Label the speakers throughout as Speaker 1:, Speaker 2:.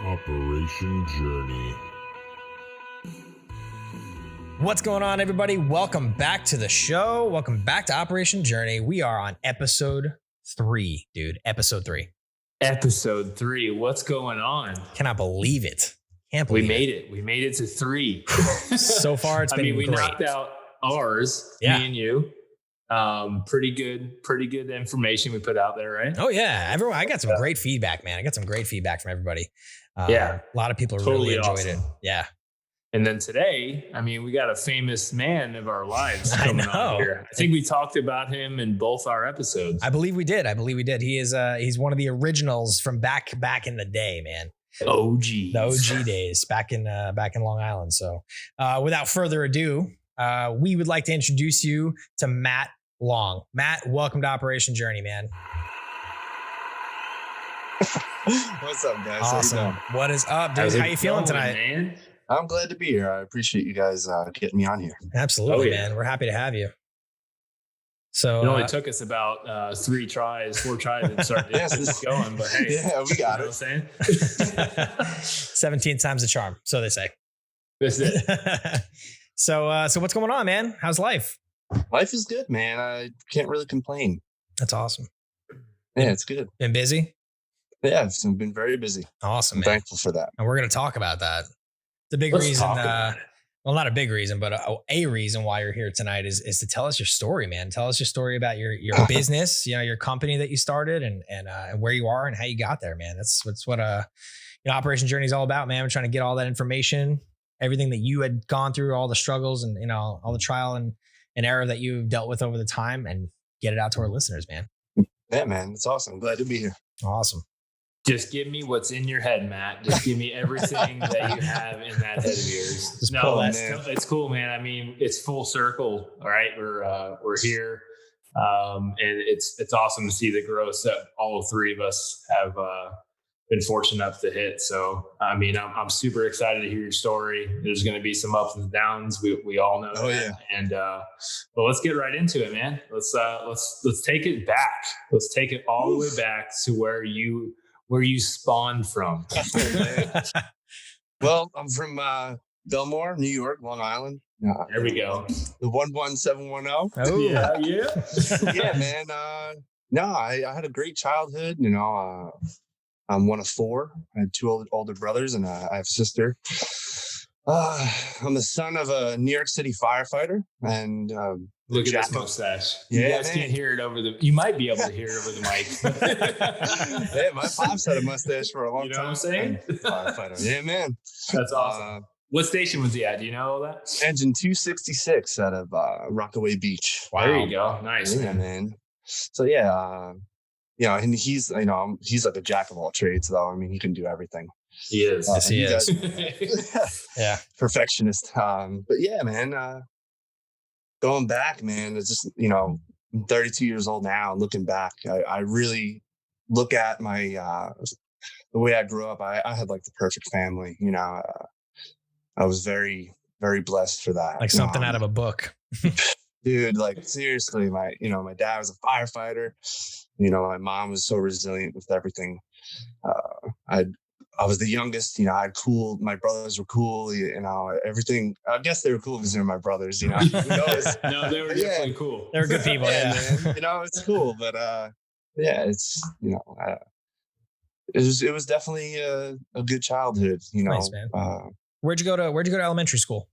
Speaker 1: Operation Journey.
Speaker 2: What's going on, everybody? Welcome back to the show. Welcome back to Operation Journey. We are on episode 3, dude. Episode 3.
Speaker 3: Episode 3. What's going on?
Speaker 2: Cannot believe it. Can't
Speaker 3: We
Speaker 2: believe
Speaker 3: made it. We made it to 3.
Speaker 2: So far, it's been
Speaker 3: we
Speaker 2: great.
Speaker 3: knocked out ours, me and you. Pretty good information we put out there, right?
Speaker 2: Oh, yeah. Everyone, I got some great feedback, man. I got some great feedback from everybody.
Speaker 3: Yeah.
Speaker 2: A lot of people
Speaker 3: Totally
Speaker 2: really enjoyed
Speaker 3: awesome.
Speaker 2: it. Yeah.
Speaker 3: And then today, we got a famous man of our lives coming on here. I think we talked about him in both our episodes.
Speaker 2: I believe we did. He is he's one of the originals from back in the day, man.
Speaker 3: OG.
Speaker 2: The OG days back in Long Island. So without further ado, we would like to introduce you to Matt Long. Matt, welcome to Operation Journey, man.
Speaker 4: What's up, guys?
Speaker 2: Awesome.
Speaker 4: How you doing?
Speaker 2: What is up, dude? How you feeling tonight?
Speaker 3: Man?
Speaker 4: I'm glad to be here. I appreciate you guys getting me on here.
Speaker 2: Absolutely, man. We're happy to have you. So
Speaker 3: it only took us about 4 tries to start this going, but hey,
Speaker 4: yeah, we got
Speaker 3: you know
Speaker 4: it.
Speaker 3: what I'm saying?
Speaker 2: 17 times the charm, so they say.
Speaker 3: That's it.
Speaker 2: So what's going on, man? How's life?
Speaker 4: Life is good, man. I can't really complain.
Speaker 2: That's awesome.
Speaker 4: Yeah, it's good.
Speaker 2: Been busy?
Speaker 4: Yeah, I've been very busy.
Speaker 2: Awesome,
Speaker 4: I'm
Speaker 2: man.
Speaker 4: thankful for that.
Speaker 2: And we're going to talk about that. The big
Speaker 3: Let's
Speaker 2: reason,
Speaker 3: talk about it.
Speaker 2: well, not a big reason, but a reason why you're here tonight is to tell us your story, man. Tell us your story about your business, your company that you started and where you are and how you got there, man. That's what Operation Journey is all about, man. We're trying to get all that information, everything that you had gone through, all the struggles and, all the trial and error that you've dealt with over the time and get it out to our listeners, man.
Speaker 4: Yeah, man. It's awesome. I'm glad to be here.
Speaker 2: Awesome.
Speaker 3: Just give me what's in your head, Matt. Just give me everything that you have in that head of yours.
Speaker 2: Just
Speaker 3: No,
Speaker 2: pull
Speaker 3: it's,
Speaker 4: man.
Speaker 3: it's cool, man. It's full circle. All right, we're here, and it's awesome to see the growth that all 3 of us have been fortunate enough to hit. So, I'm super excited to hear your story. There's going to be some ups and downs. We all know.
Speaker 4: Oh,
Speaker 3: that.
Speaker 4: yeah.
Speaker 3: And but let's get right into it, man. Let's take it back. Let's take it all the way back to where you spawned from.
Speaker 4: Well, I'm from Belmore, New York, Long Island.
Speaker 3: There we go.
Speaker 4: The 11710.
Speaker 2: Oh,
Speaker 3: Yeah.
Speaker 4: Yeah, man. I had a great childhood. I'm one of 4. I had 2 older brothers, and I have a sister. I'm the son of a New York City firefighter, and
Speaker 3: Look at this mustache.
Speaker 4: Yeah,
Speaker 3: You guys
Speaker 4: man.
Speaker 3: can't hear it you might be able to hear it over the mic.
Speaker 4: Yeah, my pops had a mustache for a long
Speaker 3: You know
Speaker 4: time.
Speaker 3: what I'm saying?
Speaker 4: Firefighter. Yeah, man.
Speaker 3: That's awesome. What station was he at? Do you know all that?
Speaker 4: Engine 266 out of Rockaway Beach.
Speaker 3: There you go. Nice.
Speaker 4: Yeah, man. So yeah, and he's he's like a jack of all trades, though. I mean, he can do everything.
Speaker 3: He is.
Speaker 2: Yes, he is. Yeah.
Speaker 4: Perfectionist. But yeah, man. Going back, man, it's just I'm 32 years old now. Looking back, I really look at my the way I grew up. I had like the perfect family. I was very, very blessed for that.
Speaker 2: Like something out of a book.
Speaker 4: Dude, like seriously, my dad was a firefighter. My mom was so resilient with everything. I was the youngest, I had cool, my brothers were cool, everything. I guess they were cool because they were my brothers, Who knows?
Speaker 3: No, they were definitely cool.
Speaker 2: They were good people. Yeah.
Speaker 4: Man, it's cool, but it's it was definitely a good childhood,
Speaker 2: Nice, man. Where'd you go to elementary school?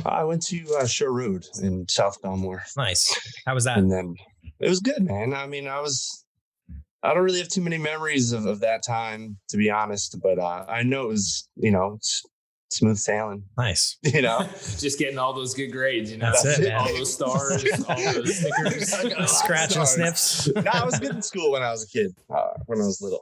Speaker 4: I went to Shore Road in South Belmore.
Speaker 2: Nice. How was that?
Speaker 4: And then it was good, man. I don't really have too many memories of that time, to be honest, but I know it was, smooth sailing.
Speaker 2: Nice.
Speaker 3: Just getting all those good grades,
Speaker 2: That's it, man.
Speaker 3: All those stars, all those stickers.
Speaker 4: I got a lot of
Speaker 2: Scratch and
Speaker 4: stars.
Speaker 2: sniffs.
Speaker 4: No, I was good in school when I was a kid, when I was little,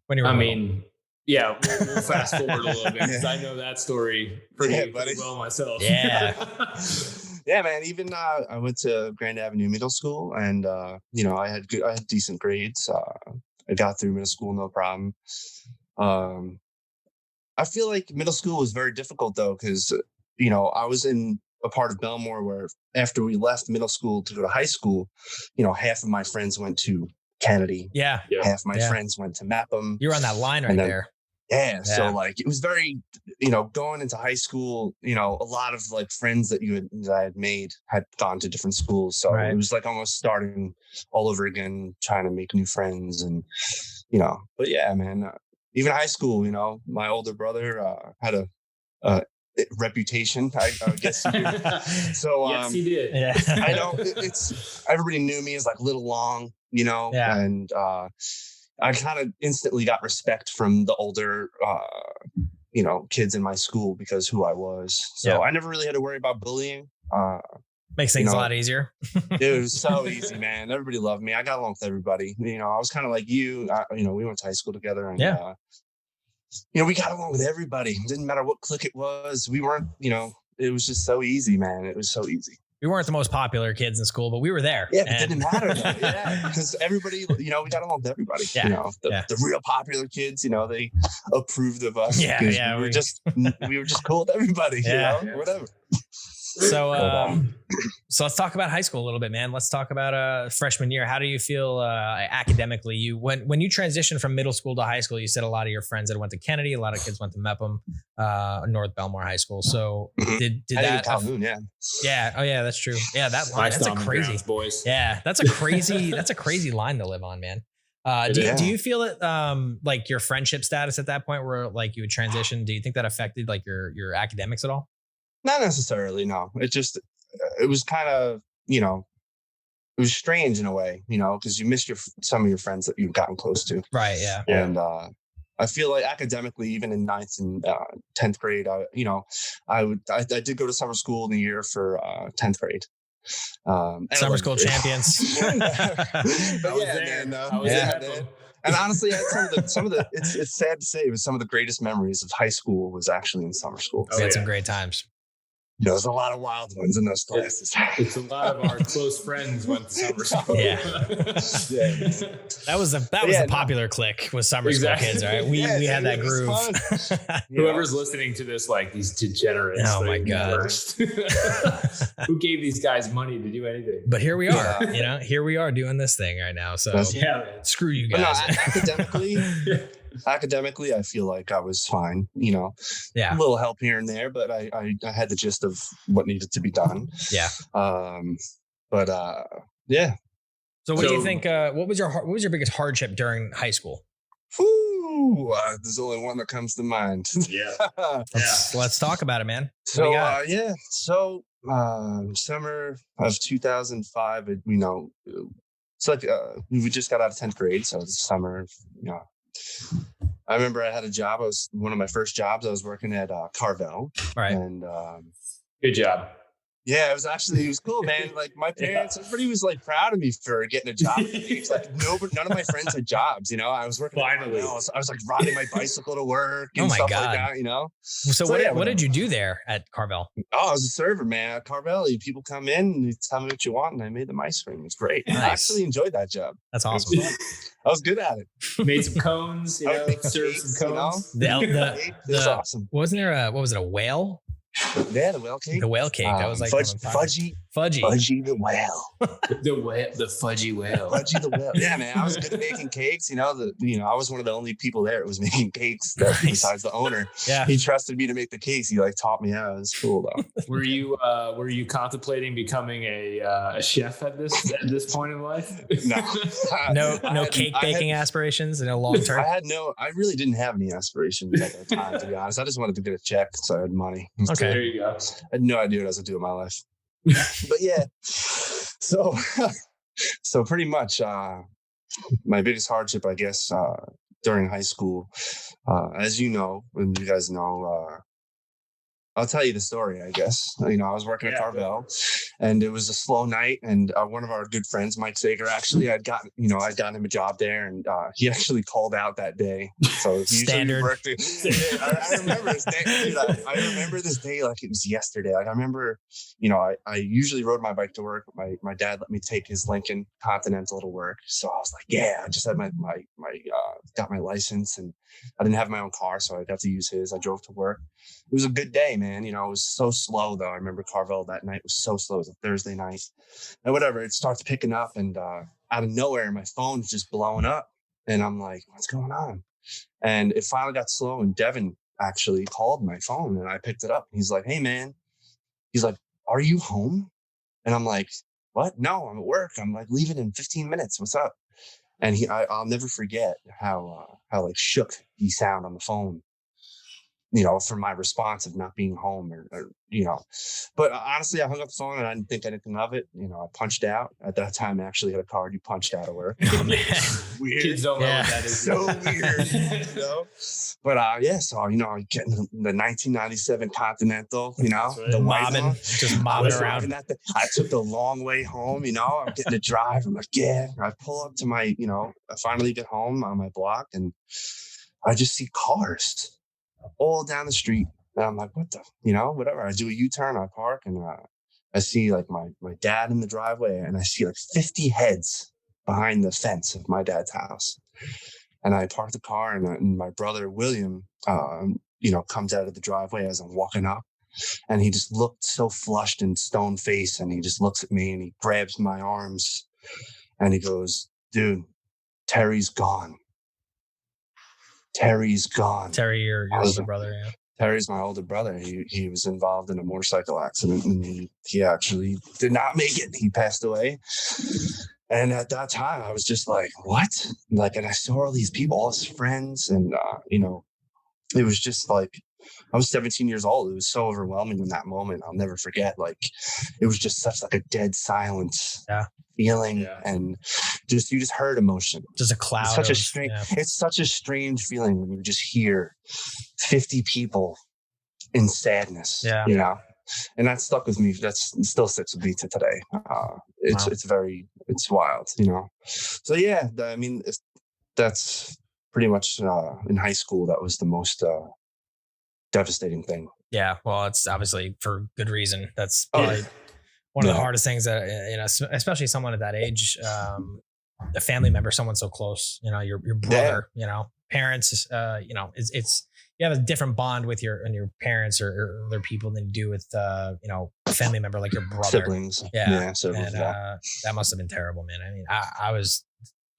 Speaker 2: When you were
Speaker 3: Yeah, we'll fast forward a little bit because I know that story pretty well myself.
Speaker 2: Yeah.
Speaker 4: Yeah, man. Even I went to Grand Avenue Middle School, and I had decent grades. I got through middle school no problem. I feel like middle school was very difficult though, because I was in a part of Belmore where after we left middle school to go to high school, half of my friends went to Kennedy.
Speaker 2: Yeah.
Speaker 4: Half my friends went to Mapham.
Speaker 2: You're on that line right there.
Speaker 4: Yeah. So like it was very, going into high school, a lot of like friends that I had made had gone to different schools. So it was like almost starting all over again, trying to make new friends and, but yeah, man, even high school, my older brother had a reputation, I guess. So
Speaker 3: yes, he did.
Speaker 2: Yeah.
Speaker 4: I know it's everybody knew me as like Little Long, and I kind of instantly got respect from the older kids in my school because who I was. So I never really had to worry about bullying.
Speaker 2: Makes things a lot easier.
Speaker 4: It was so easy, man. Everybody loved me. I got along with everybody. I was kind of like you. We went to high school together, and we got along with everybody. It didn't matter what clique it was. We weren't, it was just so easy, man. It was so easy.
Speaker 2: We weren't the most popular kids in school, but we were there.
Speaker 4: Yeah, it didn't matter. Because everybody, we got along with everybody.
Speaker 2: Yeah.
Speaker 4: The real popular kids, they approved of us.
Speaker 2: Yeah.
Speaker 4: We were just cool with everybody. Whatever.
Speaker 2: So, so let's talk about high school a little bit, man. Let's talk about freshman year. How do you feel academically? When you transitioned from middle school to high school, you said a lot of your friends that went to Kennedy, a lot of kids went to Mepham, North Belmore High School. So did that?
Speaker 4: Calhoun,
Speaker 2: yeah. Oh yeah, that's true. Yeah, that line. That's a crazy
Speaker 3: grounds, boys.
Speaker 2: Yeah, that's a crazy line to live on, man. Do you feel it like your friendship status at that point where like you would transition? Do you think that affected like your academics at all?
Speaker 4: Not necessarily, no. It was kind of, it was strange in a way, because you missed some of your friends that you've gotten close to.
Speaker 2: Right, yeah.
Speaker 4: And I feel like academically, even in 9th and 10th grade, I did go to summer school in the year for 10th grade.
Speaker 2: Summer school champions.
Speaker 4: And honestly, I had some of the it's sad to say, it was some of the greatest memories of high school was actually in summer school.
Speaker 2: We had some great times.
Speaker 4: There's a lot of wild ones in those classes.
Speaker 3: It's a lot of our close friends went to summer school.
Speaker 2: Yeah. That was the popular clique was summer school kids, right? We had that groove.
Speaker 3: Whoever's listening to this, like these degenerates.
Speaker 2: Oh my God.
Speaker 3: Who gave these guys money to do anything?
Speaker 2: But here we are, here we are doing this thing right now. So screw you guys.
Speaker 4: Academically, I feel like I was fine, a little help here and there, but I had the gist of what needed to be done.
Speaker 2: Yeah.
Speaker 4: Yeah.
Speaker 2: So what do you think, what was your biggest hardship during high school?
Speaker 4: There's only one that comes to mind.
Speaker 2: Let's talk about it, man.
Speaker 4: So, summer of 2005, it's like, we just got out of 10th grade. So this summer, I remember I had a job. One of my first jobs. I was working at Carvel.
Speaker 2: Right.
Speaker 4: And
Speaker 3: good job.
Speaker 4: Yeah, it was cool, man. Like my parents, everybody was like proud of me for getting a job. It's like none of my friends had jobs. I was working.
Speaker 3: Finally,
Speaker 4: I was like riding my bicycle to work and stuff like that.
Speaker 2: So what did you do there at Carvel?
Speaker 4: Oh, I was a server, man. At Carvel, people come in and you tell me what you want, and I made them ice cream. It was great. Nice. I actually enjoyed that job.
Speaker 2: That's awesome.
Speaker 4: I was good at it.
Speaker 3: Made some cones, served some cones.
Speaker 4: It was awesome.
Speaker 2: Wasn't there a whale?
Speaker 4: Yeah, the whale cake.
Speaker 2: The whale cake. That was like
Speaker 4: fudgy the whale.
Speaker 3: The fudgy whale.
Speaker 4: Fudgy the whale. Yeah, man. I was good at making cakes. I was one of the only people there that was making cakes besides the owner.
Speaker 2: Yeah.
Speaker 4: He trusted me to make the cakes. He taught me how. It was cool though.
Speaker 3: Were you contemplating becoming a chef at this point in life?
Speaker 2: No cake baking aspirations in a long term.
Speaker 4: I really didn't have any aspirations at that time, to be honest. I just wanted to get a check so I had money.
Speaker 3: Okay. There you go.
Speaker 4: I had no idea what I was going to do in my life. But yeah, so pretty much my biggest hardship, I guess, during high school, as you know, and you guys know, I'll tell you the story, I guess. I was working at Carvel, and it was a slow night. And one of our good friends, Mike Sager, actually, I'd gotten him a job there, and he actually called out that day. So he
Speaker 2: standard.
Speaker 4: I remember this day. Dude, I remember this day like it was yesterday. Like I remember, I usually rode my bike to work. My dad let me take his Lincoln Continental to work, so I was like, yeah, I just had my got my license, and I didn't have my own car, so I got to use his. I drove to work. It was a good day, man. It was so slow though. I remember Carvel that night was so slow. It was a Thursday night, and whatever. It starts picking up, and out of nowhere, my phone's just blowing up, and I'm like, "What's going on?" And it finally got slow, and Devin actually called my phone, and I picked it up. He's like, "Hey man," he's like, "Are you home?" And I'm like, "What? No, I'm at work. I'm like leaving in 15 minutes. What's up?" And I'll never forget how like shook he sounded on the phone, for my response of not being home or. But honestly, I hung up the phone and I didn't think anything of it. I punched out. At that time, I actually had a card. You punched out of work.
Speaker 2: Oh man,
Speaker 4: weird.
Speaker 3: Kids don't know what that is.
Speaker 4: So weird. But so I'm getting the 1997 Continental.
Speaker 3: Right.
Speaker 4: The
Speaker 2: mobbing, just mobbing around.
Speaker 4: I took the long way home. I'm getting to drive. I'm like, yeah. I pull up to my, I finally get home on my block, and I just see cars all down the street. And I'm like, what the, whatever. I do a U-turn, I park, and I see like my dad in the driveway, and I see like 50 heads behind the fence of my dad's house. And I park the car, and my brother, William, comes out of the driveway as I'm walking up, and he just looked so flushed and stone faced, and he just looks at me and he grabs my arms and he goes, "Dude, Terry's gone. Terry's gone."
Speaker 2: Terry, your older brother, yeah.
Speaker 4: Terry's my older brother. He was involved in a motorcycle accident, and he actually did not make it. He passed away. And at that time, I was just like, what? Like, and I saw all these people, all his friends, and, it was just like, I was 17 years old. It was so overwhelming in that moment. I'll never forget. Like, it was just such like a dead silence.
Speaker 2: Yeah.
Speaker 4: Feeling,
Speaker 3: Yeah.
Speaker 4: And you just heard emotion.
Speaker 2: Just a cloud.
Speaker 4: It's such a strange feeling when you just hear 50 people in sadness.
Speaker 2: Yeah.
Speaker 4: And that stuck with me. That still sits with me to today. It's wild. So yeah, I mean, that's pretty much in high school. That was the most devastating thing.
Speaker 2: Yeah. Well, it's obviously for good reason. That's probably one of the hardest things that, especially someone at that age, a family member, someone so close, your brother, parents, it's, you have a different bond with your parents or other people than you do with, a family member like your brother.
Speaker 4: Siblings.
Speaker 2: Yeah.
Speaker 4: Siblings.
Speaker 2: And, that must've been terrible, man. I mean, I was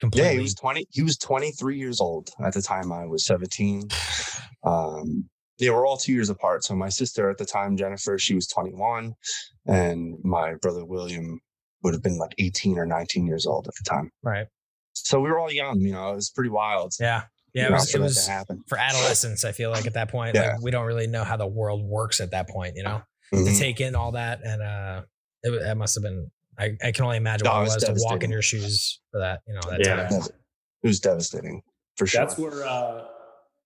Speaker 2: completely.
Speaker 4: Yeah, he was 23 years old at the time. I was 17. We're all 2 years apart. So my sister at the time, Jennifer, she was 21, and my brother William would have been like 18 or 19 years old at the time.
Speaker 2: Right.
Speaker 4: So we were all young. It was pretty wild.
Speaker 2: Yeah. Yeah. It was
Speaker 4: to happen.
Speaker 2: For adolescence. I feel like at that point, like, we don't really know how the world works at that point,
Speaker 4: Mm-hmm.
Speaker 2: to take in all that. And it must have been, I can only imagine what it was to walk in your shoes for that, that time.
Speaker 4: It was devastating for sure.
Speaker 3: That's where,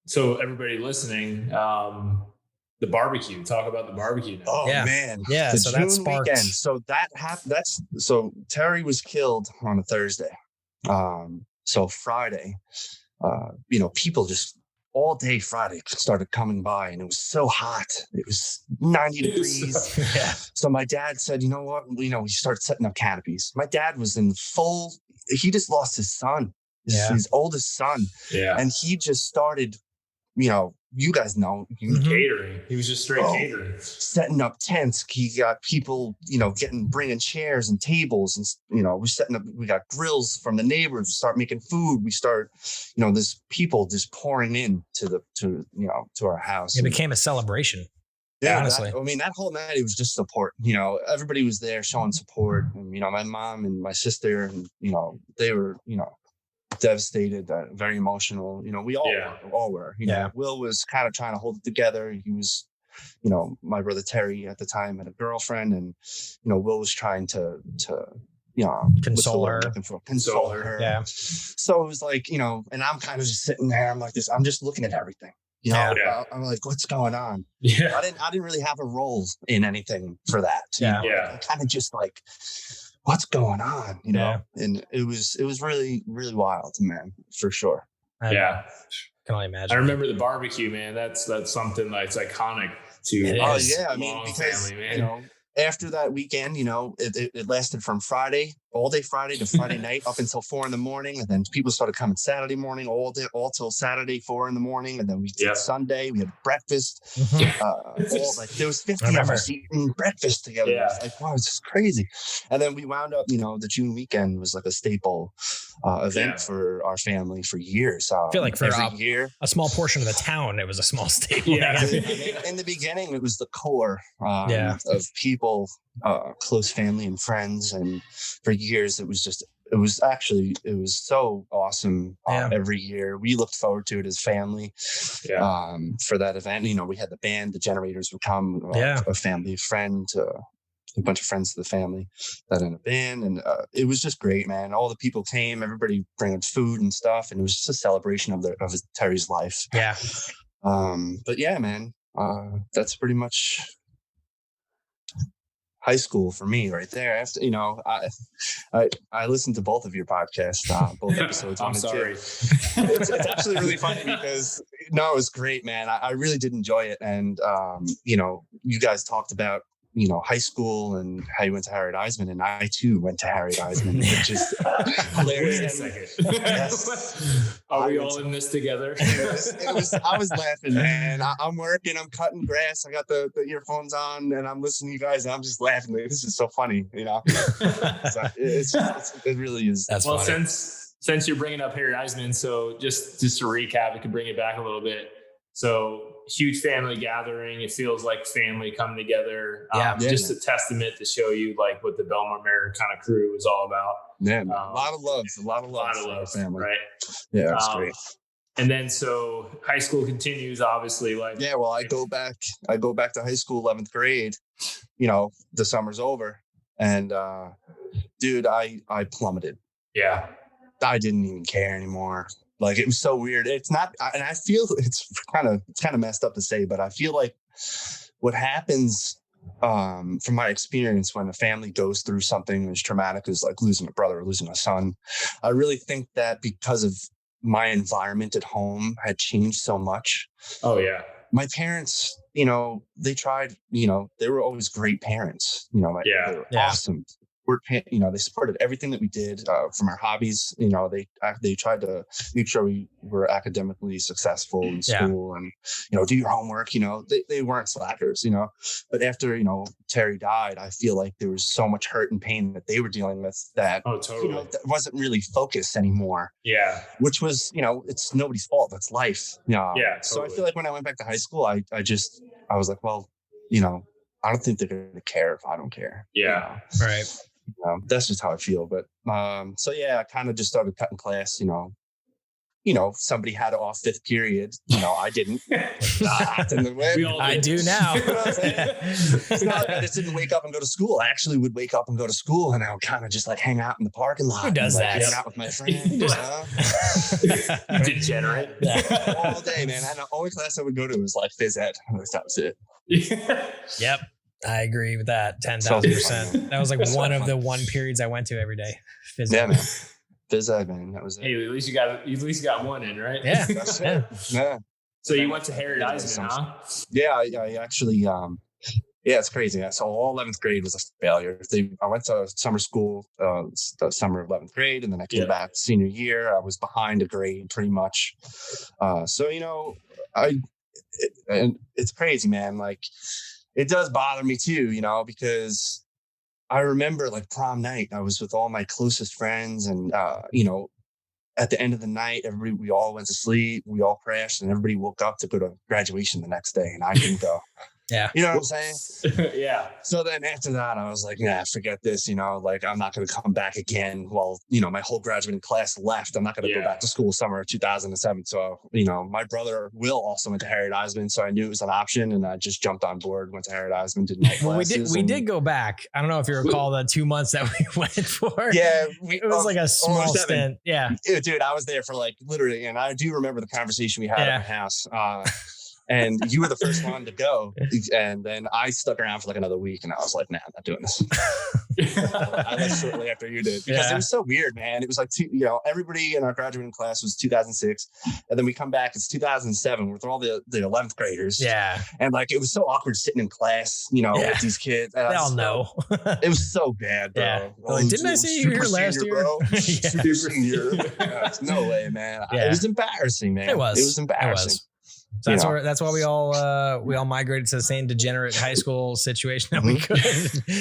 Speaker 3: so everybody listening, the barbecue, talk about the barbecue now.
Speaker 4: Oh man.
Speaker 2: Yeah.
Speaker 4: The
Speaker 2: So
Speaker 4: June
Speaker 2: that sparked.
Speaker 4: weekend. So that happened. So Terry was killed on a Thursday. So Friday, people just all day Friday started coming by, and it was so hot. It was 90 degrees.
Speaker 2: Yeah.
Speaker 4: So my dad said, you know what? We started setting up canopies. My dad was he just lost his son, his oldest son.
Speaker 3: Yeah.
Speaker 4: And he just started, you guys know,
Speaker 3: catering. He was just straight catering,
Speaker 4: setting up tents. He got people, bringing chairs and tables, and we got grills from the neighbors. We start making food. We start, there's people just pouring in to our house.
Speaker 2: It became a celebration.
Speaker 4: Yeah,
Speaker 2: honestly.
Speaker 4: That whole night, it was just support. Everybody was there showing support, and my mom and my sister, and they were, devastated, very emotional. We all were. Will was kind of trying to hold it together. He was, my brother Terry at the time had a girlfriend, and Will was trying to
Speaker 2: console her.
Speaker 4: Console her.
Speaker 2: Yeah.
Speaker 4: So it was like, and I'm kind of just sitting there. I'm like this. I'm just looking at everything. I'm like, what's going on?
Speaker 3: Yeah.
Speaker 4: I didn't really have a role in anything for that. I kind of just like, what's going on? And it was really, really wild, man, for sure.
Speaker 3: I
Speaker 2: can only imagine.
Speaker 3: I remember the barbecue, man. That's something that's iconic to.
Speaker 4: Because family, man. After that weekend, it lasted from Friday all day Friday to Friday night up until 4 a.m. And then people started coming Saturday morning, all till Saturday, 4 a.m. And then we did Sunday, we had breakfast. There was 50 of us eating breakfast together.
Speaker 3: Yeah.
Speaker 4: It was like, wow, it's just crazy. And then we wound up, the June weekend was like a staple event for our family for years.
Speaker 2: I feel like for
Speaker 4: every year,
Speaker 2: a small portion of the town, it was a small staple.
Speaker 3: Yeah.
Speaker 4: In the beginning, it was the core of people, close family and friends. And for years, it was so awesome. Every year we looked forward to it as family for that event. We had the band, the Generators would come, a family friend, a bunch of friends to the family that in a band, and it was just great, man. All the people came, everybody bringing food and stuff, and it was just a celebration of Terry's life. But yeah, man, that's pretty much high school for me right there. After I listened to both of your podcasts, both episodes.
Speaker 3: I'm sorry.
Speaker 4: It's actually really funny because it was great, man. I really did enjoy it, and you guys talked about high school and how you went to Harriet Eisman, and I too went to Harriet Eisman, which is hilarious.
Speaker 3: Wait a second. Are we all in this together?
Speaker 4: I was laughing, man. I'm working, I'm cutting grass, I got the earphones on, and I'm listening to you guys, and I'm just laughing. Like, this is so funny, So it really is.
Speaker 2: That's
Speaker 3: well,
Speaker 2: funny.
Speaker 3: Since you're bringing up Harriet Eisman, so just to recap, we can bring it back a little bit. So huge family gathering. It feels like family coming together. Just a testament to show you like what the Belmar Mare kind of crew is all about.
Speaker 4: Yeah, a lot of love family.
Speaker 3: Right.
Speaker 4: Yeah, it's great.
Speaker 3: And then so high school continues, obviously. I
Speaker 4: go back to high school, 11th grade. The summer's over, and dude, I plummeted.
Speaker 3: Yeah.
Speaker 4: I didn't even care anymore. Like, it was so weird. It's not, and I feel it's kind of messed up to say, but I feel like what happens from my experience when a family goes through something as traumatic as like losing a brother or losing a son, I really think that because of my environment at home had changed so much.
Speaker 3: Oh yeah.
Speaker 4: My parents, they tried, they were always great parents, they were awesome. They supported everything that we did from our hobbies. They tried to make sure we were academically successful in school and, do your homework. They weren't slackers, but after, Terry died, I feel like there was so much hurt and pain that they were dealing with that, that wasn't really focused anymore.
Speaker 3: Yeah.
Speaker 4: Which was, it's nobody's fault. That's life.
Speaker 3: Yeah.
Speaker 4: So I feel like when I went back to high school, I was like, well, I don't think they're going to care if I don't care.
Speaker 3: Yeah.
Speaker 2: Right.
Speaker 4: That's just how I feel. But I kind of just started cutting class. Somebody had an off fifth period. I didn't.
Speaker 2: I do now.
Speaker 4: It's not like I just didn't wake up and go to school. I actually would wake up and go to school, and I would kind of just like hang out in the parking lot.
Speaker 2: Who does that?
Speaker 4: Hang out with my friends.
Speaker 3: Degenerate.
Speaker 4: All day, man. And the only class I would go to was like phys ed. That was it.
Speaker 2: Yep. I agree with that 10,000%. That was like one of the periods I went to every day. Phys ed.
Speaker 4: Man. Phys ed, man. That was it.
Speaker 3: Hey, at least you got one in, right?
Speaker 2: Yeah.
Speaker 4: Yeah.
Speaker 3: So you went to Harriet Eisman, huh?
Speaker 4: Yeah, I actually, it's crazy. So all 11th grade was a failure. I went to summer school, the summer of 11th grade, and then I came back senior year. I was behind a grade pretty much. And it's crazy, man. Like, it does bother me too, because I remember like prom night, I was with all my closest friends, and at the end of the night, we all went to sleep, we all crashed, and everybody woke up to go to graduation the next day, and I didn't go.
Speaker 2: Yeah.
Speaker 4: You know what I'm saying?
Speaker 3: Yeah.
Speaker 4: So then after that, I was like, nah, forget this, like I'm not going to come back again. Well, my whole graduating class left. I'm not going to go back to school summer of 2007. So, my brother Will also went to Harriet Eisman. So I knew it was an option, and I just jumped on board, went to Harriet Eisman, did night classes.
Speaker 2: We did go back. I don't know if you recall the 2 months that we went for.
Speaker 4: Yeah.
Speaker 2: It was like a small stint. Yeah.
Speaker 4: Dude, I was there for like literally, and I do remember the conversation we had at my house. And you were the first one to go. And then I stuck around for like another week, and I was like, nah, I'm not doing this. I left shortly after you did because it was so weird, man. It was like, everybody in our graduating class was 2006, and then we come back, it's 2007 with all the 11th graders.
Speaker 2: Yeah.
Speaker 4: And like, it was so awkward sitting in class, with these kids.
Speaker 2: They all know.
Speaker 4: It was so bad, bro.
Speaker 2: Yeah. Like, didn't I see you here last year?
Speaker 4: Bro. Super senior. No way, man. It was embarrassing, man. It was embarrassing.
Speaker 2: So that's why we all migrated to the same degenerate high school situation that we could.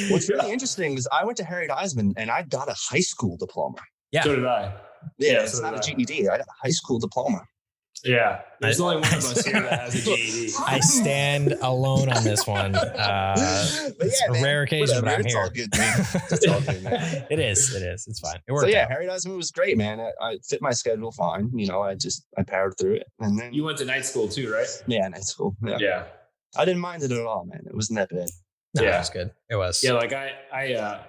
Speaker 4: What's really interesting is I went to Harriet Eisman and I got a high school diploma.
Speaker 2: Yeah.
Speaker 3: So did I.
Speaker 4: Yeah, it's not a GED. I got a high school diploma.
Speaker 3: Yeah. There's only one of us here that has a GED.
Speaker 2: I stand alone on this one. It's a rare occasion, but I'm here.
Speaker 4: All good, man. It's all good, man.
Speaker 2: It is. It's fine. It worked out.
Speaker 4: Harriet Eisman was great, man. I fit my schedule fine. I powered through it. And then
Speaker 3: you went to night school too, right?
Speaker 4: Yeah, night school. Yeah. I didn't mind it at all, man. It wasn't that bad.
Speaker 2: No, it was good. It was.
Speaker 3: Yeah, like I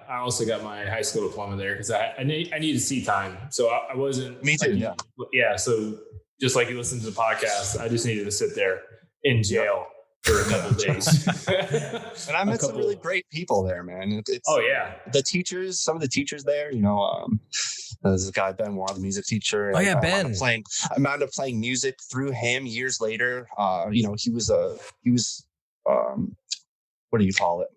Speaker 3: also got my high school diploma there because I needed seat time. So I wasn't.
Speaker 4: Me too.
Speaker 3: Like, yeah. So just like you listen to the podcast, I just needed to sit there in jail for a couple of days.
Speaker 4: And I met some really great people there, man. The teachers, some of the teachers there, there's a guy, Ben Ward, the music teacher.
Speaker 2: Oh yeah, Ben.
Speaker 4: I wound up playing music through him years later. He was what do you call it?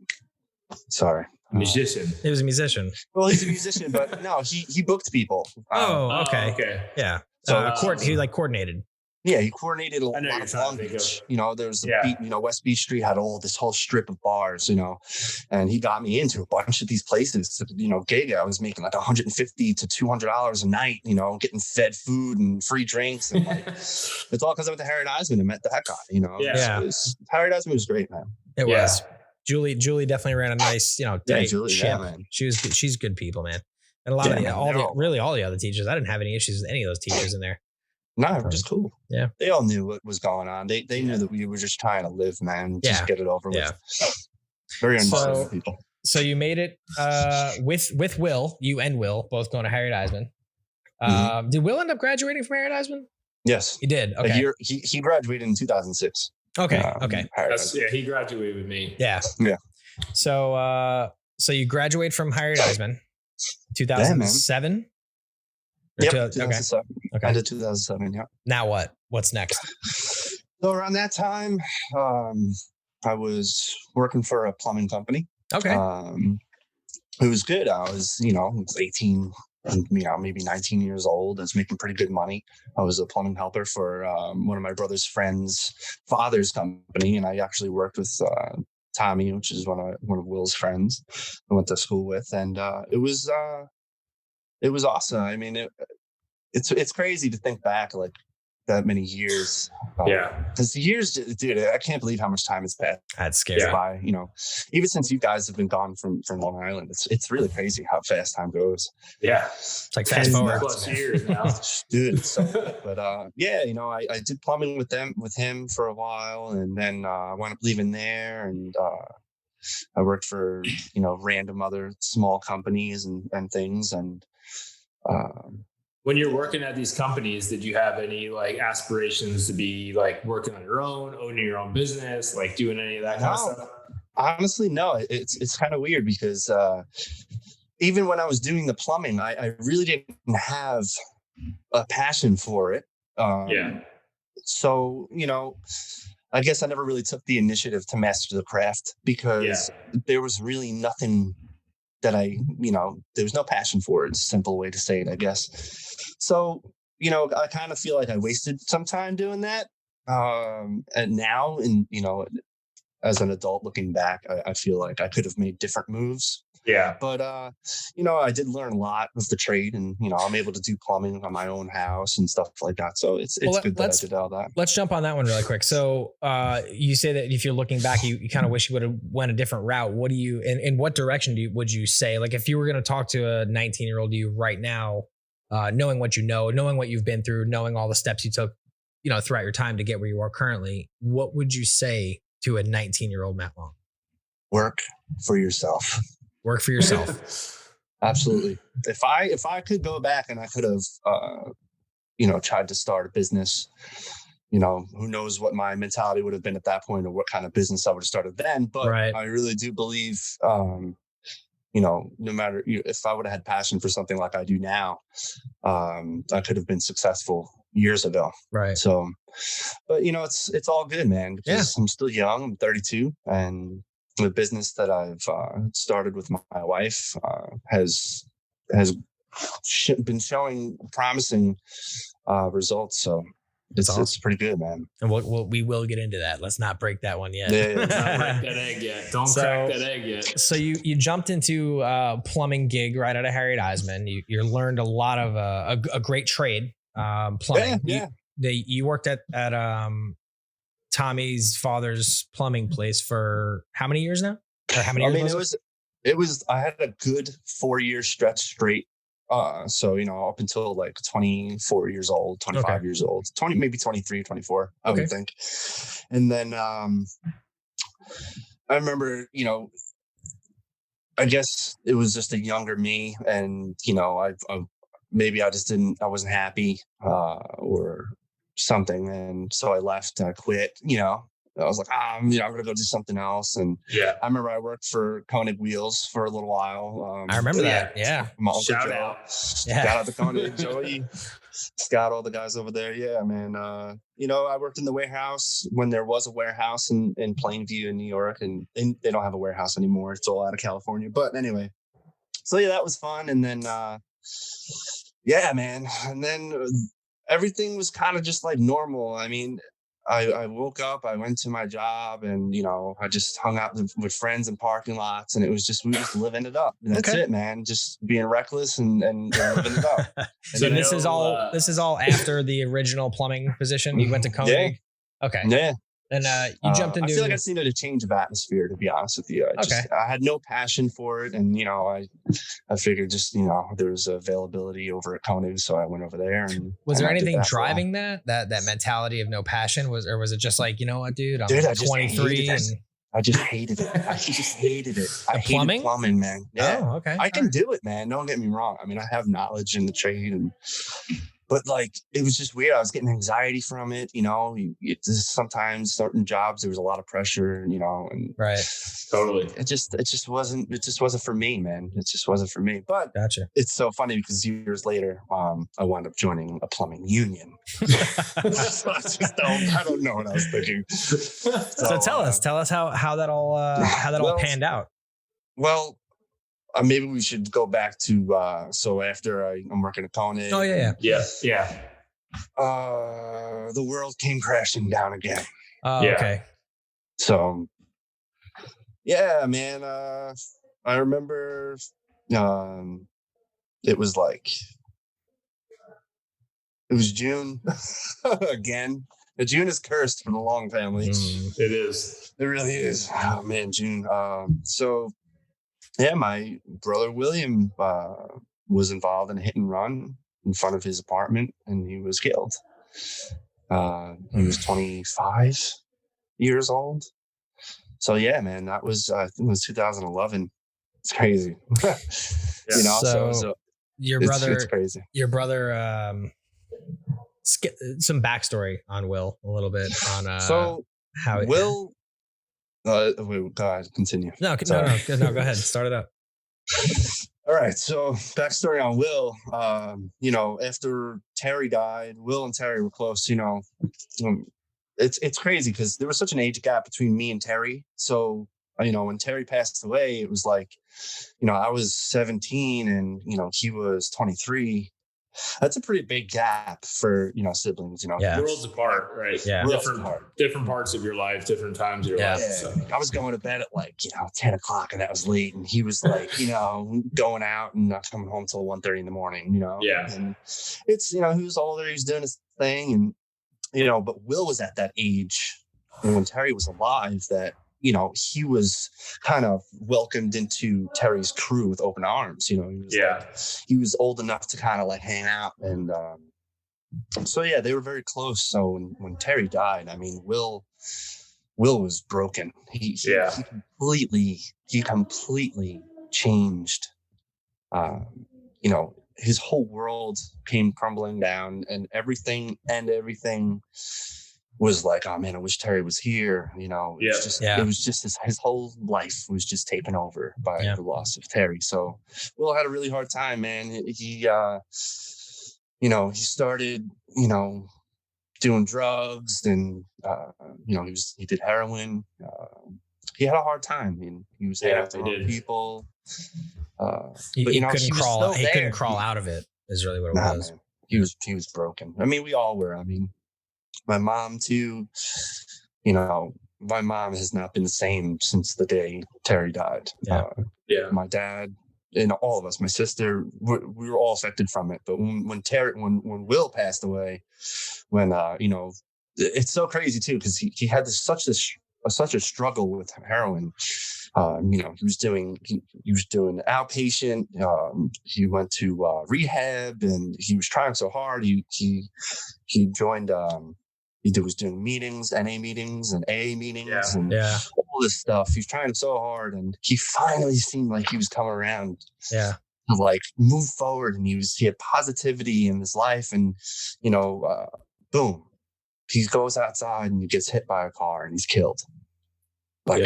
Speaker 4: Sorry.
Speaker 3: Musician.
Speaker 2: He was a musician.
Speaker 4: Well, he's a musician, but no, he booked people.
Speaker 2: Okay.
Speaker 3: Okay.
Speaker 2: Yeah. So he coordinated.
Speaker 4: Yeah, he coordinated a lot of Long Beach. There's the beat, West Beach Street had this whole strip of bars, and he got me into a bunch of these places. Gig, I was making like $150 to $200 a night, getting fed food and free drinks. And like, it's all because I went to Harriet Eisman and met that guy, Harriet Eisman was great, man.
Speaker 2: It was. Julie definitely ran a nice, tight ship.
Speaker 4: Man.
Speaker 2: She's good people, man. And a lot of all the other teachers. I didn't have any issues with any of those teachers in there.
Speaker 4: No, we're just cool.
Speaker 2: Yeah.
Speaker 4: They all knew what was going on. They knew that we were just trying to live, man. Just get it over with. Very understanding people.
Speaker 2: So you made it with Will, you and Will, both going to Harriet Eisman. Did Will end up graduating from Harriet Eisman?
Speaker 4: Yes.
Speaker 2: He did. Okay.
Speaker 4: He graduated in 2006.
Speaker 2: Okay.
Speaker 3: He graduated with me.
Speaker 2: Yeah. So you graduate from Harriet Eisman, 2007.
Speaker 4: Yep, 2007.
Speaker 2: Okay.
Speaker 4: End of 2007. Yeah.
Speaker 2: Now what? What's next?
Speaker 4: So around that time, I was working for a plumbing company.
Speaker 2: Okay.
Speaker 4: It was good. I was, 18. Maybe 19 years old. I was making pretty good money. I was a plumbing helper for one of my brother's friends' father's company, and I actually worked with Tommy, which is one of Will's friends I went to school with, and it was awesome. I mean, it's crazy to think back like that many years. Because years, dude, I can't believe how much time has passed.
Speaker 2: That's scary.
Speaker 4: By, even since you guys have been gone from Long Island, it's really crazy how fast time goes.
Speaker 3: Yeah.
Speaker 2: It's like fast forward.
Speaker 3: Plus years now.
Speaker 4: Dude, it's so good. But I did plumbing with him for a while, and then I wound up leaving there, and I worked for, random other small companies and things, and
Speaker 3: when you're working at these companies, did you have any like aspirations to be like working on your own, owning your own business, like doing any of that kind of stuff?
Speaker 4: Honestly, no. It's kind of weird because even when I was doing the plumbing, I really didn't have a passion for it. So, I guess I never really took the initiative to master the craft because there was really nothing that there was no passion for it. It's a simple way to say it, I guess. So, I kind of feel like I wasted some time doing that. And now, as an adult looking back, I feel like I could have made different moves.
Speaker 3: Yeah.
Speaker 4: But, I did learn a lot of the trade, and, I'm able to do plumbing on my own house and stuff like that. So it's good that I did all that.
Speaker 2: Let's jump on that one really quick. So you say that if you're looking back, you kind of wish you would have went a different route. What do you, in what direction would you say? Like if you were going to talk to a 19-year-old you right now, knowing what you know, knowing what you've been through, knowing all the steps you took, throughout your time to get where you are currently, what would you say to a 19-year-old Matt Long?
Speaker 4: Work for yourself.
Speaker 2: Work for yourself.
Speaker 4: Absolutely. If I could go back and I could have, tried to start a business, who knows what my mentality would have been at that point or what kind of business I would have started then. But I really do believe, no matter if I would have had passion for something like I do now, I could have been successful years ago.
Speaker 2: Right.
Speaker 4: So, but it's all good, man, because I'm still young. I'm 32, and the business that I've started with my wife has been showing promising results. So it's pretty good, man.
Speaker 2: And we will get into that. Let's not break that one yet.
Speaker 3: Yeah. Don't break that egg yet. Don't crack that egg yet.
Speaker 2: So you jumped into a plumbing gig right out of Harriet Eisman. You learned a lot of a great trade, plumbing.
Speaker 4: Yeah.
Speaker 2: You worked at Tommy's father's plumbing place for how many years now? Or how many years?
Speaker 4: It was I had a good 4-year stretch straight. So, up until like 24 years old, 25 years old, 20, maybe 23, 24, I would think. And then, I remember, I guess it was just a younger me, and, maybe I wasn't happy, or something. And so I left, I quit, I was like, I'm going to go do something else. And I remember I worked for Koenig Wheels for a little while.
Speaker 2: I remember that. Yeah.
Speaker 3: Shout out.
Speaker 4: Shout out to Koenig, Joey, Scott, all the guys over there. Yeah, man. I worked in the warehouse when there was a warehouse in Plainview in New York, and they don't have a warehouse anymore. It's all out of California. But anyway, so yeah, that was fun. And then, man. And then everything was kind of just like normal. I mean, I woke up, I went to my job, and, I just hung out with friends in parking lots, and we just living it up. And that's it, man. Just being reckless and living it up.
Speaker 2: So this is all after the original plumbing position. You went to Koenig.
Speaker 4: Yeah.
Speaker 2: Okay.
Speaker 4: Yeah.
Speaker 2: And you jumped into.
Speaker 4: I feel like I just needed a change of atmosphere, to be honest with you. I had no passion for it, and I figured just there was availability over at Koenig, so I went over there. And
Speaker 2: was there anything driving that mentality of no passion? Was it just like, you know what, dude? I'm 23 and
Speaker 4: I just hated it. I just hated it. I hated plumbing, man. Yeah.
Speaker 2: Oh, okay.
Speaker 4: I can do it, man. Don't get me wrong. I mean, I have knowledge in the trade, but like, it was just weird. I was getting anxiety from it. Sometimes certain jobs, there was a lot of pressure, and
Speaker 2: right.
Speaker 3: Totally.
Speaker 4: It just wasn't for me, man. It just wasn't for me. But
Speaker 2: gotcha.
Speaker 4: It's so funny because years later, I wound up joining a plumbing union. So I don't know what I was thinking.
Speaker 2: So tell us how that all panned out.
Speaker 4: Well, maybe we should go back to so after I'm working at Koenig.
Speaker 3: Oh yeah.
Speaker 4: The world came crashing down again.
Speaker 2: Okay.
Speaker 4: So yeah, man. I remember it was June again. June is cursed for the Long family.
Speaker 3: It is.
Speaker 4: It really is. Oh man, June. So yeah, my brother William was involved in a hit and run in front of his apartment, and he was killed. He was 25 years old. So yeah, man, that was I think it was 2011. It's crazy. So
Speaker 2: your brother,
Speaker 4: it's crazy.
Speaker 2: Your brother, some backstory on Will a little bit on how
Speaker 4: Will. Wait, God, continue.
Speaker 2: No, go ahead. Start it up.
Speaker 4: All right. So backstory on Will, after Terry died, Will and Terry were close, it's crazy because there was such an age gap between me and Terry. So, when Terry passed away, it was like, I was 17 and, he was 23. That's a pretty big gap for, siblings,
Speaker 3: Worlds apart, right?
Speaker 2: Yeah.
Speaker 3: Different parts of your life, different times of your life. So.
Speaker 4: I was going to bed at 10 o'clock, and that was late. And he was going out and not coming home till 1:30 in the morning,
Speaker 3: Yeah.
Speaker 4: And it's, he was older, he was doing his thing. And, but Will was at that age, and when Terry was alive, that, he was kind of welcomed into Terry's crew with open arms. He was old enough to kind of hang out. And so, yeah, they were very close. So when Terry died, I mean, Will was broken. He completely changed. His whole world came crumbling down, and everything was like, oh man, I wish Terry was here. You know, it was just, it was just his whole life was just taken over by the loss of Terry. So Will had a really hard time, man. He you know, he started, you know, doing drugs and, you know, he did heroin. He had a hard time. I mean, he was hanging people. But you know,
Speaker 2: couldn't crawl. He couldn't crawl
Speaker 4: he,
Speaker 2: out of it. Is really what it was.
Speaker 4: Man, he was broken. I mean, we all were. I mean, my mom too. You know, my mom has not been the same since the day Terry died. My dad and all of us, my sister, we were all affected from it. But when Will passed away, when you know, it's so crazy too because he had such a struggle with heroin. You know, he was doing outpatient. He went to rehab, and he was trying so hard. He joined. He was doing meetings, NA meetings, and AA meetings, and all this stuff. He was trying so hard, and he finally seemed like he was coming around.
Speaker 2: Yeah,
Speaker 4: to like move forward, and he had positivity in his life, and you know, boom, he goes outside and he gets hit by a car and he's killed. Like,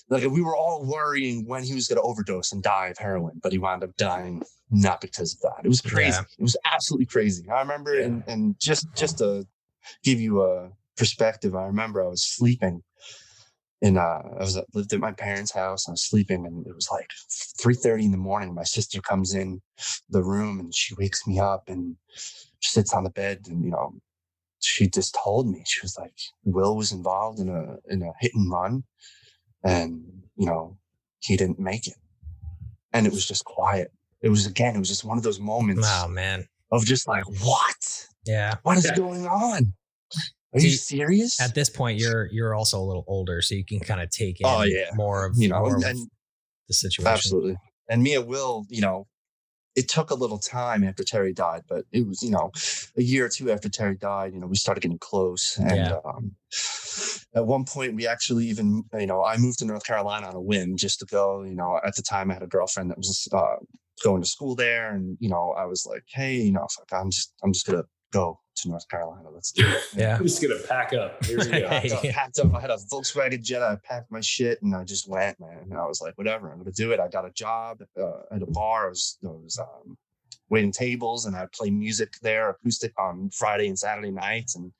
Speaker 4: like we were all worrying when he was going to overdose and die of heroin, but he wound up dying not because of that. It was crazy. It was absolutely crazy. I remember, and just to give you a perspective, I remember I was sleeping, and lived at my parents' house. I was sleeping, and it was like 3:30 in the morning. My sister comes in the room, and she wakes me up, and she sits on the bed, and you know, she just told me, she was like, Will was involved in a hit and run, and you know, he didn't make it. And it was just quiet. It was just one of those moments.
Speaker 2: Oh man,
Speaker 4: of just like, what?
Speaker 2: Yeah,
Speaker 4: what is going on? Are you serious?
Speaker 2: At this point, you're also a little older, so you can kind of take in more of,
Speaker 4: you know,
Speaker 2: more
Speaker 4: and
Speaker 2: of the situation.
Speaker 4: Absolutely. And me and Will, you know, it took a little time after Terry died, but it was, you know, a year or two after Terry died, you know, we started getting close. And at one point we actually even, you know, I moved to North Carolina on a whim just to go. You know, at the time I had a girlfriend that was going to school there, and you know, I was like, hey, you know, fuck, I'm just gonna go to North Carolina. Let's do it.
Speaker 3: I'm just gonna pack up. Here we go.
Speaker 4: Packed up. I had a Volkswagen Jet. I packed my shit and I just went, man. And I was like, whatever, I'm gonna do it. I got a job at a bar. I was waiting tables, and I'd play music there, acoustic, on Friday and Saturday nights. And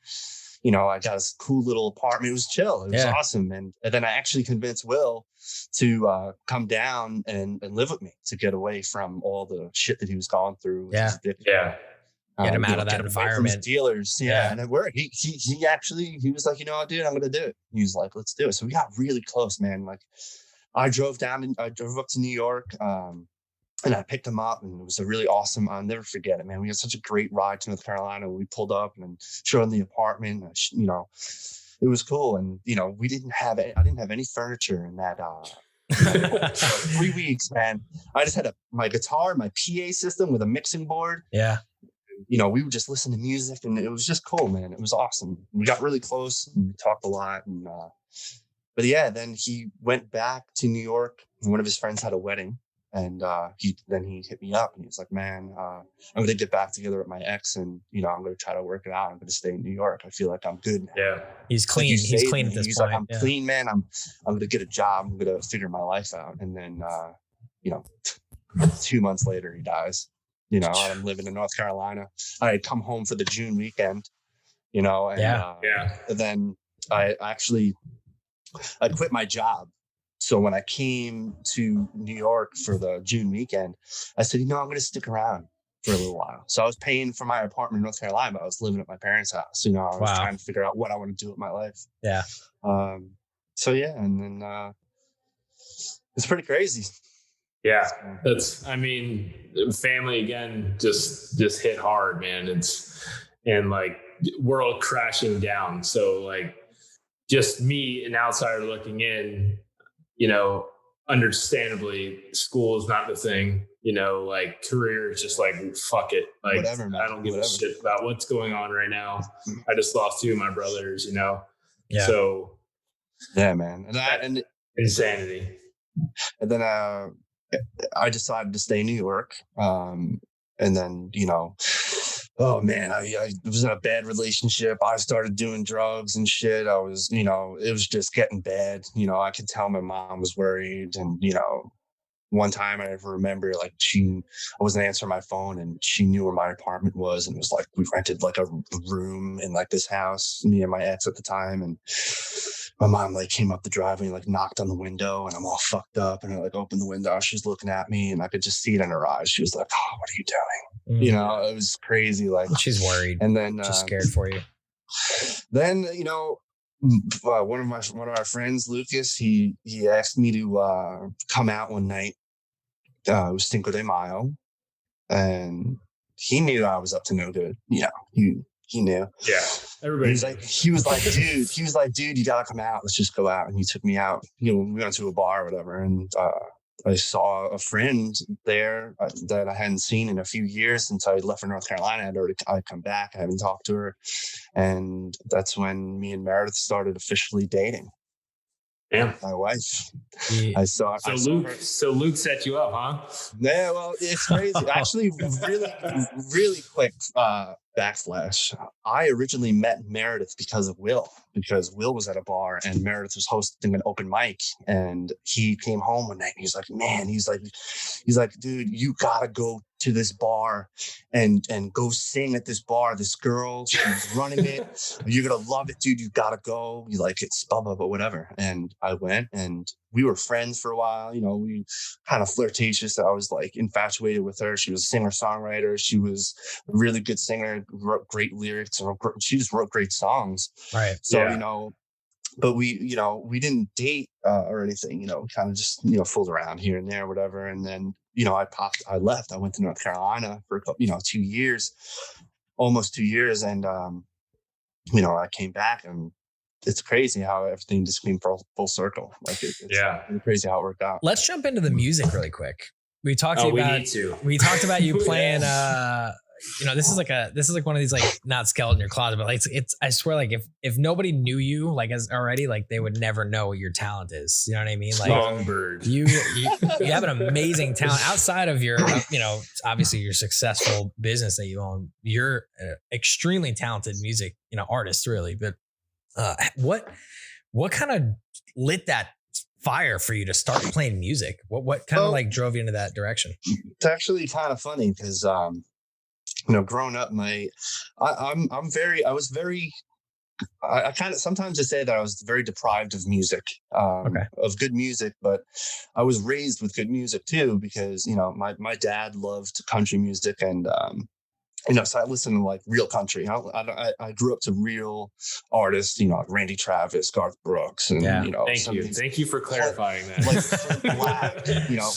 Speaker 4: you know, I got this cool little apartment. It was chill. It was awesome. And then I actually convinced Will to come down and live with me, to get away from all the shit that he was going through.
Speaker 2: Get him out of that environment.
Speaker 4: Dealers, and it worked. He was like, you know what, dude, I'm gonna do it. He was like, let's do it. So we got really close, man. Like, I drove up to New York, and I picked him up, and it was a really awesome. I'll never forget it, man. We had such a great ride to North Carolina. We pulled up and showed him the apartment. You know, it was cool, and you know, I didn't have any furniture in that. For 3 weeks, man. I just had my guitar, my PA system with a mixing board.
Speaker 2: Yeah.
Speaker 4: You know, we would just listen to music, and it was just cool, man. It was awesome. We got really close, and we talked a lot. And but yeah, then he went back to New York, and one of his friends had a wedding, and he hit me up, and he was like, man, I'm going to get back together with my ex, and you know, I'm going to try to work it out. I'm going to stay in New York. I feel like I'm good now.
Speaker 2: Yeah, he's clean. He's clean at this point.
Speaker 4: Like, I'm clean, man. I'm going to get a job. I'm going to figure my life out. And then you know, 2 months later, he dies. You know, I'm living in North Carolina. I had come home for the June weekend, you know, and then I quit my job. So when I came to New York for the June weekend, I said, you know, I'm going to stick around for a little while. So I was paying for my apartment in North Carolina, but I was living at my parents' house. You know, I was trying to figure out what I want to do with my life.
Speaker 2: Yeah.
Speaker 4: So yeah, and then it's pretty crazy.
Speaker 3: Yeah, I mean, family again just hit hard, man. And like world crashing down. So like just me, an outsider looking in, you know, understandably school is not the thing, you know, like career is just like, fuck it. Like, whatever, man. I don't give a shit about what's going on right now. I just lost 2 of my brothers, you know?
Speaker 2: Yeah.
Speaker 3: So
Speaker 4: yeah, man. And
Speaker 3: insanity.
Speaker 4: And then, I decided to stay in New York. And then, you know, oh man, I was in a bad relationship. I started doing drugs and shit. I was, it was just getting bad. I could tell my mom was worried. And, one time I ever remember, like, I wasn't answering my phone and she knew where my apartment was. And it was like, we rented like a room in like this house, me and my ex at the time. And my mom like came up the driveway and like knocked on the window, and I'm all fucked up. And I like opened the window. She's looking at me and I could just see it in her eyes. She was like, "Oh, what are you doing?" It was crazy. Like,
Speaker 2: she's worried.
Speaker 4: And then
Speaker 2: she's scared for you.
Speaker 4: Then, one of our friends, Lucas, he asked me to come out one night. It was Cinco de Mayo, and he knew I was up to no good. He knew.
Speaker 3: Yeah, everybody.
Speaker 4: He was like, dude, you gotta come out. Let's just go out. And he took me out. We went to a bar or whatever, and I saw a friend there that I hadn't seen in a few years since I left for North Carolina. I'd come back. I haven't talked to her, and that's when me and Meredith started officially dating.
Speaker 3: Yeah,
Speaker 4: my wife.
Speaker 3: I saw. So Luke set you up, huh?
Speaker 4: Yeah, well, it's crazy. Actually, really quick backflash. I originally met Meredith because Will was at a bar and Meredith was hosting an open mic, and he came home one night and he's like, man, he's like, dude, you gotta go to this bar and go sing at this bar. This girl, she's running it. You're gonna love it, dude. You gotta go. You like it's blah blah blah whatever. And I went, and we were friends for a while. We kind of flirtatious. I was like infatuated with her. She was a singer-songwriter. She was a really good singer, wrote great lyrics, and she just wrote great songs.
Speaker 2: Right.
Speaker 4: So, but we didn't date or anything, kind of just, fooled around here and there, whatever. And then, I left. I went to North Carolina for, 2 years, almost 2 years. And, I came back, and it's crazy how everything just came full circle. Like it's crazy how it worked out.
Speaker 2: Let's jump into the music really quick. We talked about you playing, this is like one of these, like, not skeleton in your closet, but like it's I swear, like if nobody knew you like as already, like they would never know what your talent is. You know what I mean? Like
Speaker 3: Songbird.
Speaker 2: You have an amazing talent outside of your, obviously your successful business that you own. You're an extremely talented music, artist, really. But what kind of lit that fire for you to start playing music? What kind of like drove you into that direction?
Speaker 4: It's actually kind of funny because growing up, I kind of sometimes just say that I was very deprived of music, of good music, but I was raised with good music too, because, my dad loved country music, and, so I listened to like real country. I grew up to real artists, like Randy Travis, Garth Brooks, and
Speaker 3: Thank you for clarifying that.
Speaker 4: Like Clint Black,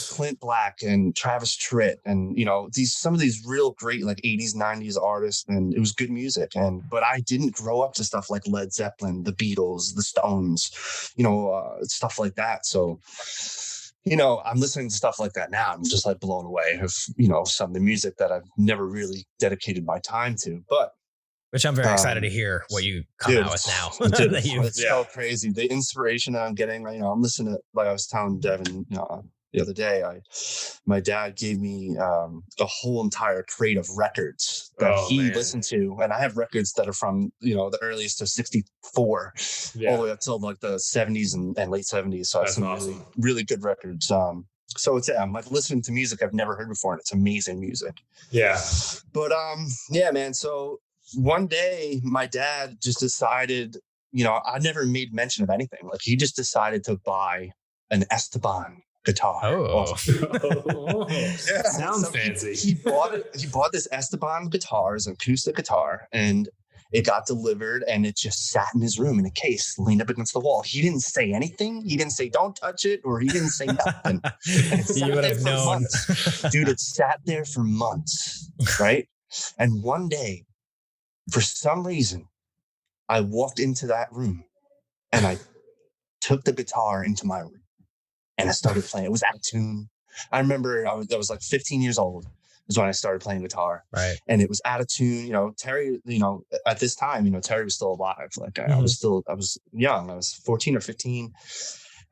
Speaker 4: Clint Black and Travis Tritt, and some of these real great like 80s, 90s artists, and it was good music. But I didn't grow up to stuff like Led Zeppelin, the Beatles, the Stones, stuff like that. So I'm listening to stuff like that now. I'm just like blown away of, some of the music that I've never really dedicated my time to. But
Speaker 2: which I'm very excited to hear what you come out with now.
Speaker 4: It's so crazy. The inspiration that I'm getting, I'm listening to, like I was telling Devin, the other day, my dad gave me a whole entire crate of records that he listened to, and I have records that are from the earliest of '64 all the way up till like the '70s and late '70s. So I have some really, really good records. So I'm like listening to music I've never heard before, and it's amazing music.
Speaker 3: Yeah.
Speaker 4: But man. So one day, my dad just decided, I never made mention of anything. Like he just decided to buy an Esteban guitar.
Speaker 3: Sounds fancy.
Speaker 4: He bought this Esteban guitar, an acoustic guitar, and it got delivered, and it just sat in his room in a case, leaned up against the wall. He didn't say anything. He didn't say don't touch it, or he didn't say nothing.
Speaker 2: You would have known.
Speaker 4: Dude, it sat there for months, right? And one day, for some reason, I walked into that room and I took the guitar into my room. And I started playing. It was out of tune. I remember I was like 15 years old is when I started playing guitar.
Speaker 2: Right.
Speaker 4: And it was out of tune. Terry, at this time, Terry was still alive. Like I was young. I was 14 or 15.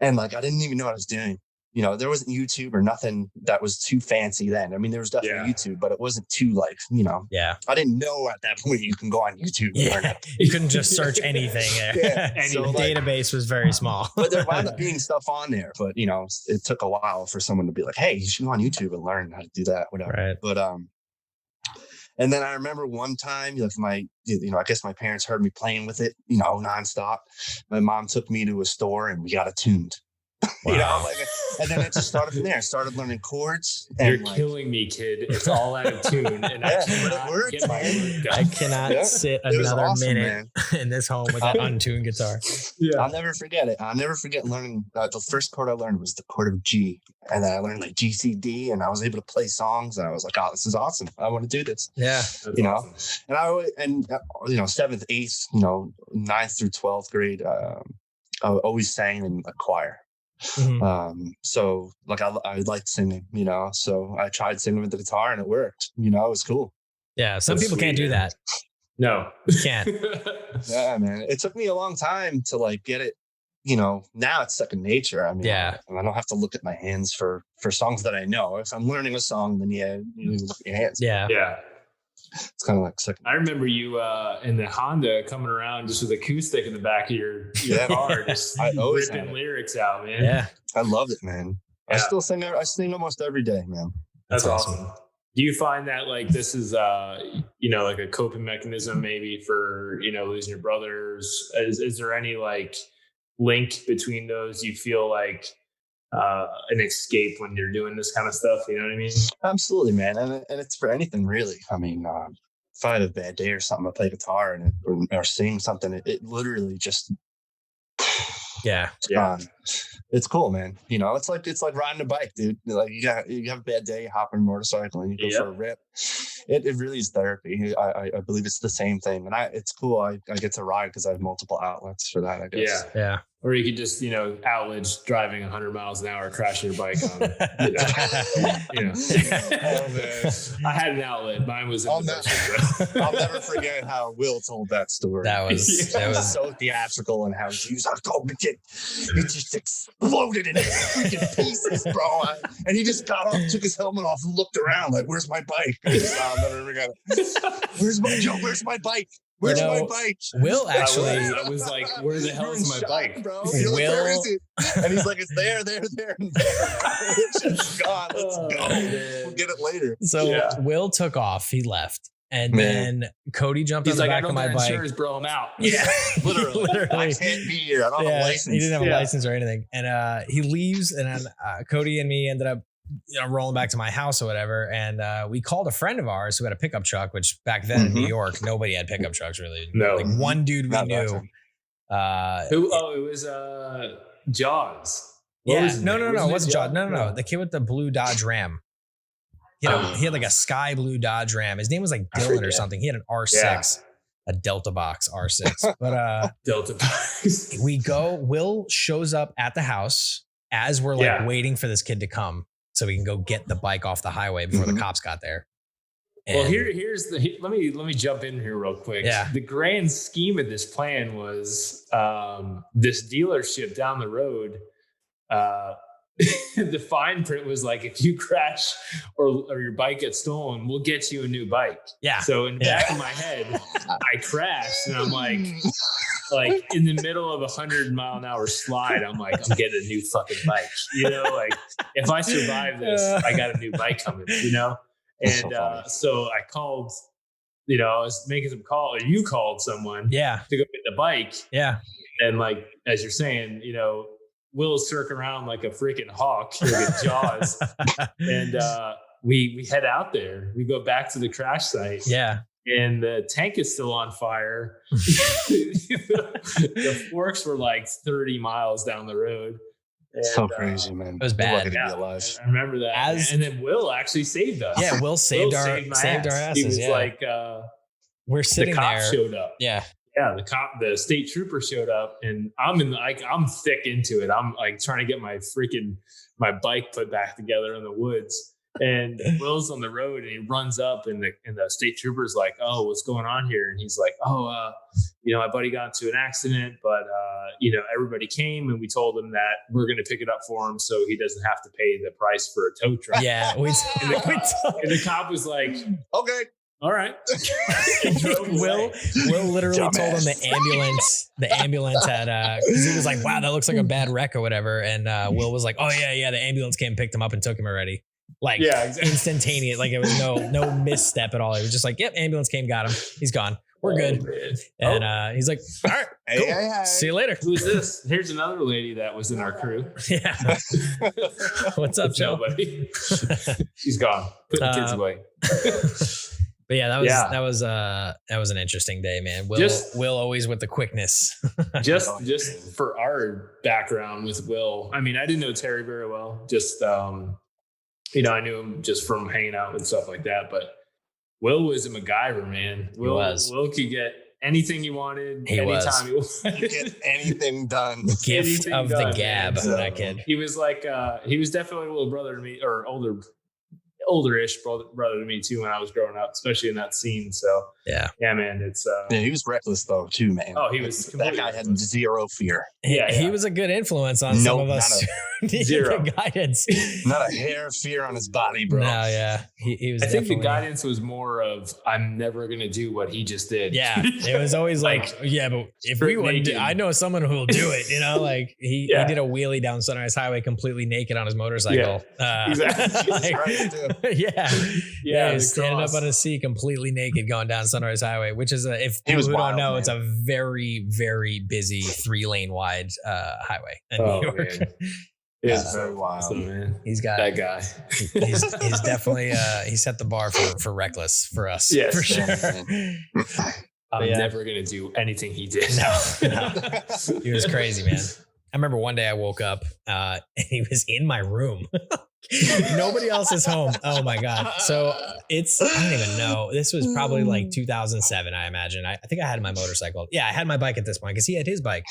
Speaker 4: And like, I didn't even know what I was doing. there wasn't YouTube or nothing that was too fancy then. I mean, there was definitely YouTube, but it wasn't too like, I didn't know at that point you can go on YouTube and learn it.
Speaker 2: You couldn't just search anything there.
Speaker 4: So,
Speaker 2: the database was very small.
Speaker 4: But there wound up being stuff on there. But, it took a while for someone to be like, hey, you should go on YouTube and learn how to do that, whatever.
Speaker 2: Right.
Speaker 4: But, and then I remember one time, I guess my parents heard me playing with it, nonstop. My mom took me to a store and we got it tuned.
Speaker 2: Wow.
Speaker 4: And then it just started from there. I started learning chords.
Speaker 3: You're killing me, kid. It's all out of tune. And I
Speaker 2: cannot sit another minute in this home with that untuned guitar.
Speaker 4: Yeah. I'll never forget it. I'll never forget learning. The first chord I learned was the chord of G. And then I learned like G, C, D, and I was able to play songs. And I was like, oh, this is awesome. I want to do this.
Speaker 2: Yeah.
Speaker 3: Awesome.
Speaker 4: And 7th, 8th, 9th through 12th grade, I always sang in a choir.
Speaker 2: Mm-hmm.
Speaker 4: So like I liked singing, so I tried singing with the guitar and it worked. It was cool.
Speaker 2: Yeah, some people can't do that.
Speaker 3: No,
Speaker 2: you can't.
Speaker 4: Yeah, man. It took me a long time to like get it. Now it's second nature. I mean, I don't have to look at my hands for songs that I know. If I'm learning a song, then you look at your hands.
Speaker 2: Yeah.
Speaker 4: It's kind of like second.
Speaker 3: I remember you in the Honda coming around just with acoustic in the back of your car, just ripping lyrics out, man.
Speaker 2: Yeah,
Speaker 4: I love it, man. Yeah. I still sing. I sing almost every day, man.
Speaker 3: That's awesome. Do you find that like this is like a coping mechanism maybe for losing your brothers? Is there any like link between those? You feel like an escape when you're doing this kind of stuff, you know what I mean?
Speaker 4: Absolutely, man. And it's for anything really. I mean, if I have a bad day or something, I play guitar or sing something, it literally just it's cool, man. It's like riding a bike, dude. Like you have a bad day, you hop on a motorcycle and you go for a rip. It really is therapy. I believe it's the same thing, and it's cool. I get to ride because I have multiple outlets for that, I guess.
Speaker 2: Yeah.
Speaker 3: Or you could just, outlets driving 100 miles an hour, crashing your bike on. Oh, man. I had an outlet. Mine was.
Speaker 4: I'll never forget how Will told that story.
Speaker 2: That was
Speaker 4: so theatrical, and how he was like, "Oh, it just exploded in freaking pieces, bro!" And he just got off, took his helmet off, and looked around like, "Where's my bike?" I'll never forget it. Where's my bike? Where's my bike?
Speaker 2: Will actually,
Speaker 3: I was like, where the hell is my bike,
Speaker 4: bro? Will, like, where is it? And he's like, it's there, and there. It's just gone. Let's go. We'll get it later.
Speaker 2: So Will took off. He left. And then Cody jumped on the back of my bike.
Speaker 3: Insurance, bro, I'm out.
Speaker 4: Yeah, literally. I can't be here. I don't have a license.
Speaker 2: He didn't have a license or anything. And he leaves, and then Cody and me ended up rolling back to my house or whatever. And we called a friend of ours who had a pickup truck, which back then in New York, nobody had pickup trucks really.
Speaker 3: No.
Speaker 2: Like one dude we knew.
Speaker 3: It was Jaws.
Speaker 2: No, it wasn't Jaws. No. The kid with the blue Dodge Ram. He had like a sky blue Dodge Ram. His name was like Dylan or something. He had an R6, a Delta Box R6. But
Speaker 3: Delta Box.
Speaker 2: Will shows up at the house as we're like waiting for this kid to come so we can go get the bike off the highway before the cops got there. And
Speaker 3: well, let me jump in here real quick.
Speaker 2: Yeah.
Speaker 3: The grand scheme of this plan was this dealership down the road. The fine print was like, if you crash or your bike gets stolen, we'll get you a new bike.
Speaker 2: Yeah.
Speaker 3: So in the back of my head, I crashed and I'm like in the middle of 100-mile-an-hour slide, I'm like, I'm getting a new fucking bike. Like if I survive this, I got a new bike coming, And so I called, I was making some call, or you called someone to go get the bike.
Speaker 2: Yeah.
Speaker 3: And like, as you're saying, Will circle around like a freaking hawk, like a Jaws. And we head out there. We go back to the crash site.
Speaker 2: Yeah.
Speaker 3: And the tank is still on fire. The forks were like 30 miles down the road. And,
Speaker 4: so crazy, man.
Speaker 2: It was bad.
Speaker 3: I remember that. And then Will actually saved us.
Speaker 2: Yeah, Will saved our asses.
Speaker 3: He was like,
Speaker 2: we're sitting
Speaker 3: the cop
Speaker 2: there.
Speaker 3: Showed up.
Speaker 2: Yeah.
Speaker 3: Yeah, the state trooper showed up, and I'm thick into it. I'm like trying to get my bike put back together in the woods, And Will's on the road and he runs up and the state trooper's like, "Oh, what's going on here?" And he's like, "Oh, my buddy got into an accident, but everybody came and we told him that we're going to pick it up for him so he doesn't have to pay the price for a tow truck."
Speaker 2: Yeah.
Speaker 3: And the cop was like,
Speaker 4: Okay.
Speaker 3: "All right."
Speaker 2: Will literally told him the ambulance had because he was like, "Wow, that looks like a bad wreck or whatever." And Will was like, "Oh yeah, the ambulance came, picked him up, and took him already." Like,
Speaker 3: yeah, exactly.
Speaker 2: Instantaneous. Like, it was no misstep at all. It was just like, "Yep, ambulance came, got him. He's gone. We're good." Man. And he's like, "All right, cool.
Speaker 4: Hey.
Speaker 3: See you later." Who's this? Here's another lady that was in our crew.
Speaker 2: Yeah. What's up, Joe?
Speaker 3: Nobody. She's gone. Put the kids away.
Speaker 2: But yeah, that was an interesting day, man. Will always with the quickness.
Speaker 3: just for our background with Will. I mean, I didn't know Terry very well. Just I knew him just from hanging out and stuff like that. But Will was a MacGyver, man. Will could get anything he wanted anytime he wanted.
Speaker 4: Get anything done.
Speaker 2: Gift of the gab, that kid.
Speaker 3: He was like he was definitely a little brother to me, or older-ish brother to me too when I was growing up, especially in that scene. So yeah, man, it's
Speaker 4: he was reckless though too, man.
Speaker 3: Oh, he was.
Speaker 4: That guy had zero fear.
Speaker 2: He was a good influence on some of us.
Speaker 3: Zero
Speaker 2: guidance.
Speaker 4: Not a hair of fear on his body, bro.
Speaker 2: No, yeah, he was.
Speaker 3: I think the guidance was more of, I'm never gonna do what he just did.
Speaker 2: Yeah, it was always like, yeah, but if we would, I know someone who will do it. Like he did a wheelie down Sunrise Highway completely naked on his motorcycle.
Speaker 3: Yeah, exactly.
Speaker 2: He was standing up on his seat completely naked going down Sunrise Highway, which is if people who don't know, man. It's a very, very busy 3-lane wide highway in New York.
Speaker 3: Man. It's very wild.
Speaker 4: So, man.
Speaker 2: He's got
Speaker 3: that guy.
Speaker 2: He's definitely he set the bar for reckless for us.
Speaker 3: Yes,
Speaker 2: for sure.
Speaker 3: I'm never gonna do anything he did.
Speaker 2: No. He was crazy, man. I remember one day I woke up and he was in my room. Nobody else is home. Oh my God. So I don't even know. This was probably like 2007, I imagine. I think I had my motorcycle. Yeah, I had my bike at this point because he had his bike.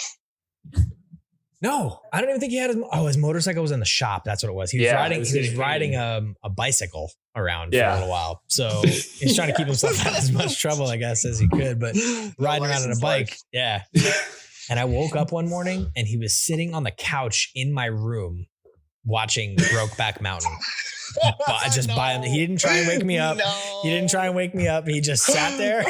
Speaker 2: No, I don't even think he had his motorcycle was in the shop. That's what it was. He was riding a bicycle around for a little while. So he's trying to keep himself out of as much trouble, I guess, as he could, but riding around on a bike. Yeah. And I woke up one morning and he was sitting on the couch in my room watching Brokeback Mountain. By him. He didn't try and wake me up. He didn't try and wake me up. He just sat there.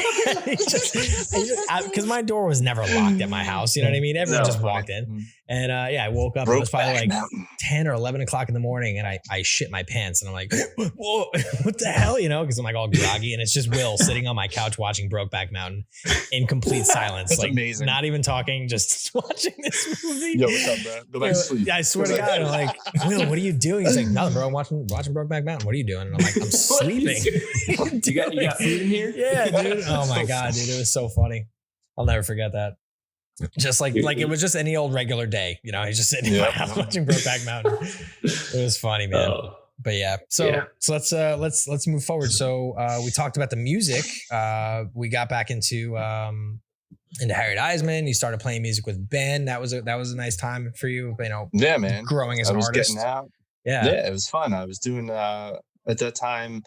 Speaker 2: Because my door was never locked at my house. You know what I mean? Everyone just walked in. And I woke up. It was probably like 10 or 11 o'clock in the morning. And I shit my pants. And I'm like, whoa, what the hell? Because I'm like all groggy. And it's just Will sitting on my couch watching Brokeback Mountain in complete silence.
Speaker 4: That's
Speaker 2: like
Speaker 4: amazing.
Speaker 2: Not even talking, just watching this movie.
Speaker 4: Yo, what's up, bro? Go back to sleep.
Speaker 2: I swear to God. I'm like, Will, what are you doing? He's like, nothing, bro. I'm watching Brokeback Mountain. What are you doing? And I'm like, I'm sleeping.
Speaker 3: you got food in here?
Speaker 2: Yeah, dude. Oh my God, dude. It was so funny. I'll never forget that. Just like it was just any old regular day. He's just sitting in my house watching Brokeback Mountain. It was funny, man. But yeah. So let's move forward. So we talked about the music. We got back into Harriet Eisman. You started playing music with Ben. That was a nice time for you.
Speaker 4: Yeah, man.
Speaker 2: Growing as an artist.
Speaker 4: Getting out.
Speaker 2: Yeah,
Speaker 4: it was fun. I was doing at that time,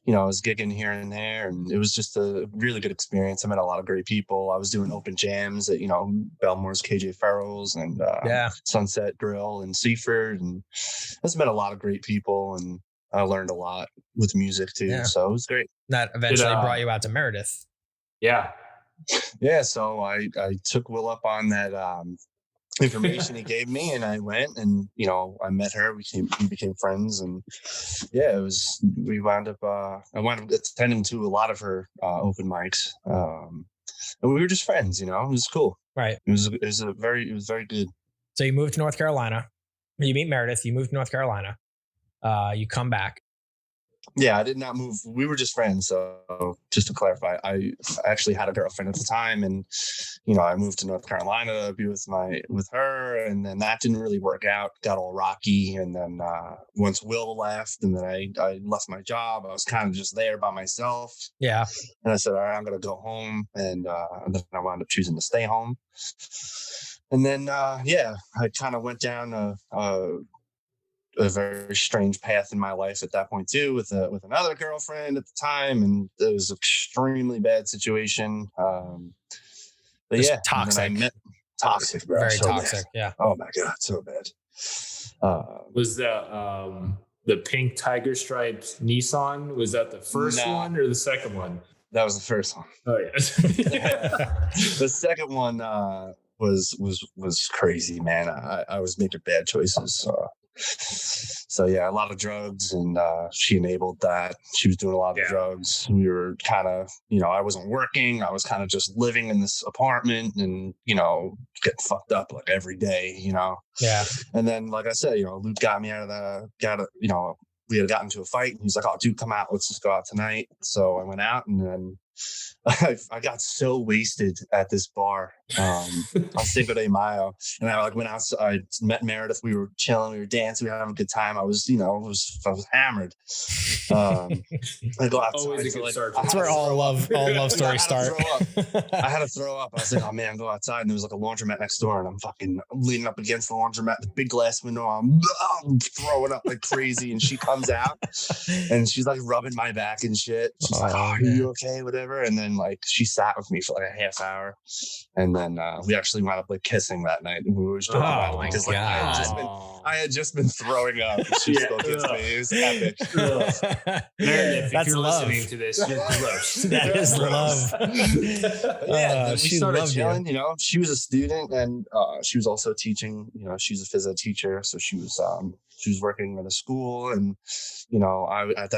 Speaker 4: I was gigging here and there, and it was just a really good experience. I met a lot of great people. I was doing open jams at Belmore's KJ Farrell's and Sunset Grill and Seaford, and I just met a lot of great people, and I learned a lot with music too. Yeah. So it was great.
Speaker 2: That eventually brought you out to Meredith.
Speaker 3: Yeah.
Speaker 4: So I took Will up on that information he gave me, and I went and I met her. We became friends, and I wound up attending to a lot of her open mics, and we were just friends. It was cool.
Speaker 2: Right.
Speaker 4: It was very good.
Speaker 2: So you moved to North Carolina. You meet Meredith. You moved to North Carolina. You come back.
Speaker 4: Yeah, I did not move. We were just friends. So just to clarify, I actually had a girlfriend at the time, and I moved to North Carolina to be with her, and then that didn't really work out. Got all rocky, and then once Will left, and then I left my job, I was kind of just there by myself.
Speaker 2: Yeah,
Speaker 4: and I said, all right, I'm gonna go home, and then I wound up choosing to stay home. And then I kind of went down a very strange path in my life at that point too, with another girlfriend at the time, and it was an extremely bad situation. But
Speaker 2: Just
Speaker 4: yeah,
Speaker 2: toxic.
Speaker 4: And then I met toxic, bro.
Speaker 2: Very
Speaker 4: so
Speaker 2: toxic.
Speaker 4: Bad.
Speaker 2: Yeah.
Speaker 4: Oh my god, so bad.
Speaker 3: Was the pink tiger striped Nissan? Was that the first one or the second one?
Speaker 4: That was the first one.
Speaker 3: Oh yes.
Speaker 4: The second one was crazy, man. I was making bad choices. So yeah, a lot of drugs, and she enabled that. She was doing a lot of drugs. We were kind of, I wasn't working. I was kind of just living in this apartment and, getting fucked up like every day,
Speaker 2: Yeah.
Speaker 4: And then, like I said, Luke got me out of we had gotten into a fight, and he's like, "Oh, dude, come out. Let's just go out tonight." So I went out, and then I got so wasted at this bar on Cinco de Mayo, and I went outside. I met Meredith. We were chilling. We were dancing. We were having a good time. I was, I was hammered. I go outside.
Speaker 3: Always a good start.
Speaker 2: That's where all love stories start.
Speaker 4: I had to throw up. I was like, "Oh man, go outside." And there was like a laundromat next door, and I'm fucking leaning up against the laundromat, the big glass window. I'm throwing up like crazy, and she comes out, and she's like rubbing my back and shit. She's like, "Oh, are you okay?" Whatever. And then like she sat with me for like a half hour, and then we actually wound up like kissing that night. And we were just talking about it because like I had just been throwing up, and she still kissed me. It was epic.
Speaker 3: Meredith, if you're
Speaker 2: love.
Speaker 3: listening to this, you're gross.
Speaker 2: That is love.
Speaker 4: We started chilling. She was a student, and she was also teaching. She's a phys ed teacher, so she was working at a school, and now at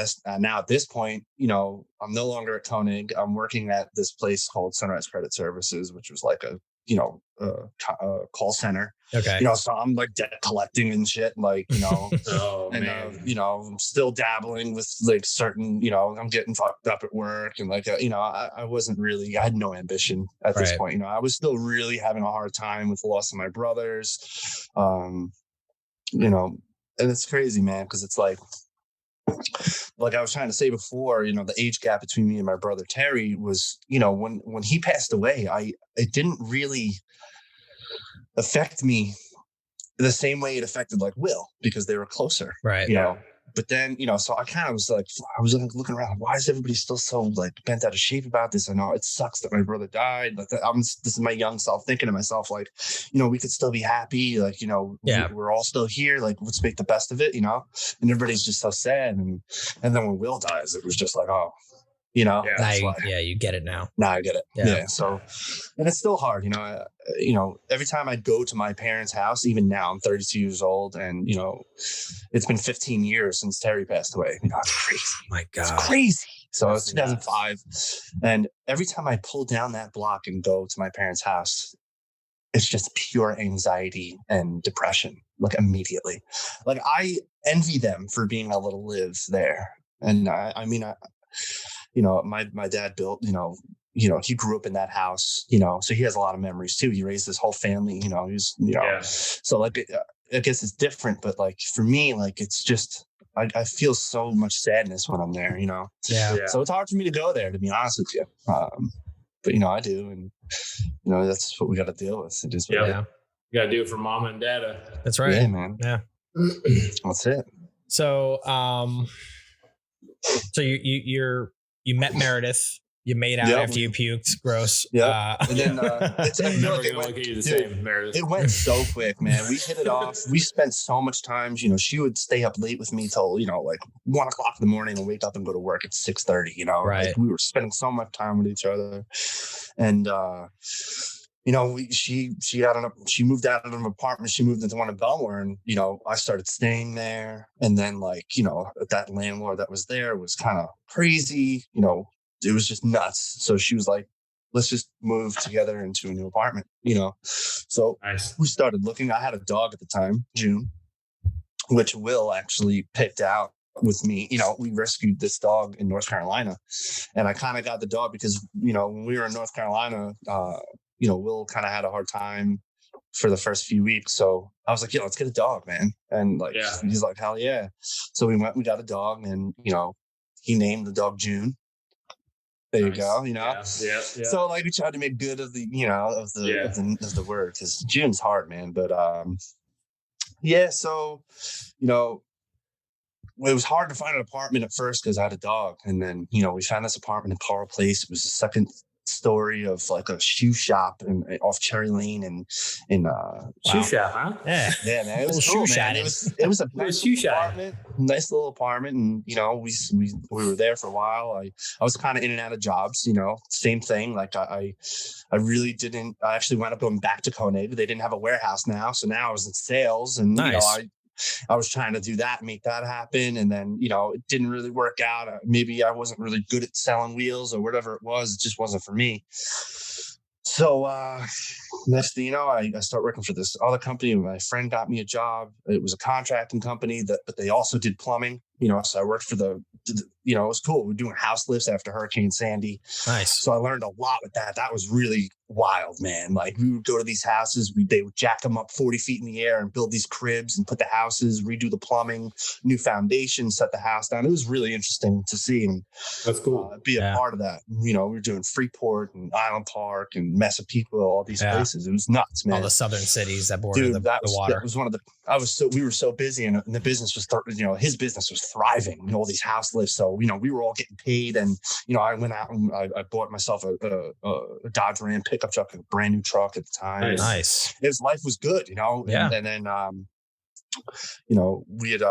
Speaker 4: this point, I'm no longer at Koenig. I'm working at this place called Sunrise Credit Services, which was like a call center.
Speaker 2: Okay.
Speaker 4: So I'm like debt collecting and shit, like,
Speaker 3: Oh,
Speaker 4: and,
Speaker 3: man.
Speaker 4: I'm still dabbling with like certain, I'm getting fucked up at work, and like, I wasn't really, I had no ambition at this point. I was still really having a hard time with the loss of my brothers. And it's crazy, man, because it's like I was trying to say before, the age gap between me and my brother Terry was, when he passed away, it didn't really affect me the same way it affected like Will, because they were closer,
Speaker 2: right?
Speaker 4: But then, so I kind of was like, I was like looking around, why is everybody still so like bent out of shape about this? I know it sucks that my brother died. Like this is my young self thinking to myself, like, we could still be happy. Like, we're all still here. Like, let's make the best of it, and everybody's just so sad. And then when Will dies, it was just like, oh, you get it now. Now I get it. Yeah. So, and it's still hard, every time I'd go to my parents' house, even now I'm 32 years old, and, it's been 15 years since Terry passed away. It's crazy.
Speaker 2: My God.
Speaker 4: It's crazy. So it's 2005. And every time I pull down that block and go to my parents' house, it's just pure anxiety and depression, like immediately. Like I envy them for being able to live there. And my dad built, he grew up in that house, so he has a lot of memories too. He raised his whole family, so like, I guess it's different, but like for me, like, it's just, I feel so much sadness when I'm there,
Speaker 2: Yeah.
Speaker 4: So it's hard for me to go there, to be honest with you. But I do. And, that's what we got to deal with. It is.
Speaker 3: Yeah. You got to do it for mama and dada.
Speaker 2: That's right.
Speaker 4: Yeah, man.
Speaker 2: Yeah.
Speaker 4: That's it.
Speaker 2: So, so you met Meredith. You made out after you puked. Gross.
Speaker 4: Yeah. And then
Speaker 3: It's never going to look at you the same, Meredith.
Speaker 4: It went so quick, man. We hit it off. We spent so much time. She would stay up late with me till like 1:00 in the morning and wake up and go to work at 6:30.
Speaker 2: Right.
Speaker 4: Like, we were spending so much time with each other, and she moved out of an apartment. She moved into one in Belmore, and I started staying there. And then that landlord that was there was kind of crazy. It was just nuts. So she was like, let's just move together into a new apartment, So
Speaker 3: nice.
Speaker 4: We started looking. I had a dog at the time, June, which Will actually picked out with me. We rescued this dog in North Carolina, and I kind of got the dog because, when we were in North Carolina, Will kind of had a hard time for the first few weeks. So I was like, let's get a dog, man. And he's like, hell yeah. So we got a dog, and, he named the dog June. There you go.
Speaker 3: Yeah.
Speaker 4: So we tried to make good of the, of the word, because June's hard, man. But, so, it was hard to find an apartment at first because I had a dog. And then, you know, we found this apartment in Coral Place. It was the second story of like a shoe shop off Cherry Lane and
Speaker 3: Shoe shop, huh?
Speaker 2: Yeah,
Speaker 4: man, it was
Speaker 2: Little
Speaker 4: cool,
Speaker 2: shoe
Speaker 4: man.
Speaker 2: shines.
Speaker 4: It was a
Speaker 3: Little shoe shine.
Speaker 4: nice little apartment, and you know, we were there for a while. I was kind of in and out of jobs, you know, same thing. Like I really didn't. I actually wound up going back to Koenig. They didn't have a warehouse now, so now I was in sales, and you know, I was trying to do that, make that happen. And then, you know, it didn't really work out. Maybe I wasn't really good at selling wheels or whatever it was. It just wasn't for me. So next thing you know, I start working for this other company. My friend got me a job. It was a contracting company but they also did plumbing, you know, so I worked for you know, it was cool. We were doing house lifts after Hurricane Sandy.
Speaker 2: Nice.
Speaker 4: So I learned a lot with that. That was really wild, man. Like we would go to these houses, they would jack them up 40 feet in the air and build these cribs and put the houses, redo the plumbing, new foundation, set the house down. It was really interesting to see and
Speaker 3: that's cool.
Speaker 4: Be a part of that. You know, we were doing Freeport and Island Park and Massapequa, all these places. It was nuts, man.
Speaker 2: All the southern cities that border the water.
Speaker 4: That was one of the. We were so busy, and the business was, you know, his business was thriving. You know, all these house lifts. So you know, we were all getting paid, and you know, I went out and I bought myself a Dodge Ram pickup truck, a brand new truck at the time.
Speaker 2: Nice.
Speaker 4: Life was good, you know.
Speaker 2: Yeah.
Speaker 4: And then, you know, we had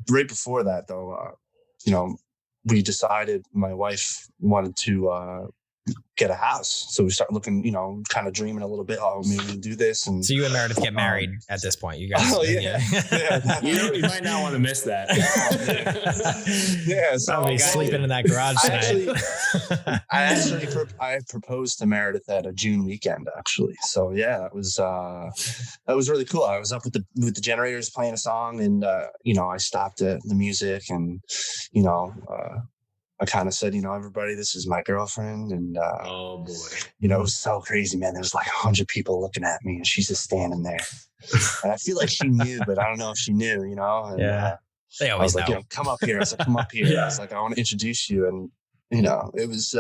Speaker 4: right before that though, you know, we decided my wife wanted to get a house. So we start looking, you know, kind of dreaming a little bit. Oh, maybe we'll do this. And
Speaker 2: so you and Meredith get married at this point. You guys.
Speaker 4: Oh yeah.
Speaker 3: You might not want to miss that.
Speaker 2: Yeah. So probably sleeping in that garage tonight.
Speaker 4: I proposed to Meredith at a June weekend, actually. So yeah, that was really cool. I was up with the generators playing a song, and you know, I stopped the music, and you know, I kind of said, you know, everybody, this is my girlfriend. And,
Speaker 3: oh boy,
Speaker 4: you know, it was so crazy, man. There was like 100 people looking at me, and she's just standing there. And I feel like she knew, but I don't know if she knew, you know? And,
Speaker 2: they always
Speaker 4: know. Like, you know, come up here. I said, come up here. I was like, I want to introduce you. And, you know, it was,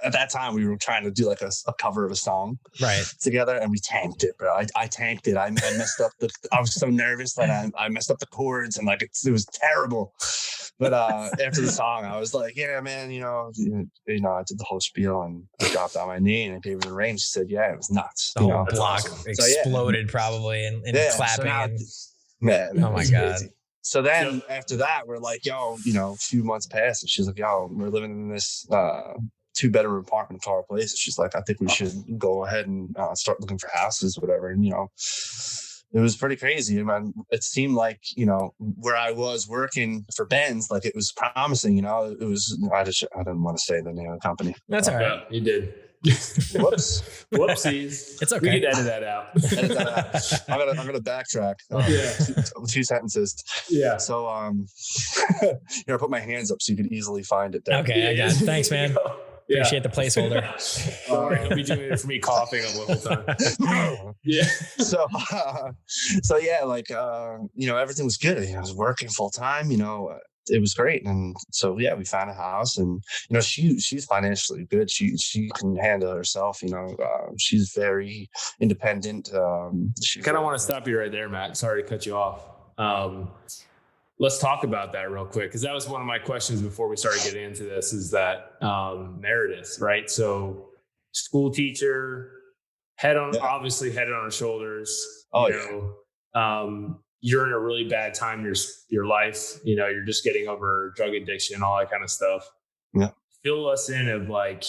Speaker 4: at that time we were trying to do like a cover of a song together, and we tanked it, bro. I tanked it. I messed up I was so nervous that I messed up the chords, and like it was terrible. But after the song, I was like, yeah, man, you know, I did the whole spiel, and I dropped on my knee and I gave her the range. She said, yeah, it was nuts.
Speaker 2: The whole block exploded probably and clapping.
Speaker 4: Man,
Speaker 2: oh my God.
Speaker 4: Crazy. So then after that, we're like, yo, you know, a few months passed, and she's like, yo, we're living in this 2-bedroom apartment in Coral Place. She's like, I think we should go ahead and start looking for houses, whatever. And, you know, it was pretty crazy. I mean, it seemed like, you know, where I was working for Ben's, like it was promising, you know. It was, I didn't want to say the name of the company.
Speaker 2: That's all right.
Speaker 3: Yeah, you did.
Speaker 4: Whoops.
Speaker 3: Whoopsies.
Speaker 2: It's okay.
Speaker 3: We can edit that out.
Speaker 4: I'm gonna backtrack. Two sentences.
Speaker 3: Yeah.
Speaker 4: So here, I put my hands up so you could easily find it.
Speaker 2: Okay, I got it. Thanks, man. Appreciate the placeholder.
Speaker 3: He'll be doing it for me coughing the whole time. Yeah.
Speaker 4: So yeah, like you know, everything was good. I was working full time, you know. It was great. And so yeah, we found a house, and you know, she's financially good. She can handle herself, you know. She's very independent.
Speaker 3: I kind of want to stop you right there, Matt. Sorry to cut you off. Let's talk about that real quick, because that was one of my questions before we started getting into this, is that Meredith, right? So school teacher, obviously head on her shoulders. You're in a really bad time in your life. You know, you're just getting over drug addiction, all that kind of stuff.
Speaker 4: Yeah.
Speaker 3: Fill us in of like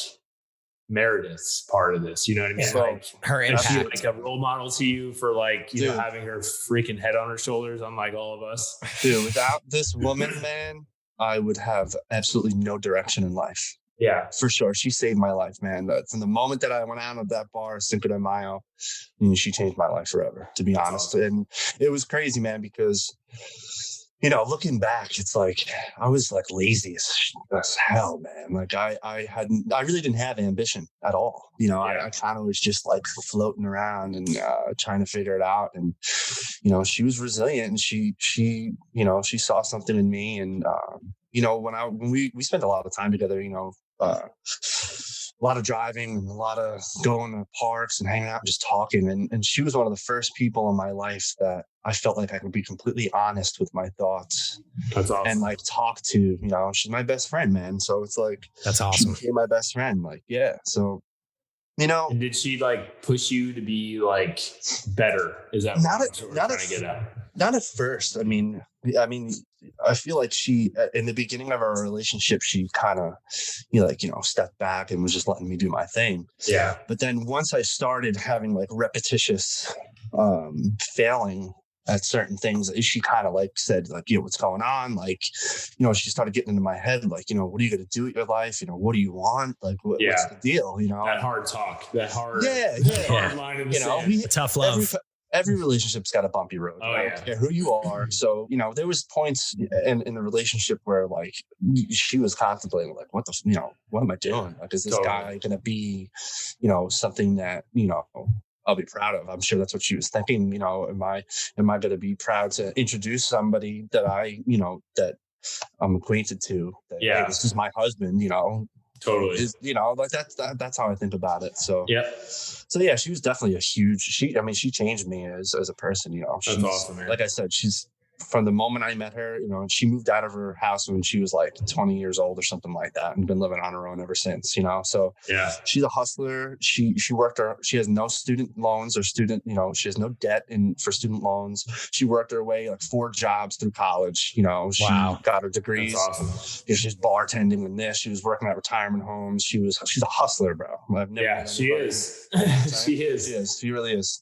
Speaker 3: Meredith's part of this. You know what I mean?
Speaker 2: Yeah.
Speaker 3: Like
Speaker 2: her impact.
Speaker 3: Is she like a role model to you for like, you know, having her freaking head on her shoulders, unlike all of us?
Speaker 4: Dude, without this woman, man, I would have absolutely no direction in life.
Speaker 3: Yeah,
Speaker 4: for sure. She saved my life, man. From the moment that I went out of that bar, Cinco de Mayo, she changed my life forever, to be honest. Awesome. And it was crazy, man, because, you know, looking back, it's like I was like lazy as hell, man. Like I really didn't have ambition at all. You know, I kind of was just like floating around and trying to figure it out. And, you know, she was resilient, and she, you know, she saw something in me. And, you know, when we spent a lot of time together, you know, lot of driving and a lot of going to parks and hanging out and just talking. And she was one of the first people in my life that I felt like I could be completely honest with my thoughts.
Speaker 3: That's awesome.
Speaker 4: And like talk to, you know, she's my best friend, man. So it's like,
Speaker 2: That's awesome.
Speaker 4: She became my best friend. Like, yeah. So, you know.
Speaker 3: And did she like push you to be like better? Is that what we're trying to get at?
Speaker 4: Not at first. I mean, I feel like she, in the beginning of our relationship, she kind of, stepped back and was just letting me do my thing.
Speaker 3: Yeah.
Speaker 4: But then once I started having like repetitious failing at certain things, she kind of like said, like, what's going on? Like, she started getting into my head, like, what are you going to do with your life? What do you want? Like, what's the deal?
Speaker 3: That hard talk, that hard,
Speaker 4: hard
Speaker 3: line in the sand.
Speaker 2: Tough love.
Speaker 4: Every relationship's got a bumpy road.
Speaker 3: Oh,
Speaker 4: I don't care who you are. So, there was points in the relationship where like she was contemplating like, what am I doing? Like, is this guy going to be, something that, I'll be proud of? I'm sure that's what she was thinking. Am I going to be proud to introduce somebody that that I'm acquainted to? That, hey, this is my husband,
Speaker 3: Totally.
Speaker 4: Like that's how I think about it. So So yeah, she was definitely she changed me as a person,
Speaker 3: That's awesome, man.
Speaker 4: Like I said, she's from the moment I met her, she moved out of her house when she was like 20 years old or something like that, and been living on her own ever since, So she's a hustler. She has no student loans or she has no debt for student loans. She worked her way like 4 jobs through college. She got her degrees.
Speaker 3: That's awesome.
Speaker 4: She's bartending in this. She was working at retirement homes. She's a hustler, bro.
Speaker 3: She is.
Speaker 4: She really is.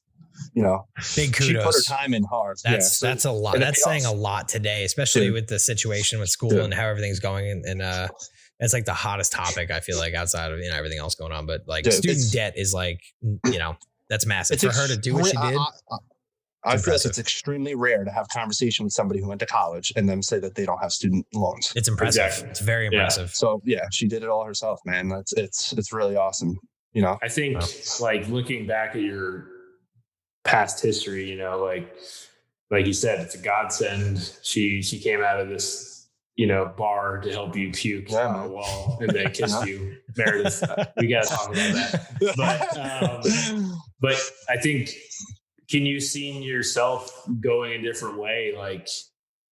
Speaker 2: Big kudos.
Speaker 4: She put her time in hard.
Speaker 2: That's a lot. That's saying a lot today, especially with the situation with school and how everything's going. And it's like the hottest topic, I feel like, outside of everything else going on. But like student debt is like, that's massive for her to do what she did.
Speaker 4: I feel like it's extremely rare to have a conversation with somebody who went to college and then say that they don't have student loans.
Speaker 2: It's impressive.
Speaker 3: Exactly.
Speaker 2: It's very impressive.
Speaker 4: So she did it all herself, man. It's really awesome.
Speaker 3: I think like looking back at your past history, like you said, it's a godsend. She came out of this, bar to help you puke on the wall and then kissed you. Meredith, we got to talk about that. But I think, can you see yourself going a different way? Like,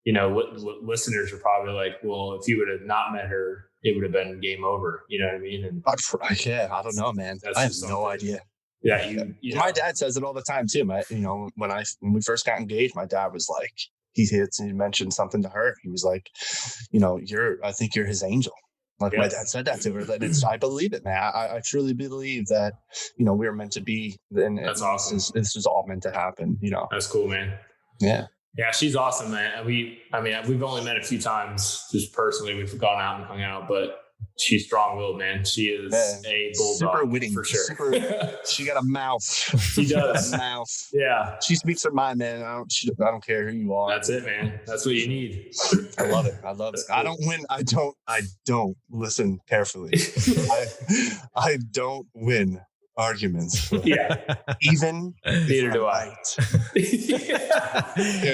Speaker 3: what listeners are probably like, well, if you would have not met her, it would have been game over. You know what I mean? And
Speaker 4: I don't know, man. I have no idea.
Speaker 3: Yeah,
Speaker 4: my dad says it all the time too. When we first got engaged, my dad was like, he mentioned something to her. He was like, I think you're his angel. Like my dad said that to her. I believe it, man. I truly believe that, we were meant to be. And
Speaker 3: that's awesome.
Speaker 4: This is all meant to happen.
Speaker 3: That's cool, man.
Speaker 4: Yeah.
Speaker 3: Yeah, she's awesome, man. We've only met a few times just personally. We've gone out and hung out, but she's strong-willed, man. She is a bulldog,
Speaker 4: super witty, for sure. She got a mouth.
Speaker 3: She does.
Speaker 4: A mouth.
Speaker 3: Yeah,
Speaker 4: she speaks her mind, man. I don't care who you are.
Speaker 3: That's it, man. That's what you need.
Speaker 4: I love it. I don't win. I don't listen carefully. I don't win arguments.
Speaker 3: Yeah,
Speaker 4: even
Speaker 3: neither do I.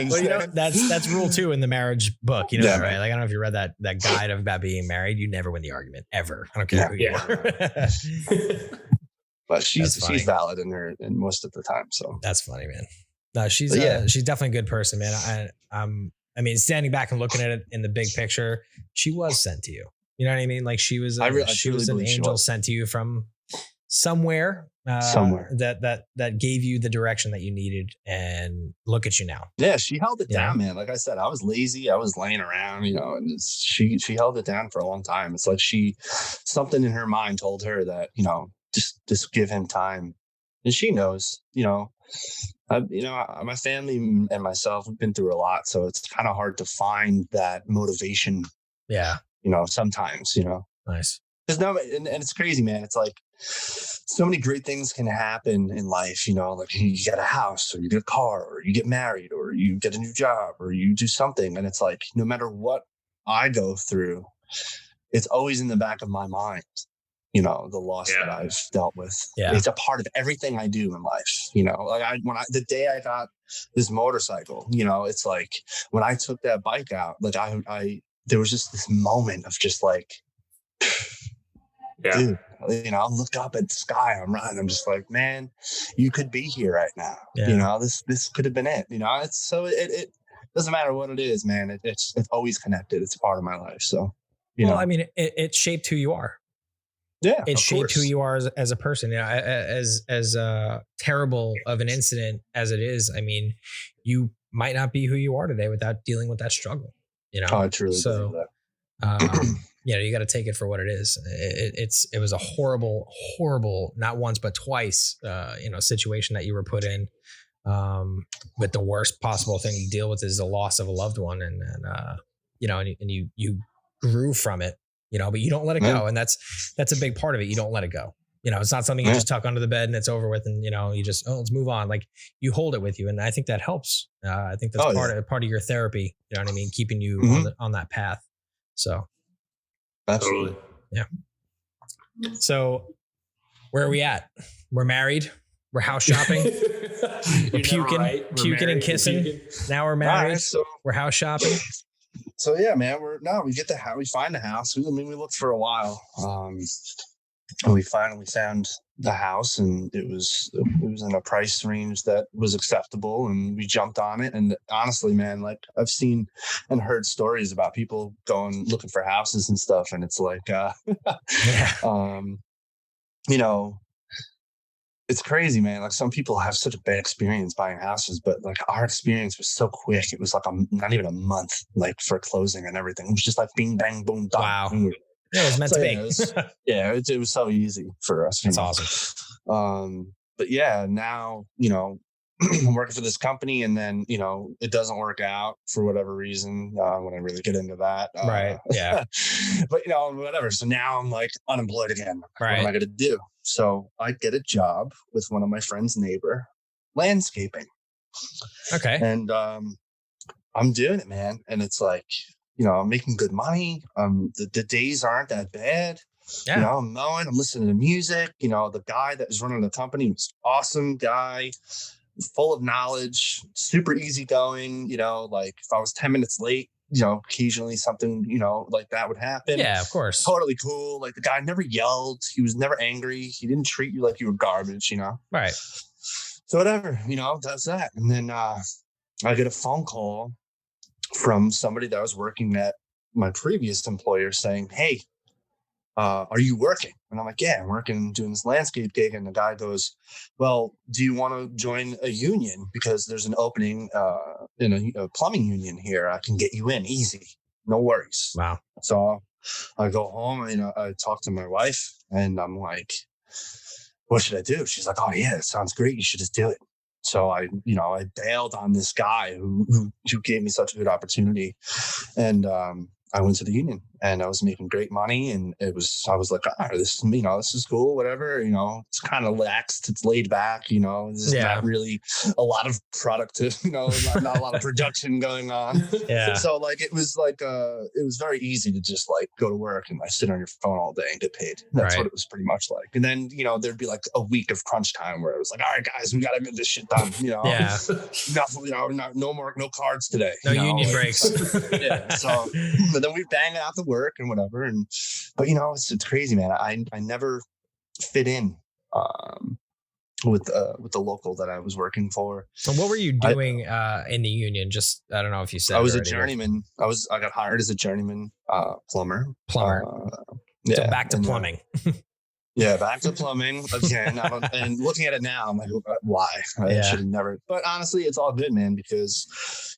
Speaker 2: Well, that's rule 2 in the marriage book. Right? Like, I don't know if you read that guide about being married. You never win the argument ever. I don't care who you are.
Speaker 4: But she's valid in most of the time. So
Speaker 2: that's funny, man. No, she's definitely a good person, man. I mean, standing back and looking at it in the big picture, she was sent to you. You know what I mean? Like she was an angel sent to you from somewhere that gave you the direction that you needed, and look at you now.
Speaker 4: Yeah, she held it down, man. Like I said, I was lazy, I was laying around, and she held it down for a long time. It's like something in her mind told her that, just give him time, and she knows. My family and myself have been through a lot, so it's kind of hard to find that motivation.
Speaker 2: Yeah,
Speaker 4: sometimes,
Speaker 2: nice.
Speaker 4: And it's crazy, man. It's like so many great things can happen in life, like you get a house or you get a car or you get married or you get a new job or you do something. And it's like, no matter what I go through, it's always in the back of my mind, the loss that I've dealt with. Yeah. It's a part of everything I do in life. Like the day I got this motorcycle, it's like when I took that bike out, like there was just this moment of just like, dude, look up at the sky. I'm running. I'm just like, man, you could be here right now.
Speaker 2: Yeah.
Speaker 4: This could have been it. It's so it doesn't matter what it is, man. It's always connected. It's a part of my life. So,
Speaker 2: I mean, it shaped who you are.
Speaker 4: Yeah,
Speaker 2: it shaped who you are as a person. As terrible of an incident as it is, I mean, you might not be who you are today without dealing with that struggle.
Speaker 4: Oh, I truly believe that.
Speaker 2: You got to take it for what it is. It was a horrible, not once but twice, situation that you were put in, with the worst possible thing to deal with is the loss of a loved one, and you grew from it, but you don't let it go, and that's a big part of it. You don't let it go. It's not something you just tuck under the bed and it's over with, and you just let's move on. Like, you hold it with you, and I think that helps. I think that's part of your therapy. You know what I mean? Keeping you on that path. So,
Speaker 4: absolutely,
Speaker 2: yeah. So, where are we at? We're married. We're house shopping. We're puking and kissing. Now we're married. Right, so we're house shopping.
Speaker 4: So yeah, man, we find the house. We looked for a while. And we finally found the house, and it was in a price range that was acceptable, and we jumped on it. And honestly, man, like, I've seen and heard stories about people going looking for houses and stuff, and it's like, it's crazy, man. Like, some people have such a bad experience buying houses, but like, our experience was so quick. It was like not even a month, like, for closing and everything. It was just like bing, bang, boom, done.
Speaker 2: Wow. Yeah, it was meant to be.
Speaker 4: It was so easy for us.
Speaker 2: That's awesome.
Speaker 4: But yeah, now, I'm working for this company, and then, it doesn't work out for whatever reason, when I really get into that.
Speaker 2: Right. Yeah.
Speaker 4: But, whatever. So now I'm like unemployed again.
Speaker 2: Right.
Speaker 4: What am I going to do? So I get a job with one of my friend's neighbor, landscaping.
Speaker 2: Okay.
Speaker 4: And I'm doing it, man. And it's like, I'm making good money. The days aren't that bad.
Speaker 2: Yeah.
Speaker 4: I'm mowing, I'm listening to music. The guy that was running the company was awesome guy, full of knowledge, super easygoing. Like, if I was 10 minutes late, occasionally something, like that would happen.
Speaker 2: Yeah, of course.
Speaker 4: Totally cool. Like, the guy never yelled. He was never angry. He didn't treat you like you were garbage,
Speaker 2: Right.
Speaker 4: So whatever, that's that. And then I get a phone call from somebody that was working at my previous employer saying, "Hey, are you working?" And I'm like, "Yeah, I'm working, doing this landscape gig." And the guy goes, "Well, do you want to join a union? Because there's an opening in a plumbing union here. I can get you in easy. No worries."
Speaker 2: Wow.
Speaker 4: So I go home and I talk to my wife, and I'm like, "What should I do?" She's like, "Oh yeah, it sounds great. You should just do it." So I bailed on this guy who gave me such a good opportunity, and I went to the union, and I was making great money, and I was like, this is cool, whatever, it's kind of laxed, it's laid back, there's not really a lot of not a lot of production going on.
Speaker 2: Yeah.
Speaker 4: So like, it was very easy to just like go to work and like sit on your phone all day and get paid. That's what it was pretty much like. And then, there'd be like a week of crunch time where it was like, all right, guys, we got to get this shit done.
Speaker 2: Yeah.
Speaker 4: Nothing, no cards today.
Speaker 2: No union breaks.
Speaker 4: Yeah. So, but then we bang out the work and whatever. But it's crazy, man. I never fit in with the local that I was working for.
Speaker 2: So what were you doing in the union? Just, I don't know if you said.
Speaker 4: I was a journeyman. I got hired as a journeyman plumber.
Speaker 2: So back to plumbing.
Speaker 4: Yeah, back to plumbing again. And looking at it now, I'm like, why? I should have never. But honestly, it's all good, man, because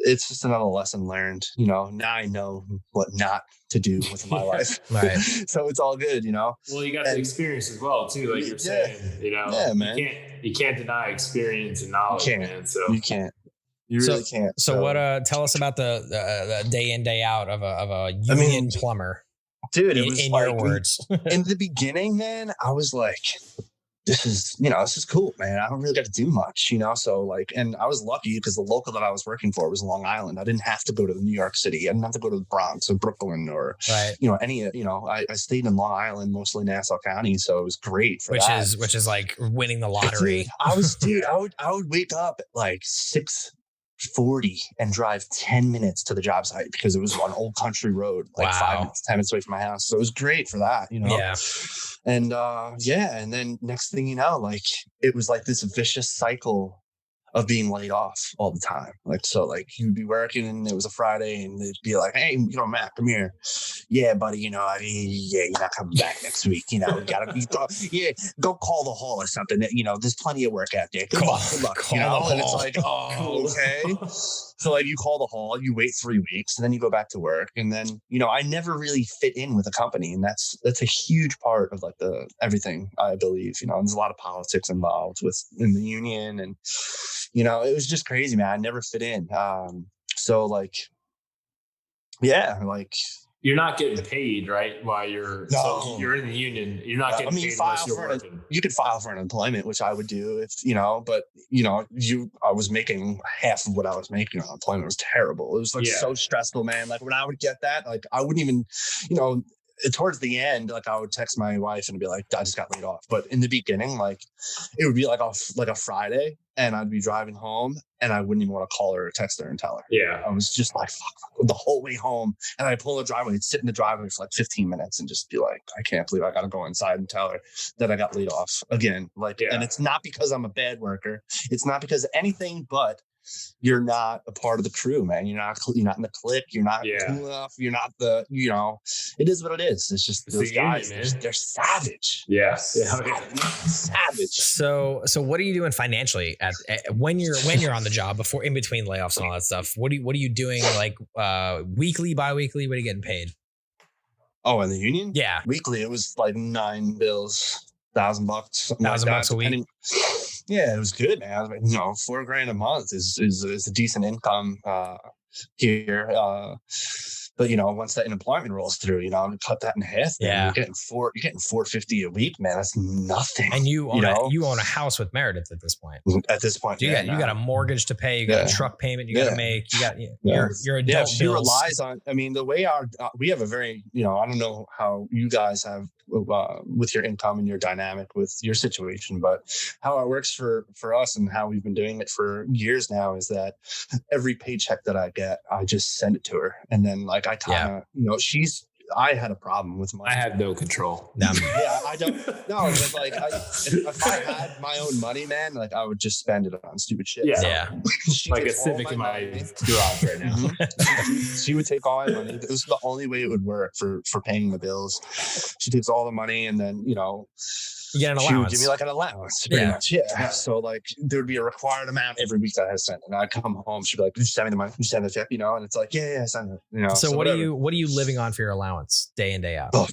Speaker 4: it's just another lesson learned. Now I know what not to do with my life.
Speaker 2: Right.
Speaker 4: So it's all good,
Speaker 3: Well, you got the experience as well too, like you're saying.
Speaker 4: Yeah, man.
Speaker 3: You can't deny experience and knowledge, man. So
Speaker 4: you can't. You really can't.
Speaker 2: So what? Tell us about the day in, day out of a union plumber,
Speaker 4: dude. It was
Speaker 2: in your words.
Speaker 4: In the beginning, man, I was like, this is cool, man. I don't really got to do much, So like, and I was lucky because the local that I was working for was Long Island. I didn't have to go to New York City. I didn't have to go to the Bronx or Brooklyn or, I stayed in Long Island, mostly Nassau County. So it was great for that.
Speaker 2: Which is like winning the lottery.
Speaker 4: Dude, I would wake up at like 6 40 and drive 10 minutes to the job site because it was on old country road, like 10 minutes away from my house. So it was great for that,
Speaker 2: Yeah.
Speaker 4: And and then next thing you know, like it was like this vicious cycle of being laid off all the time. Like, so like you'd be working and it was a Friday and they'd be like, hey, Matt, come here. Yeah, buddy, you're not coming back next week. You gotta go call the hall or something. There's plenty of work out there. Good luck. And it's like, oh, okay. So like you call the hall, you wait 3 weeks, and then you go back to work. And then, I never really fit in with a company. And that's a huge part of like everything, I believe. There's a lot of politics involved in the union, and it was just crazy, man. I never fit in. So like, yeah, like
Speaker 3: you're not getting paid, right? While you're in the union, you're not getting paid unless you're working.
Speaker 4: You could file for unemployment, which I would do if, but I was making half of what I was making on unemployment. It was terrible. It was like so stressful, man. Like when I would get that, like I wouldn't even, towards the end, like I would text my wife and be like, I just got laid off. But in the beginning, like it would be like a Friday and I'd be driving home and I wouldn't even want to call her or text her and tell her.
Speaker 3: Yeah.
Speaker 4: I was just like, fuck the whole way home. And I'd pull the driveway, I'd sit in the driveway for like 15 minutes and just be like, I can't believe I got to go inside and tell her that I got laid off again. Like, and it's not because I'm a bad worker. It's not because of anything, but you're not a part of the crew, man. You're not in the clique. You're not cool enough. You're not it is what it is. It's just those guys, they're savage.
Speaker 3: Yeah.
Speaker 4: Savage.
Speaker 2: So what are you doing financially when you're on the job before, in between layoffs and all that stuff? What are you doing like weekly, bi-weekly? What are you getting paid?
Speaker 4: Oh, in the union?
Speaker 2: Yeah.
Speaker 4: Weekly, it was like 9 bills, $1,000,
Speaker 2: $1,000 a week.
Speaker 4: Yeah, it was good, man. $4,000 a month is a decent income here. But once that unemployment rolls through, cut that in half. Man, you're getting $450 a week, man. That's nothing.
Speaker 2: And you own a house with Meredith at this point.
Speaker 4: At this point,
Speaker 2: you got a mortgage to pay. You got a truck payment you got to make. You got your adult
Speaker 4: she
Speaker 2: bills.
Speaker 4: relies on. I mean, the way we have a very I don't know how you guys have with your income and your dynamic with your situation, but how it works for us and how we've been doing it for years now is that every paycheck that I get, I just send it to her, and then like I kind of I had a problem with money.
Speaker 3: I have no control.
Speaker 4: I don't. No, but like, if I had my own money, man, like I would just spend it on stupid shit.
Speaker 2: Yeah.
Speaker 3: Like a Civic in my garage right now.
Speaker 4: She would take all my money. It was the only way it would work for paying the bills. She takes all the money, and then
Speaker 2: you get an allowance.
Speaker 4: She would give me like an allowance, pretty much. Yeah. So like there would be a required amount every week that I had to send, and I'd come home. She'd be like, "Did you send me the money? Did you send the check?" And it's like, "Yeah, send it."
Speaker 2: So what are you living on for your allowance day in, day out?
Speaker 4: Oh,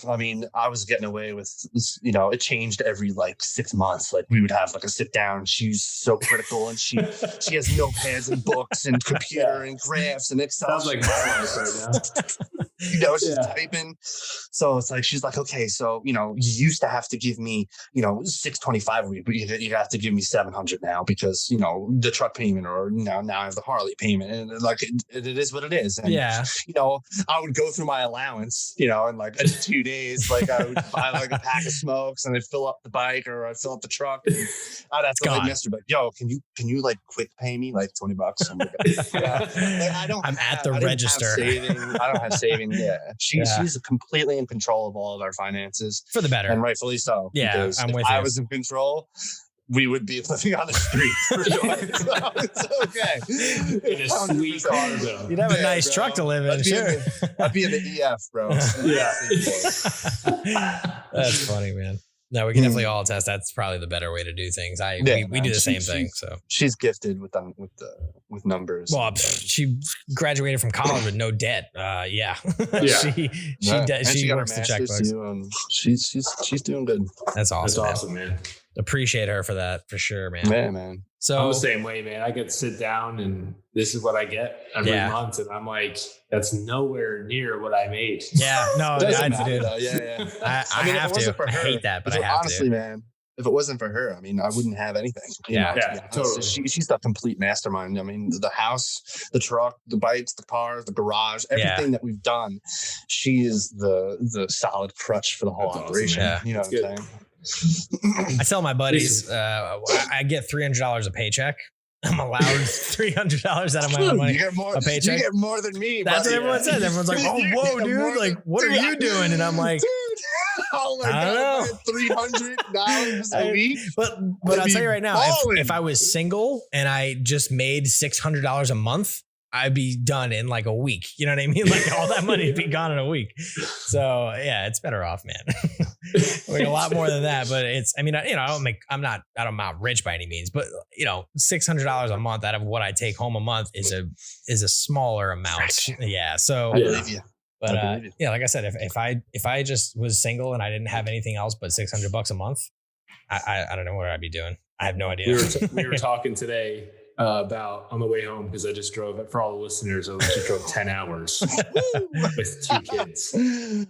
Speaker 4: I mean, I was getting away with, it changed every like 6 months. Like we would have like a sit down. She's so critical, and she has notepads and books and computer and graphs and Excel.
Speaker 3: Sounds like my life right
Speaker 4: now. She's typing. So it's like, she's like, okay, so, you used to have to give me, $625 a week, but you have to give me $700 now because, the truck payment, or now I have the Harley payment, and like, it is what it is. And, I would go through my allowance, in like 2 days, like I would buy like a pack of smokes and I'd fill up the bike, or I'd fill up the truck. And I'd have to like Mr. But yo, can you like quick pay me like $20?
Speaker 2: I'm at the register.
Speaker 4: I don't have saving. Yeah. She's completely in control of all of our finances.
Speaker 2: For the better.
Speaker 4: And rightfully so.
Speaker 2: Yeah.
Speaker 4: Because
Speaker 2: I'm with
Speaker 4: if
Speaker 2: you.
Speaker 4: I was in control, we would be living on the street for sure. So it's okay.
Speaker 3: In a sweet car, though.
Speaker 2: You'd have a nice truck to live in. Sure.
Speaker 4: I'd be in the EF, bro.
Speaker 2: That's funny, man. No, we can definitely all attest that's probably the better way to do things. We do the same thing. So
Speaker 4: she's gifted with numbers.
Speaker 2: Well, she graduated from college with no debt. She
Speaker 4: got
Speaker 2: works
Speaker 4: her
Speaker 2: the checkbooks.
Speaker 4: Too, and she's doing good.
Speaker 2: That's awesome.
Speaker 3: That's awesome, man.
Speaker 2: Appreciate her for that, for sure, man.
Speaker 4: Yeah, man.
Speaker 2: So
Speaker 3: I'm the same way, man. I get to sit down and this is what I get every month, and I'm like, that's nowhere near what I made.
Speaker 2: Yeah, no, I do.
Speaker 4: Yeah.
Speaker 2: I mean, have to. I hate that, but I have
Speaker 4: honestly, man. If it wasn't for her, I mean, I wouldn't have anything.
Speaker 3: Totally.
Speaker 4: She's the complete mastermind. I mean, the house, the truck, the bikes, the cars, the garage, everything that we've done. She is the solid crutch for the whole operation.
Speaker 2: Awesome.
Speaker 4: You know what I'm saying?
Speaker 2: I tell my buddies, I get $300 a paycheck. I'm allowed $300 out of my own money.
Speaker 4: You get more.
Speaker 2: A paycheck?
Speaker 4: You get more than me.
Speaker 2: That's
Speaker 4: buddy.
Speaker 2: what everyone says. Everyone's like, "Oh, whoa, dude! Like, what are you doing?" And I'm like,
Speaker 4: dude, oh my
Speaker 2: I don't know.
Speaker 4: $300 a week.
Speaker 2: But I'll tell you right now, if I was single and I just made $600 a month, I'd be done in like a week. You know what I mean? Like all that money would be gone in a week. So yeah, it's better off, man. Like a lot more than that, but it's, I mean, you know, I'm not rich by any means, but you know, $600 a month out of what I take home a month is a smaller amount. Yeah. So
Speaker 4: I believe you.
Speaker 2: But yeah, like I said, if I just was single and I didn't have anything else but $600 a month, I don't know what I'd be doing. I have no idea.
Speaker 3: We were talking today about on the way home, because I just drove, for all the listeners, I just drove 10 hours with 2 kids.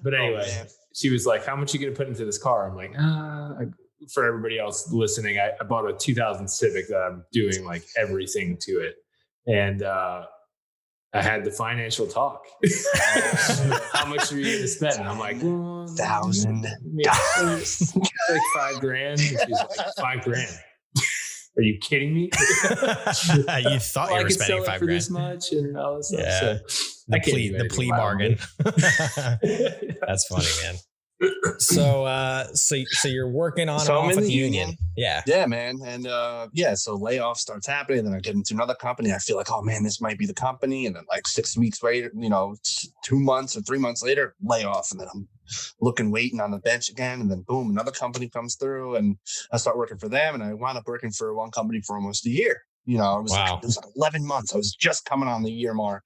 Speaker 3: But anyway, she was like, how much are you going to put into this car? I'm like, for everybody else listening, I bought a 2000 Civic that I'm doing like everything to it. And I had the financial talk. How much are you going to spend? And I'm like,
Speaker 4: $1,000.
Speaker 3: Like $5,000. She's like, $5,000. Are you kidding me?
Speaker 2: You thought you were spending $5,000
Speaker 3: for this much and all this stuff.
Speaker 2: Yeah.
Speaker 3: So
Speaker 2: the plea bargain. That's funny, man. So you're working on and off with the union.
Speaker 4: Yeah, man. And so layoff starts happening. Then I get into another company. I feel like, oh man, this might be the company. And then like 6 weeks later, 2 months or 3 months later, layoff. And then I'm waiting on the bench again. And then boom, another company comes through and I start working for them. And I wound up working for one company for almost a year. It was like 11 months. I was just coming on the year mark.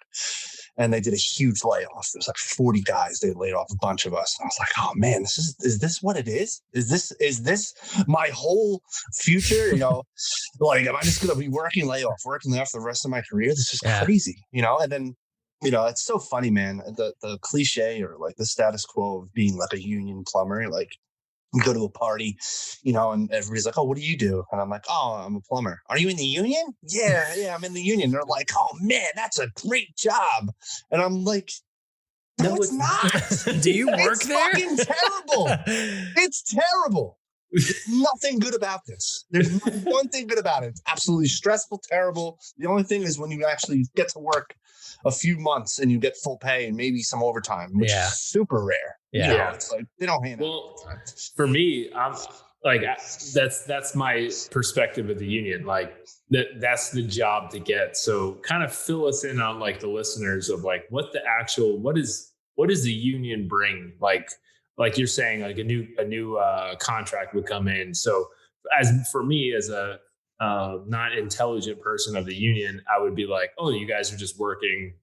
Speaker 4: And they did a huge layoff. There was like 40 guys. They laid off a bunch of us. And I was like, oh man, is this what it is? Is this my whole future? Like, am I just going to be working layoff the rest of my career? This is crazy, And then, it's so funny, man. The cliche or like the status quo of being like a union plumber, like, we go to a party, and everybody's like, oh, what do you do? And I'm like, oh, I'm a plumber. Are you in the union? Yeah, I'm in the union. They're like, oh man, that's a great job. And I'm like, no, it's not.
Speaker 2: Do you work there?
Speaker 4: It's fucking terrible. It's terrible. There's nothing good about this. There's one thing good about it. It's absolutely stressful, terrible. The only thing is when you actually get to work a few months and you get full pay and maybe some overtime, which is super rare.
Speaker 2: Yeah.
Speaker 4: It's like they don't hand out.
Speaker 3: Well, for me, I'm like, that's my perspective of the union. Like that's the job to get. So kind of fill us in on like the listeners of like what does the union bring? Like you're saying, like a new contract would come in. So for me as a not intelligent person of the union, I would be like, oh, you guys are just working,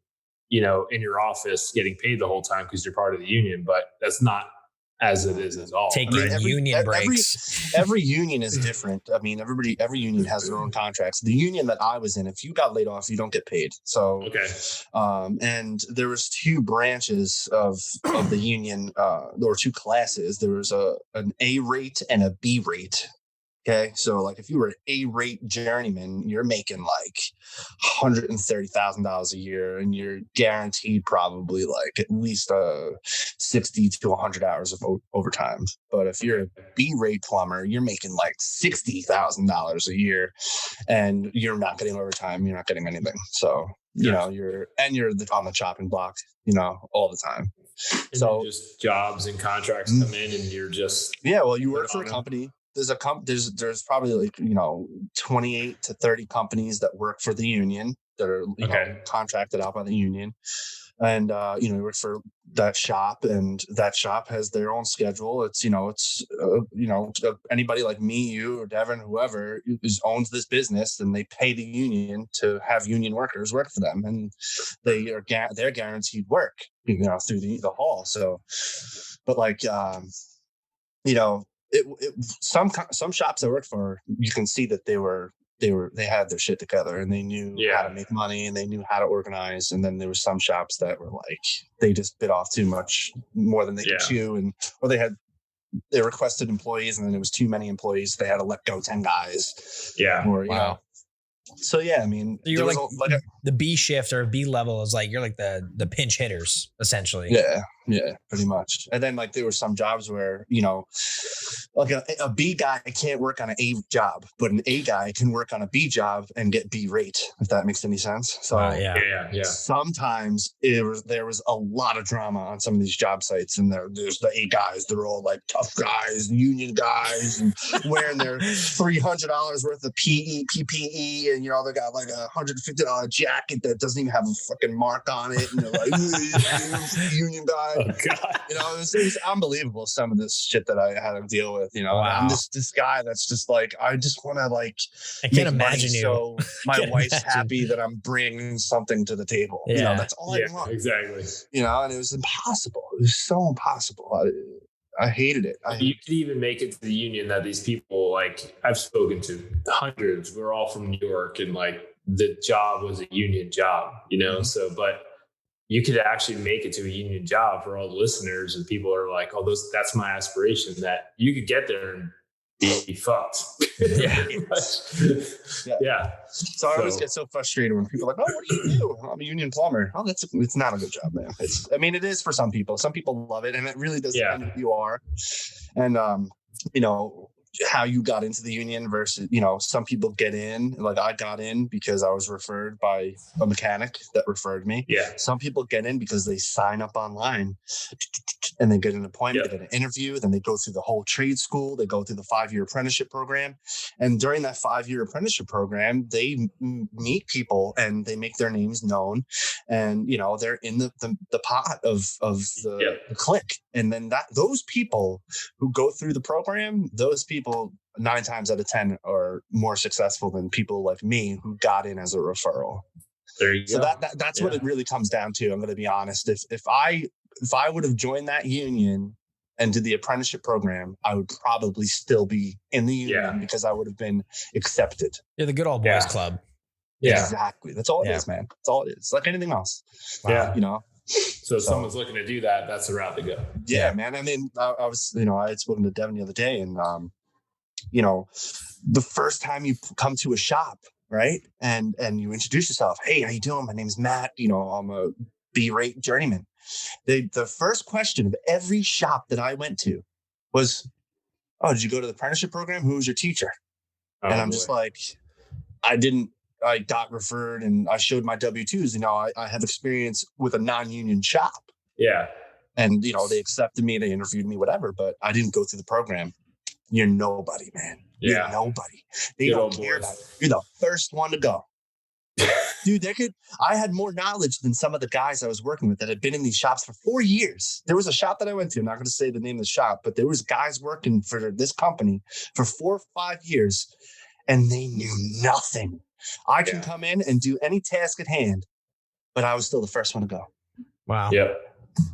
Speaker 3: in your office getting paid the whole time because you're part of the union. But that's not as it is at all.
Speaker 2: Taking union breaks.
Speaker 4: Every union is different. I mean, every union has their own contracts. The union that I was in, if you got laid off, you don't get paid. So, and there was 2 branches of the union, or 2 classes. There was an A rate and a B rate. Okay. So like if you were an A-rate journeyman, you're making like $130,000 a year and you're guaranteed probably like at least 60 to 100 hours of overtime. But if you're a B-rate plumber, you're making like $60,000 a year and you're not getting overtime. You're not getting anything. So, you're on the chopping block, all the time.
Speaker 3: And so just jobs and contracts come in and you're just,
Speaker 4: you work for a company. There's probably like 28 to 30 companies that work for the union that are contracted out by the union, and you work for that shop, and that shop has their own schedule. It's anybody like me, you, or Devin, whoever owns this business, and they pay the union to have union workers work for them, and they're guaranteed work through the hall. So, but like some shops I worked for, you can see that they had their shit together and they knew how to make money and they knew how to organize. And then there were some shops that were like, they just bit off too much, more than they could chew, or they requested employees and then there was too many employees. So they had to let go 10 guys.
Speaker 3: Yeah.
Speaker 4: Or, So I mean,
Speaker 2: you're the B shift or B level is like, you're like the pinch hitters essentially.
Speaker 4: Yeah, pretty much. And then like there were some jobs where, like a B guy can't work on an A job, but an A guy can work on a B job and get B rate, if that makes any sense. So
Speaker 3: yeah.
Speaker 4: Sometimes there was a lot of drama on some of these job sites, and there's the A guys, they're all like tough guys, union guys, and wearing their $300 worth of PPE, and they got like a $150 jacket that doesn't even have a fucking mark on it, and they're like union guy.
Speaker 3: Oh God.
Speaker 4: It's unbelievable, some of this shit that I had to deal with.
Speaker 2: Wow.
Speaker 4: I'm this guy that's just like, I just want to like,
Speaker 2: I can't imagine you.
Speaker 4: So my wife's happy that I'm bringing something to the table.
Speaker 2: Yeah.
Speaker 4: That's all I want.
Speaker 3: Exactly.
Speaker 4: And it was impossible. It was so impossible. I hated it.
Speaker 3: You could even make it to the union that these people, like I've spoken to hundreds, we're all from New York, and like the job was a union job, So, but you could actually make it to a union job for all the listeners, and people are like, "Oh, that's my aspiration." That you could get there and be fucked.
Speaker 2: Yeah.
Speaker 3: Yeah.
Speaker 4: So I always get so frustrated when people are like, "Oh, what do you do?" I'm a union plumber. Oh, it's not a good job, man. It is for some people. Some people love it, and it really does depend who you are. And how you got into the union versus, some people get in, like I got in because I was referred by a mechanic that referred me.
Speaker 3: Yeah.
Speaker 4: Some people get in because they sign up online and they get an appointment, they get an interview, then they go through the whole trade school, they go through the 5-year apprenticeship program. And during that 5-year apprenticeship program, they meet people and they make their names known. And, they're in the pot of the clique. And then those people who go through the program, those people 9 times out of 10 are more successful than people like me who got in as a referral.
Speaker 3: There you
Speaker 4: go.
Speaker 3: So
Speaker 4: that's what it really comes down to. I'm going to be honest. If I would have joined that union and did the apprenticeship program, I would probably still be in the union because I would have been accepted.
Speaker 2: You're the good old boys club.
Speaker 4: Yeah, exactly. That's all it is, man. That's all it is. It's like anything else.
Speaker 3: Yeah. So if someone's looking to do that, that's the route to go.
Speaker 4: Yeah, man. I mean, I was, I had spoken to Devin the other day, and, the first time you come to a shop, right? And you introduce yourself. Hey, how you doing? My name is Matt. I'm a B-rate journeyman. The first question of every shop that I went to was, "Oh, did you go to the apprenticeship program? Who was your teacher?" And I'm just like, I got referred and I showed my W-2s. I have experience with a non-union shop.
Speaker 3: Yeah.
Speaker 4: And, they accepted me, they interviewed me, whatever, but I didn't go through the program. You're nobody, man. You're nobody. They don't care about it. You're the first one to go. Dude, I had more knowledge than some of the guys I was working with that had been in these shops for 4 years. There was a shop that I went to, I'm not going to say the name of the shop, but there was guys working for this company for 4 or 5 years, and they knew nothing. I can come in and do any task at hand, but I was still the first one to go.
Speaker 2: Wow.
Speaker 3: Yeah.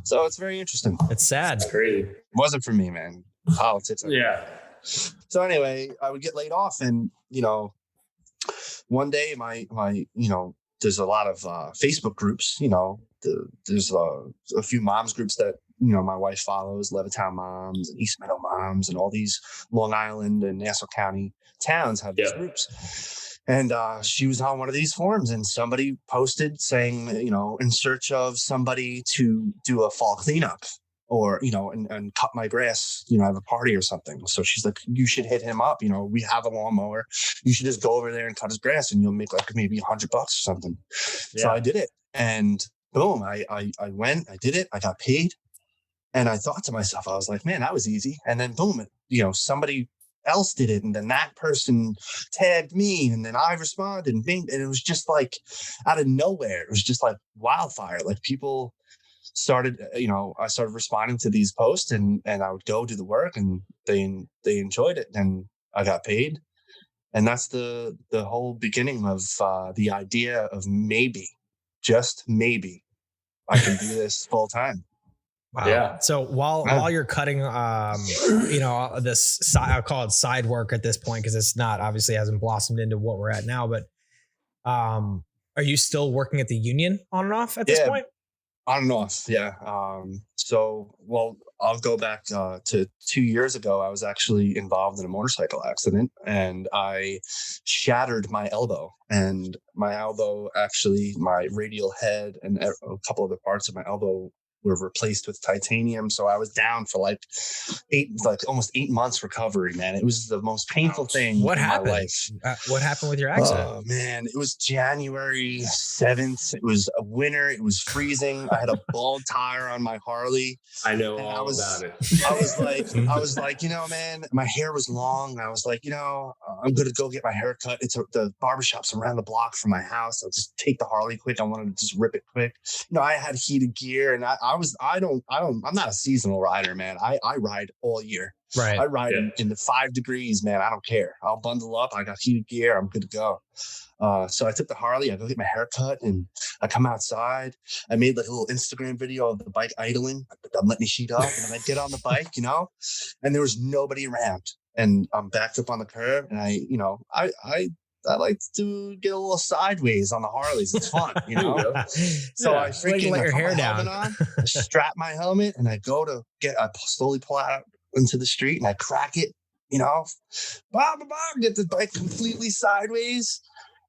Speaker 4: So it's very interesting.
Speaker 2: It's sad.
Speaker 3: It's crazy.
Speaker 4: It wasn't for me, man. Politics.
Speaker 3: Yeah.
Speaker 4: So anyway, I would get laid off, and one day my there's a lot of Facebook groups. There's a few moms groups that my wife follows, Levittown Moms and East Meadow Moms, and all these Long Island and Nassau County towns have these groups. And she was on one of these forums, and somebody posted saying, in search of somebody to do a fall cleanup or, and cut my grass, I have a party or something. So she's like, you should hit him up. We have a lawnmower. You should just go over there and cut his grass, and you'll make like maybe $100 or something. Yeah. So I did it, and boom, I went, I did it. I got paid. And I thought to myself, I was like, man, that was easy. And then boom, somebody else did it, and then that person tagged me, and then I responded, and bing, and it was just like out of nowhere. It was just like wildfire. Like people started, I started responding to these posts, and I would go do the work, and they enjoyed it, and I got paid. And that's the whole beginning of the idea of maybe, just maybe, I can do this full time.
Speaker 2: Wow. Yeah. So while you're cutting, this I'll call it side work at this point, because it's not, obviously hasn't blossomed into what we're at now. But are you still working at the union on and off at this point?
Speaker 4: On and off, yeah. I'll go back to 2 years ago. I was actually involved in a motorcycle accident, and I shattered my elbow. And my elbow, actually, my radial head and a couple of the parts of my elbow were replaced with titanium. So I was down for like almost 8 months recovery, man. It was the most painful thing
Speaker 2: What
Speaker 4: in
Speaker 2: happened?
Speaker 4: my life.
Speaker 2: What happened with your accident?
Speaker 4: Oh man, it was January 7th. It was a winter. It was freezing. I had a bald tire on my Harley.
Speaker 3: I know all about it.
Speaker 4: I was like, man, my hair was long. I was like, I'm going to go get my hair cut. The barbershop's around the block from my house. I'll just take the Harley quick. I wanted to just rip it quick. I had heated gear, and I'm not a seasonal rider, man. I ride all year.
Speaker 2: Right.
Speaker 4: I ride in the 5 degrees, man. I don't care. I'll bundle up. I got heated gear. I'm good to go. So I took the Harley. I go get my hair cut, and I come outside. I made like a little Instagram video of the bike idling. I'm letting the sheet up, and then I get on the bike, and there was nobody around. And I'm backed up on the curb, and I like to get a little sideways on the Harleys. It's fun, So I freaking
Speaker 2: let your hair down.
Speaker 4: I strap my helmet, and I slowly pull out into the street, and I crack it, get the bike completely sideways.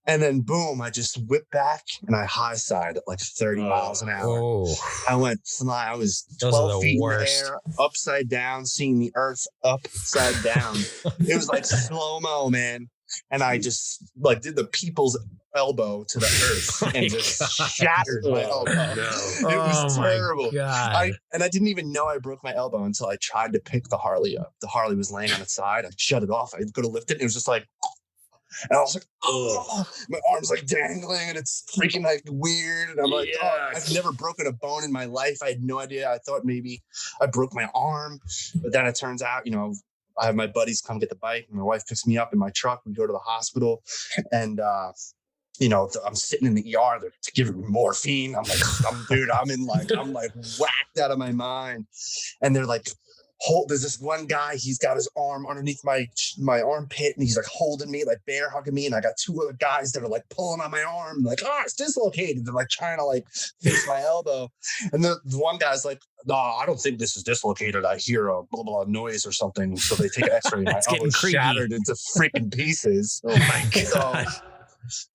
Speaker 4: And then boom, I just whip back, and I high side at like 30 miles an hour.
Speaker 2: Oh.
Speaker 4: I went flying. I was 12 feet in the air, upside down, seeing the earth upside down. It was like slow-mo, man. And I just did the people's elbow to the earth and just shattered my elbow. No. It was terrible. I didn't even know I broke my elbow until I tried to pick the Harley up. The Harley was laying on its side. I shut it off. I go to lift it, and it was just like, and I was like, oh, my arm's like dangling, and it's freaking like weird. And I'm like, I've never broken a bone in my life. I had no idea. I thought maybe I broke my arm, but then it turns out, I have my buddies come get the bike, and my wife picks me up in my truck. We go to the hospital, and I'm sitting in the ER. They're giving me morphine. I'm like, I'm like whacked out of my mind. And they're like, there's this one guy, he's got his arm underneath my armpit, and he's like holding me, like bear hugging me. And I got 2 other guys that are like pulling on my arm, like, it's dislocated. They're like trying to like fix my elbow. And the one guy's like, no, I don't think this is dislocated. I hear a blah, blah noise or something. So they take an x-ray, and my elbow shattered into freaking pieces.
Speaker 2: Oh my God.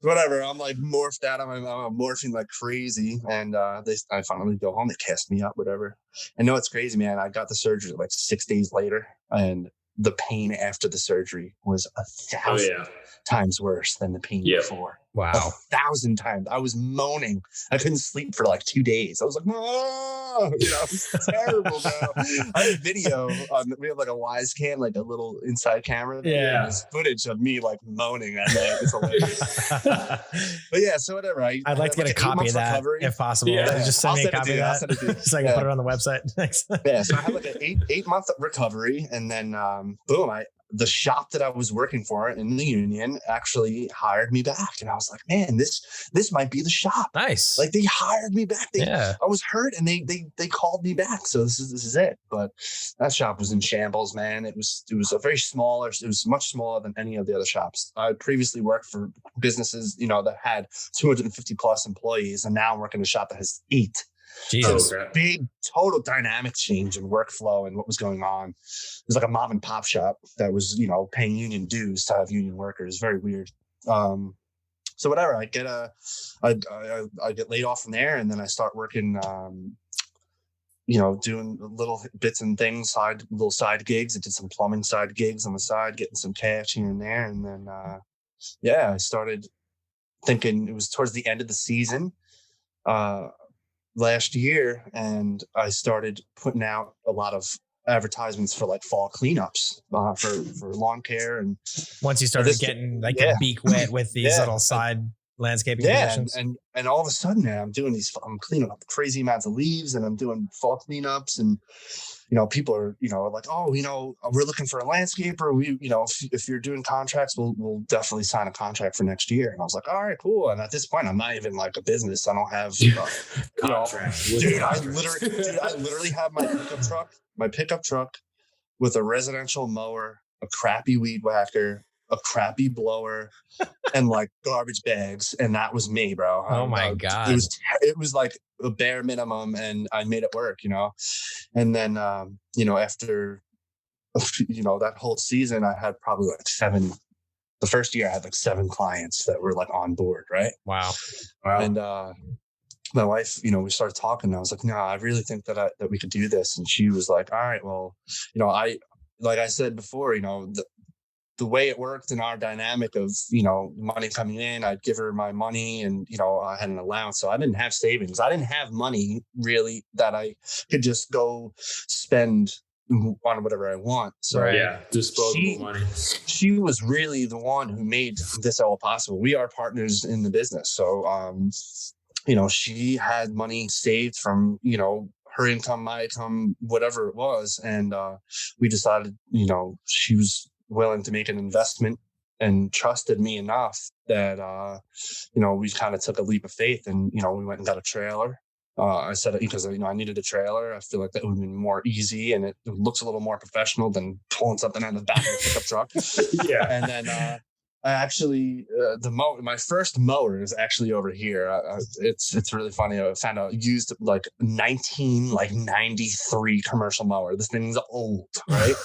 Speaker 4: Whatever, I'm like morphed out of I'm morphing like crazy, and I finally go home. They cast me up, whatever. And no, it's crazy, man. I got the surgery like 6 days later, and the pain after the surgery was 1,000 times worse than the pain before.
Speaker 2: Wow.
Speaker 4: 1,000 times. I was moaning. I couldn't sleep for like 2 days. I was like, oh, it's terrible, bro. I have video. We have like a Wise Cam, like a little inside camera.
Speaker 2: Yeah.
Speaker 4: There's footage of me like moaning at night. It's hilarious. But yeah, so whatever.
Speaker 2: I'd like to get a copy of that recovery, if possible. Yeah. Just send me a copy of that so I can put it on the website.
Speaker 4: Yeah, so I had like an 8-month recovery, and then boom, the shop that I was working for in the union actually hired me back. And I was like, man, this might be the shop.
Speaker 2: Nice.
Speaker 4: Like they hired me back. I was hurt, and they called me back. So this is it. But that shop was in shambles, man. It was it was much smaller than any of the other shops. I previously worked for businesses, that had 250 plus employees. And now I'm working in a shop that has 8.
Speaker 2: Jesus.
Speaker 4: So big total dynamic change in workflow and what was going on. It was like a mom and pop shop that was, paying union dues to have union workers. Very weird. So whatever, I get laid off from there, and then I start working, doing little bits and things, little side gigs. I did some plumbing side gigs on the side, getting some cash here and there. And then, I started thinking, it was towards the end of the season, last year, and I started putting out a lot of advertisements for like fall cleanups for lawn care. And
Speaker 2: once you started getting like a beak wet with these little side landscaping positions.
Speaker 4: And all of a sudden now I'm cleaning up crazy amounts of leaves, and I'm doing fall cleanups, and people are like, oh, we're looking for a landscaper. We if you're doing contracts, we'll definitely sign a contract for next year. And I was like, all right, cool. And at this point, I'm not even like a business. I don't have contracts. Dude, I literally have my pickup truck with a residential mower, a crappy weed whacker, a crappy blower, and like garbage bags. And that was me, bro.
Speaker 2: Oh my God.
Speaker 4: It was like a bare minimum, and I made it work, And then, after, that whole season, I had probably like the first year I had like 7 clients that were like on board. Right.
Speaker 2: Wow.
Speaker 4: And, my wife, we started talking and I was like, no, I really think that we could do this. And she was like, all right, well, like I said before, the way it worked in our dynamic of, money coming in, I'd give her my money and, I had an allowance. So I didn't have savings. I didn't have money really that I could just go spend on whatever I want. So
Speaker 3: disposable money.
Speaker 4: She was really the one who made this all possible. We are partners in the business. So, she had money saved from, her income, my income, whatever it was. And we decided, she was willing to make an investment and trusted me enough that, we kind of took a leap of faith and, we went and got a trailer. I said it because, I needed a trailer. I feel like that would be more easy and it looks a little more professional than pulling something out of the back of a pickup truck.
Speaker 3: Yeah.
Speaker 4: And then, I actually, my first mower is actually over here. It's really funny. I found a used like 1993 commercial mower. This thing's old, right?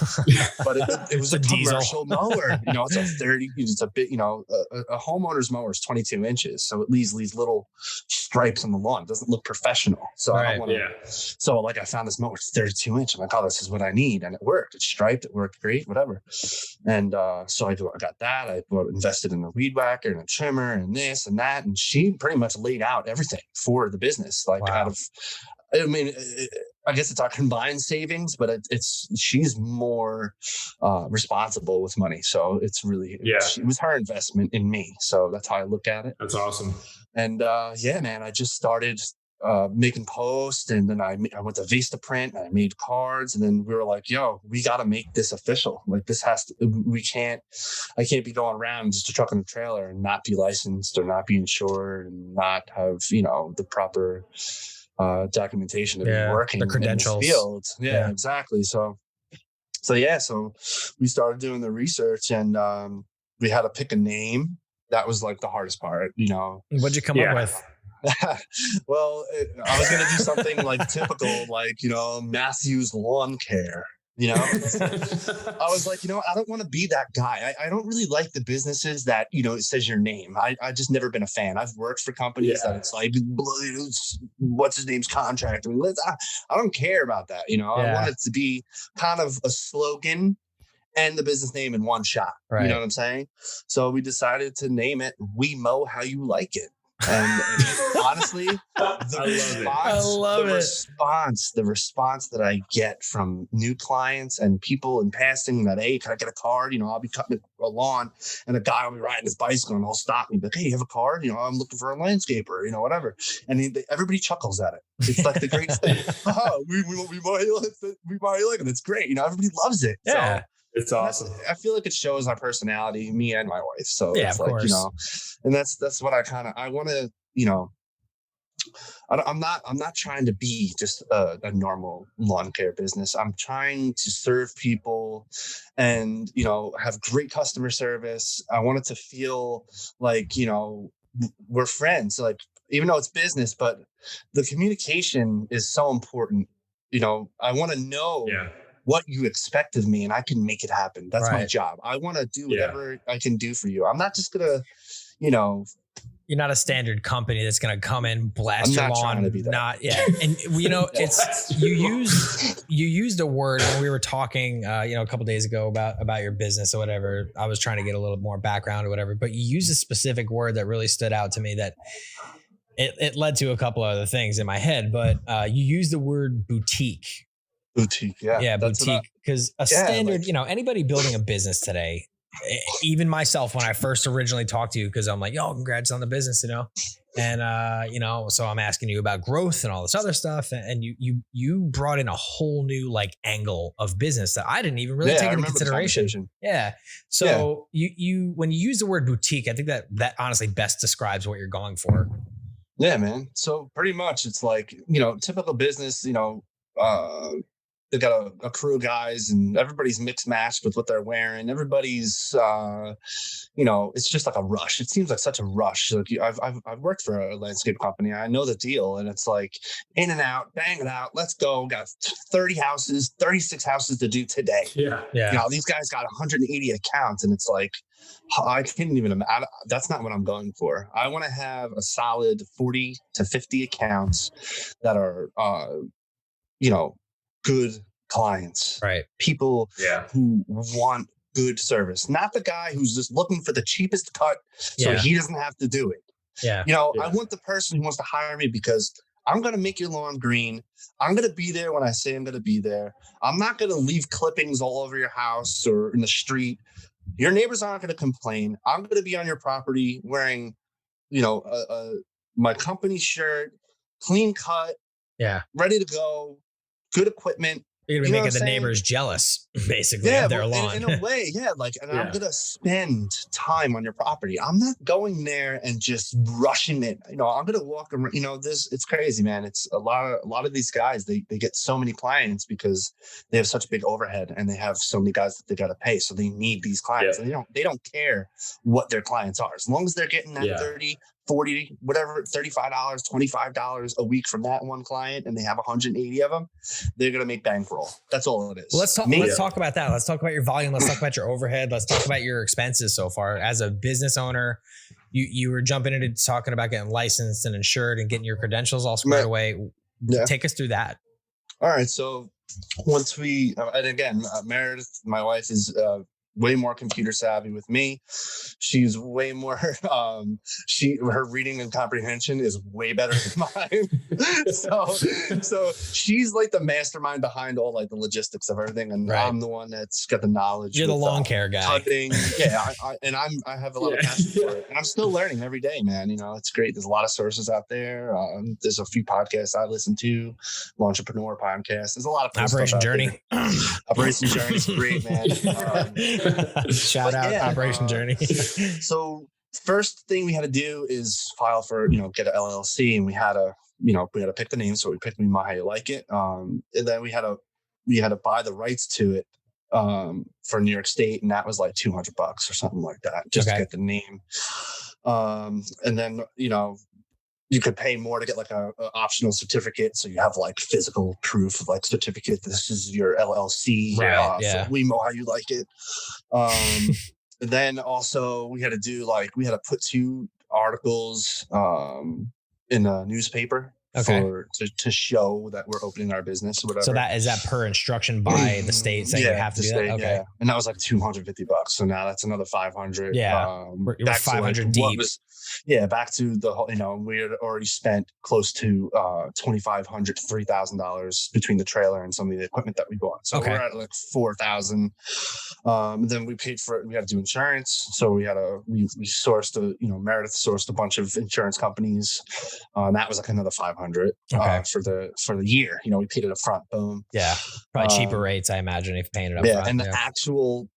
Speaker 4: But it was a commercial mower. It's a 30. It's a bit. A homeowner's mower is 22 inches, so it leaves these little stripes on the lawn. It doesn't look professional. So I don't want to. Yeah. So I found this mower. It's 32 inch. I'm like, oh, this is what I need, and it worked. It's striped. It worked great. Whatever. And so I got that. I invested in a weed whacker and a trimmer and this and that. And she pretty much laid out everything for the business. I guess it's our combined savings, but she's more responsible with money. So it's really, it was her investment in me. So that's how I look at it.
Speaker 3: That's awesome.
Speaker 4: And man, I just started making posts, and then I went to Vistaprint and I made cards, and then we were like, yo, we got to make this official. Like this I can't be going around just a truck and a trailer and not be licensed or not be insured and not have, the proper documentation to be working
Speaker 2: the credentials
Speaker 4: in this field. Yeah, exactly. So we started doing the research, and we had to pick a name. That was like the hardest part,
Speaker 2: What'd you come up with?
Speaker 4: Well, I was going to do something like typical, like, Matthew's Lawn Care, I was like, I don't want to be that guy. I don't really like the businesses that, it says your name. I just never been a fan. I've worked for companies that it's like, what's his name's contract? I don't care about that. I want it to be kind of a slogan and the business name in one shot. Right. You know what I'm saying? So we decided to name it We Mow How You Like It. And honestly, the response that I get from new clients and people in passing that, hey, can I get a card? I'll be cutting a lawn and a guy will be riding his bicycle and he'll stop me. Like, hey, you have a card? I'm looking for a landscaper, whatever. And everybody chuckles at it. It's like the greatest thing. Oh, we might like it. It's great. Everybody loves it.
Speaker 3: Yeah. So, it's awesome.
Speaker 4: I feel like it shows our personality, me and my wife. So
Speaker 2: it's like,
Speaker 4: and that's what I want to, I'm not trying to be just a normal lawn care business. I'm trying to serve people and, have great customer service. I want it to feel like, we're friends, like, even though it's business, but the communication is so important. I want to know what you expect of me and I can make it happen. That's my job. I want to do whatever I can do for you. I'm not just going to,
Speaker 2: you're not a standard company that's going to come in, blast your lawn. And it's, you used a word when we were talking, a couple of days ago about your business or whatever. I was trying to get a little more background or whatever, but you used a specific word that really stood out to me that it led to a couple of other things in my head, but you used the word boutique.
Speaker 4: Boutique,
Speaker 2: boutique. Because standard, anybody building a business today, even myself, when I first originally talked to you, because I'm like, yo, congrats on the business, and so I'm asking you about growth and all this other stuff, and you brought in a whole new angle of business that I didn't even really take into consideration. Yeah. So you when you use the word boutique, I think that honestly best describes what you're going for.
Speaker 4: Yeah, man. So pretty much it's like, typical business, they got a crew of guys, and everybody's mixed matched with what they're wearing. Everybody's, it's just like a rush. It seems like such a rush. Like I've worked for a landscape company. I know the deal, and it's like in and out, bang it out. Let's go. Got 36 houses to do today.
Speaker 2: Yeah.
Speaker 4: These guys got 180 accounts, and it's like, I can't even imagine. That's not what I'm going for. I want to have a solid 40 to 50 accounts that are, good clients,
Speaker 2: right?
Speaker 4: People who want good service, not the guy who's just looking for the cheapest cut so he doesn't have to do it. I want the person who wants to hire me because I'm going to make your lawn green. I'm going to be there when I say I'm going to be there. I'm not going to leave clippings all over your house or in the street. Your neighbors aren't going to complain. I'm going to be on your property wearing, my company shirt, clean cut, ready to go, good equipment.
Speaker 2: You're going to make the neighbors jealous, basically, of their lawn.
Speaker 4: In a way, I'm going to spend time on your property. I'm not going there and just rushing it. I'm going to walk around. It's crazy, man. It's a lot of these guys, they get so many clients because they have such big overhead and they have so many guys that they got to pay. So they need these clients. And they don't care what their clients are. As long as they're getting that 30, 40, whatever, $35, $25 a week from that one client, and they have 180 of them, they're going to make bank roll. That's all it is.
Speaker 2: Well, let's talk about that. Let's talk about your volume. Let's talk about your overhead. Let's talk about your expenses so far. As a business owner, you were jumping into talking about getting licensed and insured and getting your credentials all squared away. Take us through that.
Speaker 4: All right. So once and again, Meredith, my wife, is way more computer savvy with me. She's way more, her reading and comprehension is way better than mine. so she's like the mastermind behind all like the logistics of everything. And I'm the one that's got the knowledge.
Speaker 2: You're the lawn care guy.
Speaker 4: Cutting. I have a lot of passion for it. And I'm still learning every day, man. It's great. There's a lot of sources out there. There's a few podcasts I listen to, Launchpreneur podcast. There's a lot of
Speaker 2: Operation Journey.
Speaker 4: Operation Journey is great, man.
Speaker 2: Shout out Operation Journey.
Speaker 4: So first thing we had to do is file for, get an LLC, and we had to pick the name. So we picked Me My How You Like It. And then we had to buy the rights to it for New York State, and that was like $200 or something like that just to get the name. And then you could pay more to get like a optional certificate. So you have like physical proof of like certificate. This is your LLC. So We Know How You Like It. Then also we had to put 2 articles in a newspaper to show that we're opening our business or whatever.
Speaker 2: So that is that per instruction by the state saying you have to do that? Okay.
Speaker 4: Yeah. And that was like $250. So now that's another $500.
Speaker 2: Yeah. You're 500 deep.
Speaker 4: Back to the whole, we had already spent close to $2,500 to $3,000 between the trailer and some of the equipment that we bought. So we're at like $4,000. Then we paid for it. We had to do insurance. So we sourced Meredith sourced a bunch of insurance companies. That was like another $500 for the year. We paid it up front. Boom. Yeah.
Speaker 2: Probably cheaper rates, I imagine, if paying it up front.
Speaker 4: And the actual,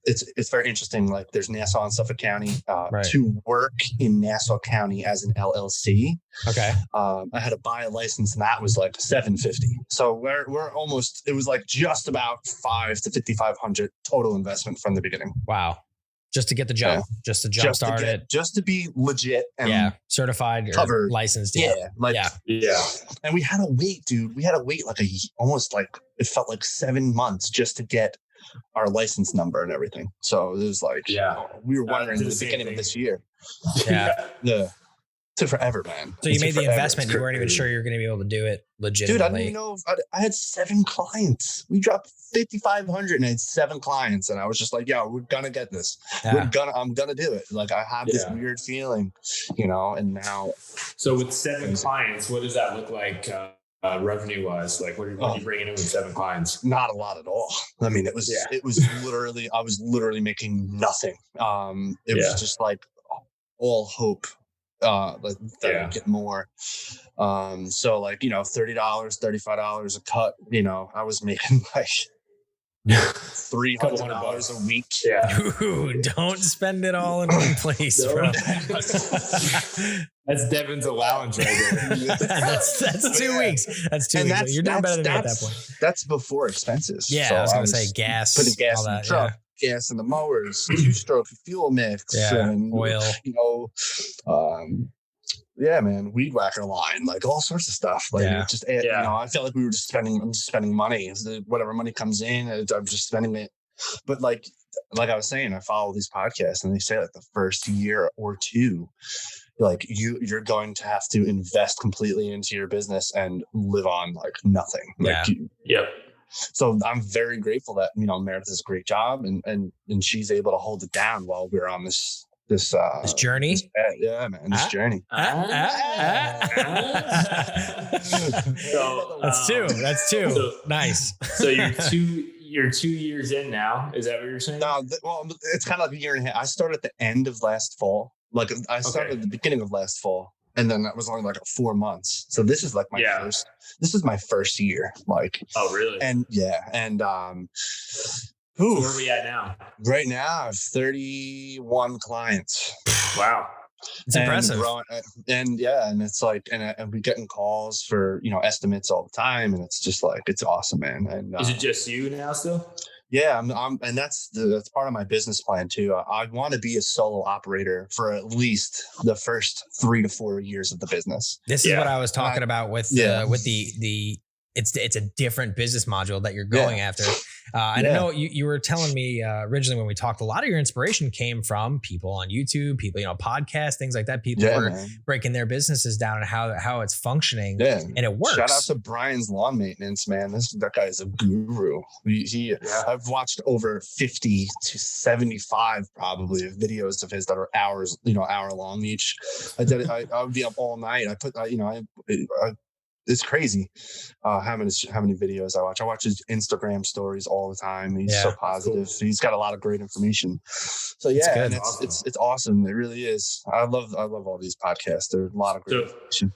Speaker 4: it's very interesting. Like there's Nassau and Suffolk County to work in Nassau County as an LLC. I had to buy a license, and that was like $750. So we're almost, it was like just about $5,000 to $5,500 total investment from the beginning.
Speaker 2: Wow. Just to get the jump, just to jump start it.
Speaker 4: Just to be legit and
Speaker 2: certified
Speaker 4: covered.
Speaker 2: Or licensed.
Speaker 4: And we had to wait, dude. We had to wait like almost like, it felt like 7 months just to get our license number and everything. So it was like, we were wondering at the beginning of this year. Yeah. Took forever, man.
Speaker 2: So you made the investment. You weren't even sure you were going to be able to do it legitimately.
Speaker 4: Dude, I didn't even know if I had 7 clients. We dropped $5,500 and I had 7 clients. And I was just like, we're going to get this. I'm going to do it. Like I have this weird feeling, and now.
Speaker 3: So with 7 clients, what does that look like? Revenue wise, like what are you bringing in with 7 clients?
Speaker 4: Not a lot at all. I mean, it was literally, I was literally making nothing. It was just like all hope that I'd get more. So like, $30, $35 a cut, I was making like $300 a week.
Speaker 3: Yeah.
Speaker 2: Ooh, don't spend it all in one place, bro.
Speaker 3: That's Devin's allowance right there.
Speaker 2: that's 2 weeks. That's 2 weeks. You're doing better than me at that point.
Speaker 4: That's before expenses.
Speaker 2: Yeah,
Speaker 4: so
Speaker 2: I was going to say gas.
Speaker 4: Putting gas in the truck, gas in the mowers, 2-stroke fuel mix, and
Speaker 2: oil.
Speaker 4: Yeah, man, weed whacker line, like all sorts of stuff. Like I felt like we were just spending money. Whatever money comes in, I'm just spending it. But like I was saying, I follow these podcasts and they say like the first year or two, like you're going to have to invest completely into your business and live on like nothing. So I'm very grateful that, Meredith does a great job and she's able to hold it down while we're on this journey. This journey.
Speaker 3: So
Speaker 2: that's two.
Speaker 3: So,
Speaker 2: nice.
Speaker 3: So you're 2 years in now. Is that what you're saying?
Speaker 4: No, well, it's kind of like a year and a half. I started at the end of last fall. Like I started at the beginning of last fall, and then that was only like 4 months. So this is like my first. This is my first year. Like,
Speaker 3: oh really?
Speaker 4: And
Speaker 3: so where are we at now?
Speaker 4: Right now, I have 31 clients.
Speaker 3: Wow.
Speaker 2: It's impressive.
Speaker 4: And it's like, and we're getting calls for, estimates all the time. And it's just like, it's awesome, man. And
Speaker 3: is it just you now still?
Speaker 4: Yeah, and that's part of my business plan too. I want to be a solo operator for at least the first 3 to 4 years of the business.
Speaker 2: This is what I was talking about with the it's a different business module that you're going after. And I know you were telling me originally when we talked, a lot of your inspiration came from people on YouTube, people, podcasts, things like that. People were breaking their businesses down and how it's functioning, and it works.
Speaker 4: Shout out to Brian's Lawn Maintenance, man. That guy is a guru. I've watched over 50 to 75 probably videos of his that are hours, hour long each. I would be up all night. It's crazy how many videos I watch. I watch his Instagram stories all the time. He's so positive. Cool. He's got a lot of great information. So and it's awesome. It really is. I love all these podcasts. There's a lot of great information.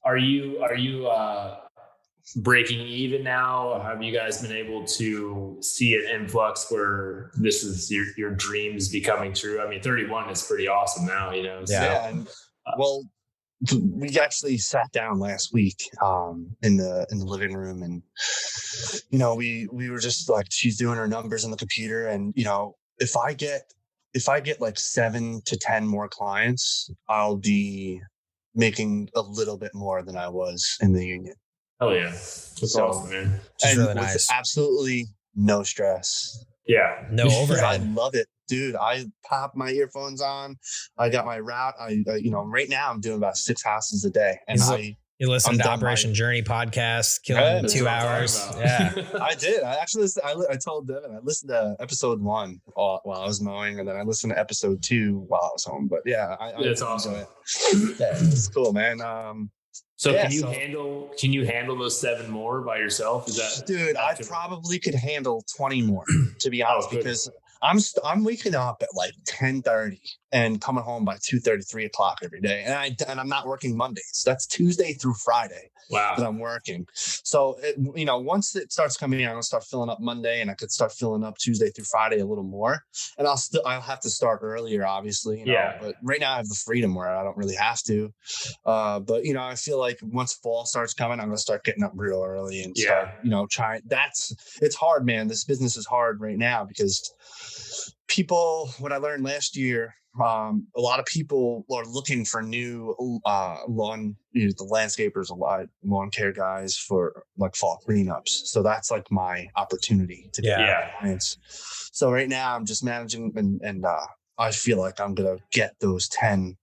Speaker 3: Are you breaking even now? Have you guys been able to see an influx where this is your dreams becoming true? I mean, 31 is pretty awesome now,
Speaker 4: Well, we actually sat down last week in the living room, and we were just like, she's doing her numbers on the computer, and if I get like 7 to 10 more clients, I'll be making a little bit more than I was in the union.
Speaker 3: Oh yeah, that's awesome, man.
Speaker 2: It's really nice.
Speaker 4: Absolutely no stress.
Speaker 3: Yeah,
Speaker 2: no overhead.
Speaker 4: I love it. Dude, I pop my earphones on. I got my route. Right now I'm doing about 6 houses a day. And
Speaker 2: you listen to Operation Journey podcast, killing 2 hours. Yeah,
Speaker 4: I did. I actually I told Devin, I listened to episode 1 while I was mowing, and then I listened to episode 2 while I was home. But
Speaker 3: that's awesome.
Speaker 4: It's cool, man.
Speaker 3: So can you handle those 7 more by yourself? Is that,
Speaker 4: dude? I probably could handle 20 more, to be honest, because I'm waking up at like 10:30 and coming home by 2:30, 3 o'clock every day, and I'm not working Mondays. That's Tuesday through Friday.
Speaker 3: Wow.
Speaker 4: That I'm working. So once it starts coming in, I'm gonna start filling up Monday, and I could start filling up Tuesday through Friday a little more. And I'll have to start earlier, obviously. But right now I have the freedom where I don't really have to. But I feel like once fall starts coming, I'm gonna start getting up real early and start trying. It's hard, man. This business is hard right now because what I learned last year, a lot of people are looking for new lawn, the landscapers, a lot lawn care guys for like fall cleanups. So that's like my opportunity to get clients. So right now I'm just managing, and I feel like I'm gonna get those 10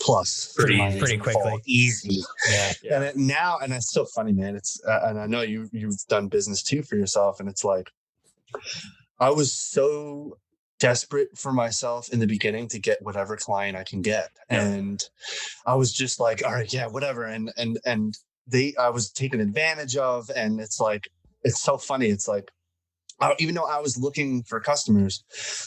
Speaker 4: plus
Speaker 2: pretty quickly,
Speaker 4: easy. And it's so funny, man. It's and I know you've done business too for yourself, and it's like, I was so desperate for myself in the beginning to get whatever client I can get. And I was just like, all right, whatever. And I was taken advantage of. And it's like, it's so funny. It's like, even though I was looking for customers,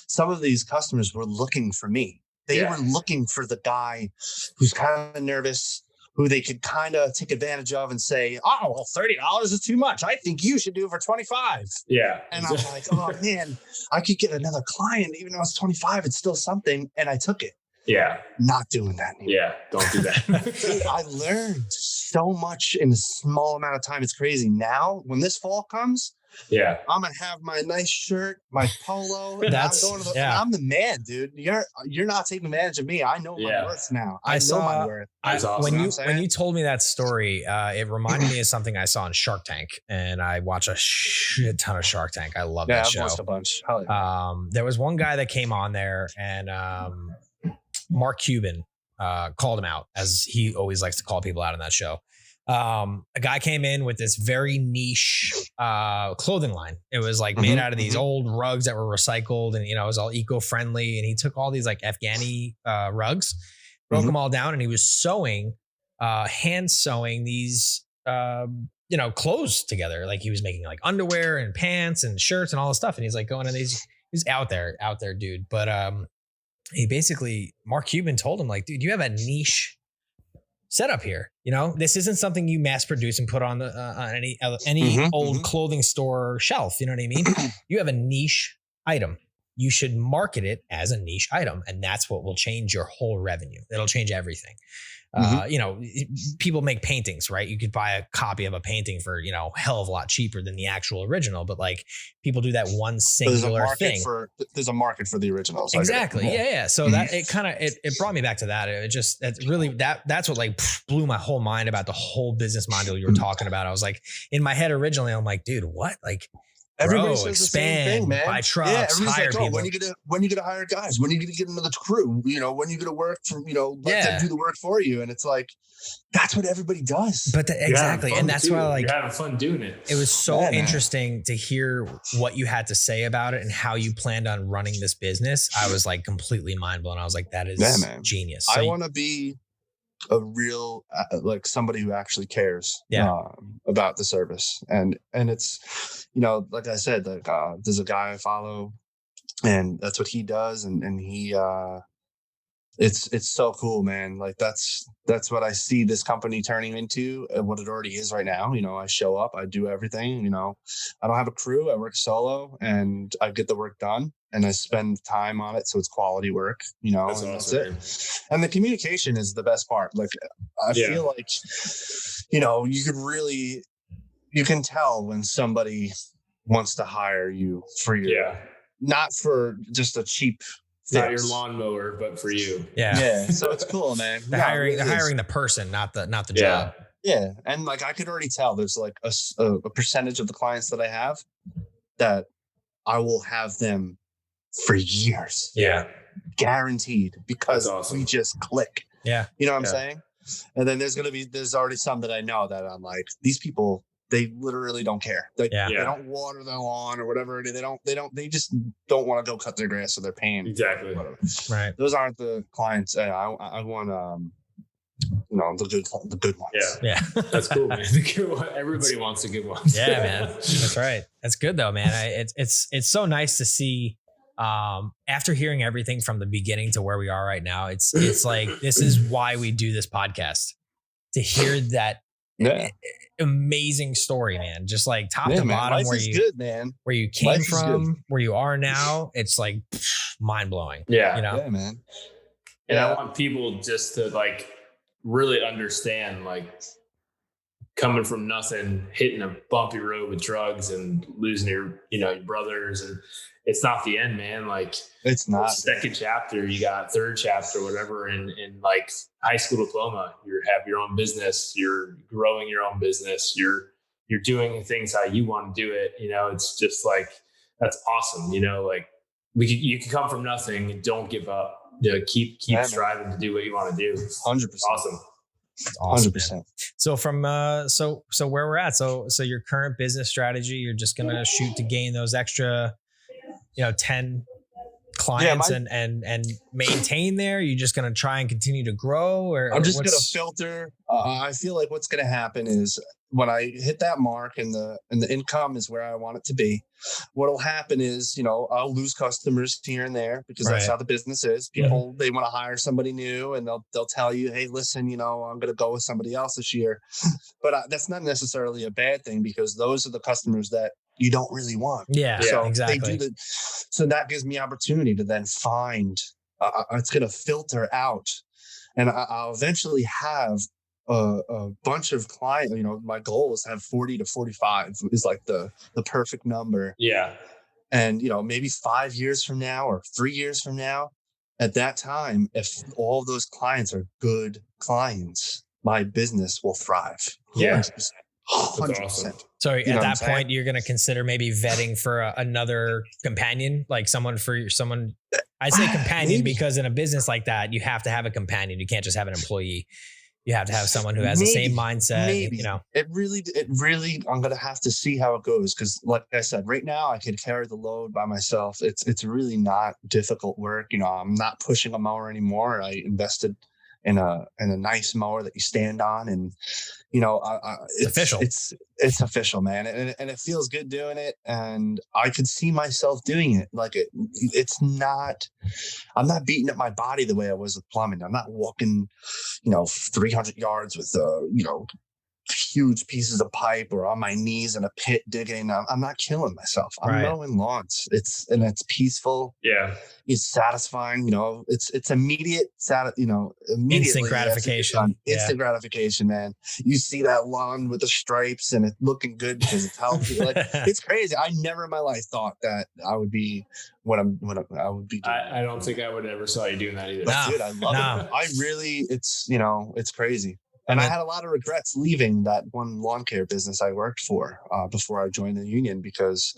Speaker 4: some of these customers were looking for me. They were looking for the guy who's kind of nervous, who they could kind of take advantage of and say, oh, well, $30 is too much. I think you should do it for 25.
Speaker 3: Yeah.
Speaker 4: And I'm like, oh man, I could get another client, even though it's 25, it's still something. And I took it.
Speaker 3: Yeah.
Speaker 4: Not doing that anymore.
Speaker 3: Yeah. Don't do that.
Speaker 4: Dude, I learned so much in a small amount of time. It's crazy. Now, when this fall comes,
Speaker 3: yeah,
Speaker 4: I'm gonna have my nice shirt, my polo. And I'm the man, dude. You're not taking advantage of me. I know my worth now. I know my worth.
Speaker 3: Awesome.
Speaker 2: When you told me that story, it reminded me of something I saw on Shark Tank, and I watch a shit ton of Shark Tank. I love that show.
Speaker 4: Watched a bunch.
Speaker 2: There was one guy that came on there, and Mark Cuban called him out, as he always likes to call people out on that show. A guy came in with this very niche clothing line. It was like made out of these old rugs that were recycled, and it was all eco-friendly. And he took all these like Afghani rugs, broke them all down, and he was sewing, hand sewing these clothes together. Like he was making like underwear and pants and shirts and all this stuff. And he's like going to these. He's out there, dude. But he basically, Mark Cuban told him, like, dude, you have a niche setup here. This isn't something you mass produce and put on the on any old clothing store shelf. You know what I mean? You have a niche item. You should market it as a niche item, and that's what will change your whole revenue. It'll change everything. People make paintings, right? You could buy a copy of a painting for hell of a lot cheaper than the actual original, but like people do that one singular thing.
Speaker 4: There's a market for the originals.
Speaker 2: Exactly. Yeah. So that it brought me back to that. That's what like blew my whole mind about the whole business model you were talking about. I was like, in my head originally, I'm like, dude, what? Like,
Speaker 4: everybody says the same thing, man.
Speaker 2: Buy trucks, hire people.
Speaker 4: When you gonna hire guys? When are you gonna get them to the crew? When you gonna work for? Let them do the work for you. And it's like, that's what everybody does.
Speaker 2: But exactly, and that's why like
Speaker 3: you're having fun doing it.
Speaker 2: It was so interesting to hear what you had to say about it and how you planned on running this business. I was like completely mind blown. I was like, that is genius.
Speaker 4: So I want to be a real like somebody who actually cares about the service, and it's like I said, like there's a guy I follow, and that's what he does, and he it's so cool, man. Like that's what I see this company turning into, and what it already is right now. I show up, I do everything. I don't have a crew, I work solo, and I get the work done, and I spend time on it, so it's quality work.
Speaker 3: That's
Speaker 4: and
Speaker 3: awesome,
Speaker 4: that's it. And the communication is the best part. Like I feel like you can tell when somebody wants to hire you for your not for just a cheap.
Speaker 3: Not your lawnmower, but for you.
Speaker 2: Yeah.
Speaker 4: So it's cool, man.
Speaker 2: They're hiring the person, not the job.
Speaker 4: Yeah. And like, I could already tell there's like a percentage of the clients that I have that I will have them for years.
Speaker 2: Yeah.
Speaker 4: Guaranteed, because
Speaker 3: awesome.
Speaker 4: we just click.
Speaker 2: Yeah.
Speaker 4: You know what I'm saying? And then there's already some that I know that I'm like, these people, they literally don't care. They don't water their lawn or whatever. They just don't want to go cut their grass, so they're paying.
Speaker 3: Exactly.
Speaker 4: Whatever.
Speaker 2: Right.
Speaker 4: Those aren't the clients. I want the good ones.
Speaker 2: Yeah.
Speaker 3: That's cool, man. The good one. Everybody wants the good ones.
Speaker 2: Yeah, man. That's right. That's good though, man. It's so nice to see. After hearing everything from the beginning to where we are right now, it's like, this is why we do this podcast, to hear that amazing story, man. Just like top to bottom, where you came from, where you are now. It's like mind blowing.
Speaker 3: Yeah.
Speaker 4: Yeah, man.
Speaker 3: And I want people just to like really understand, like, coming from nothing, hitting a bumpy road with drugs and losing your brothers, and it's not the end, man. Like,
Speaker 4: it's not
Speaker 3: second chapter, you got third chapter, whatever. In like high school diploma, you have your own business, you're growing your own business, you're doing things how you want to do it. It's just like, that's awesome. Like you can come from nothing and don't give up. Keep striving to do what you want to do.
Speaker 4: 100%.
Speaker 3: Awesome.
Speaker 2: That's awesome,
Speaker 4: 100%.
Speaker 2: man. So from so where we're at, so your current business strategy, you're just gonna shoot to gain those extra 10 clients and maintain there. You're just gonna try and continue to grow, or
Speaker 4: I'm just gonna filter. I feel like what's gonna happen is when I hit that mark and the income is where I want it to be, what'll happen is, I'll lose customers here and there because that's how the business is. People, they want to hire somebody new and they'll tell you, hey, listen, I'm going to go with somebody else this year. But that's not necessarily a bad thing because those are the customers that you don't really want.
Speaker 2: Yeah,
Speaker 4: so
Speaker 2: exactly.
Speaker 4: So that gives me opportunity to then find, it's going to filter out, and I'll eventually have a bunch of clients. My goal is to have 40 to 45 is like the perfect number.
Speaker 3: Yeah.
Speaker 4: And, maybe 5 years from now or 3 years from now, at that time, if all of those clients are good clients, my business will thrive.
Speaker 3: Yeah.
Speaker 4: 100%.
Speaker 3: Awesome.
Speaker 2: So at that point, you're going to consider maybe vetting for another companion, like someone. I say companion because in a business like that, you have to have a companion. You can't just have an employee. You have to have someone who has the same mindset.
Speaker 4: Maybe. It really, I'm going to have to see how it goes. Cause like I said, right now I could carry the load by myself. It's really not difficult work. I'm not pushing a mower anymore. I invested in a nice mower that you stand on, and it's official. It's official, man, and it feels good doing it, and I could see myself doing it. Like it's not. I'm not beating up my body the way I was with plumbing. I'm not walking, 300 yards with huge pieces of pipe or on my knees in a pit digging. I'm not killing myself. I'm mowing lawns. It's peaceful.
Speaker 3: Yeah.
Speaker 4: It's satisfying. It's immediate,
Speaker 2: instant gratification.
Speaker 4: Instant gratification, man. You see that lawn with the stripes and it's looking good because it's healthy. Like it's crazy. I never in my life thought that I would be what I would be doing.
Speaker 3: I don't think I would ever saw you doing that either.
Speaker 4: But dude, I love it. I really, it's crazy. And I had a lot of regrets leaving that one lawn care business I worked for before I joined the union, because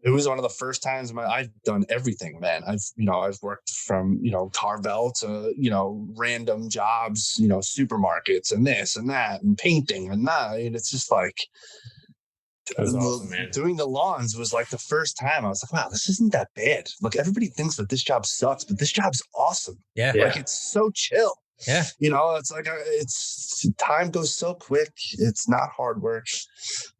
Speaker 4: it was one of the first times I've done everything, man. I've worked from, Carvel to, random jobs, supermarkets and this and that and painting and that. And it's just like,
Speaker 3: awesome, man.
Speaker 4: Doing the lawns was like the first time I was like, wow, this isn't that bad. Like everybody thinks that this job sucks, but this job's awesome.
Speaker 2: Yeah.
Speaker 4: Like it's so chill.
Speaker 2: Yeah.
Speaker 4: It's like, time goes so quick. It's not hard work.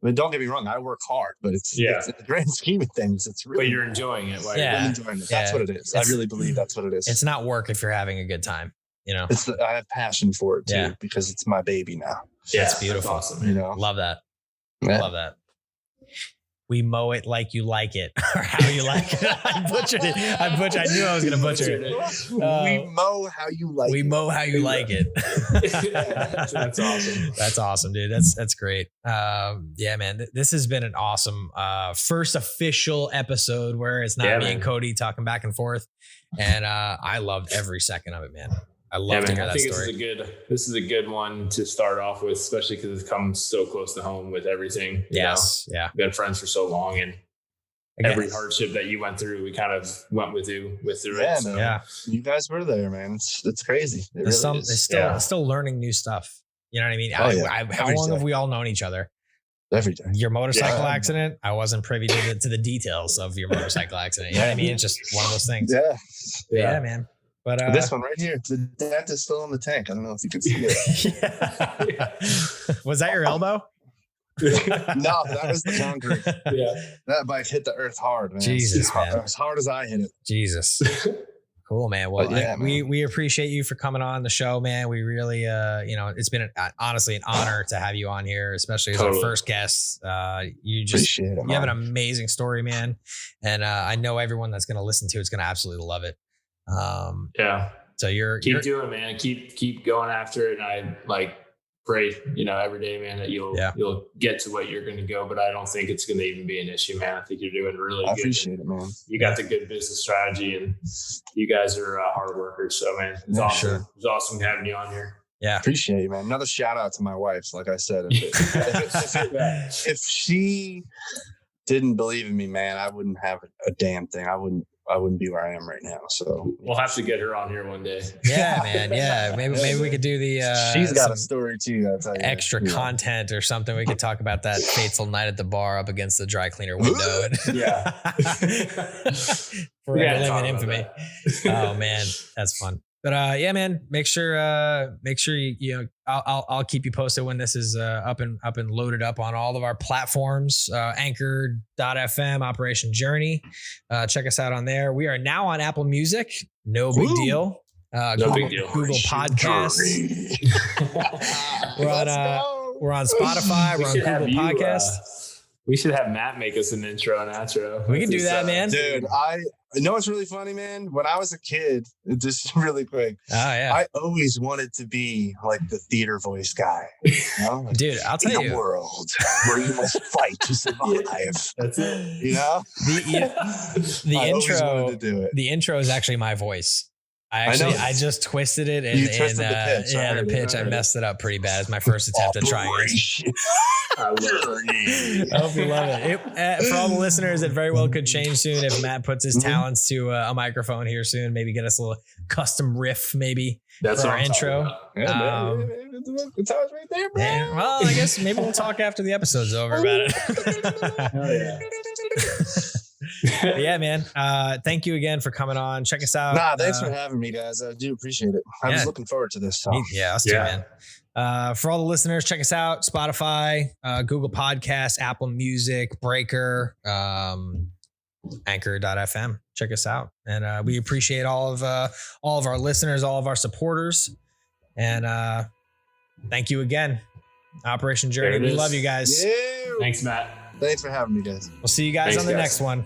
Speaker 4: I mean, don't get me wrong. I work hard, but it's in the grand scheme of things. It's really,
Speaker 3: but you're enjoying it.
Speaker 4: I'm enjoying it. That's what it is. I really believe that's what it is.
Speaker 2: It's not work if you're having a good time,
Speaker 4: I have passion for it too, because it's my baby now.
Speaker 2: Yeah. It's beautiful.
Speaker 3: That's awesome.
Speaker 2: Love that. Yeah. Love that. We mow it like you like it, or how you like it. I butchered it. I knew I was going to butcher it.
Speaker 4: We mow how you like it.
Speaker 2: We mow how you like it.
Speaker 3: That's awesome.
Speaker 2: That's awesome, dude. That's great. Yeah, man. This has been an awesome first official episode where it's not me and Cody talking back and forth. And I loved every second of it, man. I love to hear that story.
Speaker 3: This is a good one to start off with, especially because it comes so close to home with everything.
Speaker 2: Yes. Yeah.
Speaker 3: We've been friends for so long, and every hardship that you went through, we kind of went with you through it. So.
Speaker 4: Yeah. You guys were there, man. It's crazy. It really is.
Speaker 2: Still learning new stuff. You know what I mean? How long have we all known each other?
Speaker 4: Every day.
Speaker 2: Your motorcycle accident, I wasn't privy to the details of your motorcycle accident. You know what I mean? It's just one of those things. Yeah, man. But
Speaker 4: this one right here, the dent is still in the tank. I don't know if you can see it.
Speaker 2: Was that your elbow?
Speaker 4: No, that was the concrete.
Speaker 3: Yeah.
Speaker 4: That bike hit the earth hard, man.
Speaker 2: Jesus, man.
Speaker 4: As hard as I hit it.
Speaker 2: Jesus. Cool, man. Well, we appreciate you for coming on the show, man. We really, it's been honestly an honor to have you on here, especially as our first guest. You have an amazing story, man. And I know everyone that's going to listen to it's going to absolutely love it. So you're
Speaker 3: doing it, man. Keep going after it. And I pray, every day, man, that you'll get to what you're going to go, but I don't think it's going to even be an issue, man. I think you're doing really good.
Speaker 4: I appreciate it, man.
Speaker 3: You got the good business strategy, and you guys are hard workers. So, man, it's awesome. Sure. It was awesome having you on here.
Speaker 2: Yeah.
Speaker 4: Appreciate it, man. Another shout out to my wife. Like I said, if she didn't believe in me, man, I wouldn't have a damn thing. I wouldn't be where I am right now. So
Speaker 3: we'll have to get her on here one day.
Speaker 2: Yeah, man. Yeah. Maybe we could do the,
Speaker 4: she's got a story too. I'll tell you.
Speaker 2: Extra content or something. We could talk about that fateful night at the bar up against the dry cleaner window.
Speaker 3: Yeah.
Speaker 2: Forever living infamy. Oh man, that's fun. But yeah, man, make sure I'll keep you posted when this is up and loaded up on all of our platforms. Anchor.fm, Operation Journey. Check us out on there. We are now on Apple Music. No big deal. Google Podcasts. We're on Spotify. We're on Google Podcasts.
Speaker 3: We should have Matt make us an intro and outro.
Speaker 2: We can do that, man.
Speaker 4: Dude, I know it's really funny, man. When I was a kid, just really quick.
Speaker 2: Oh, yeah.
Speaker 4: I always wanted to be like the theater voice guy. You know? Like,
Speaker 2: dude, I'll tell you.
Speaker 4: In a world where you must fight to survive.
Speaker 3: That's it.
Speaker 4: You know?
Speaker 2: The intro is actually my voice. I just twisted it and the pitch. I messed it up pretty bad. It's my first attempt at trying it.
Speaker 3: I
Speaker 2: hope you love it. For all the listeners, it very well could change soon if Matt puts his talents to a microphone here soon. Maybe get us a little custom riff, maybe.
Speaker 3: That's
Speaker 2: for our intro.
Speaker 4: Yeah, it's always right there, bro.
Speaker 2: And, well, I guess maybe we'll talk after the episode's over about it.
Speaker 3: Hell yeah.
Speaker 2: Yeah, man. Thank you again for coming on. Check us out.
Speaker 4: Thanks for having me, guys. I do appreciate it. I was looking forward to this. So.
Speaker 2: Yeah, us too, man. For all the listeners, check us out. Spotify, Google Podcasts, Apple Music, Breaker, Anchor.fm. Check us out. And we appreciate all of our listeners, all of our supporters. And thank you again. Operation Journey. We love you guys.
Speaker 4: Yeah.
Speaker 3: Thanks, Matt.
Speaker 4: Thanks for having me, guys.
Speaker 2: We'll see you guys on the next one.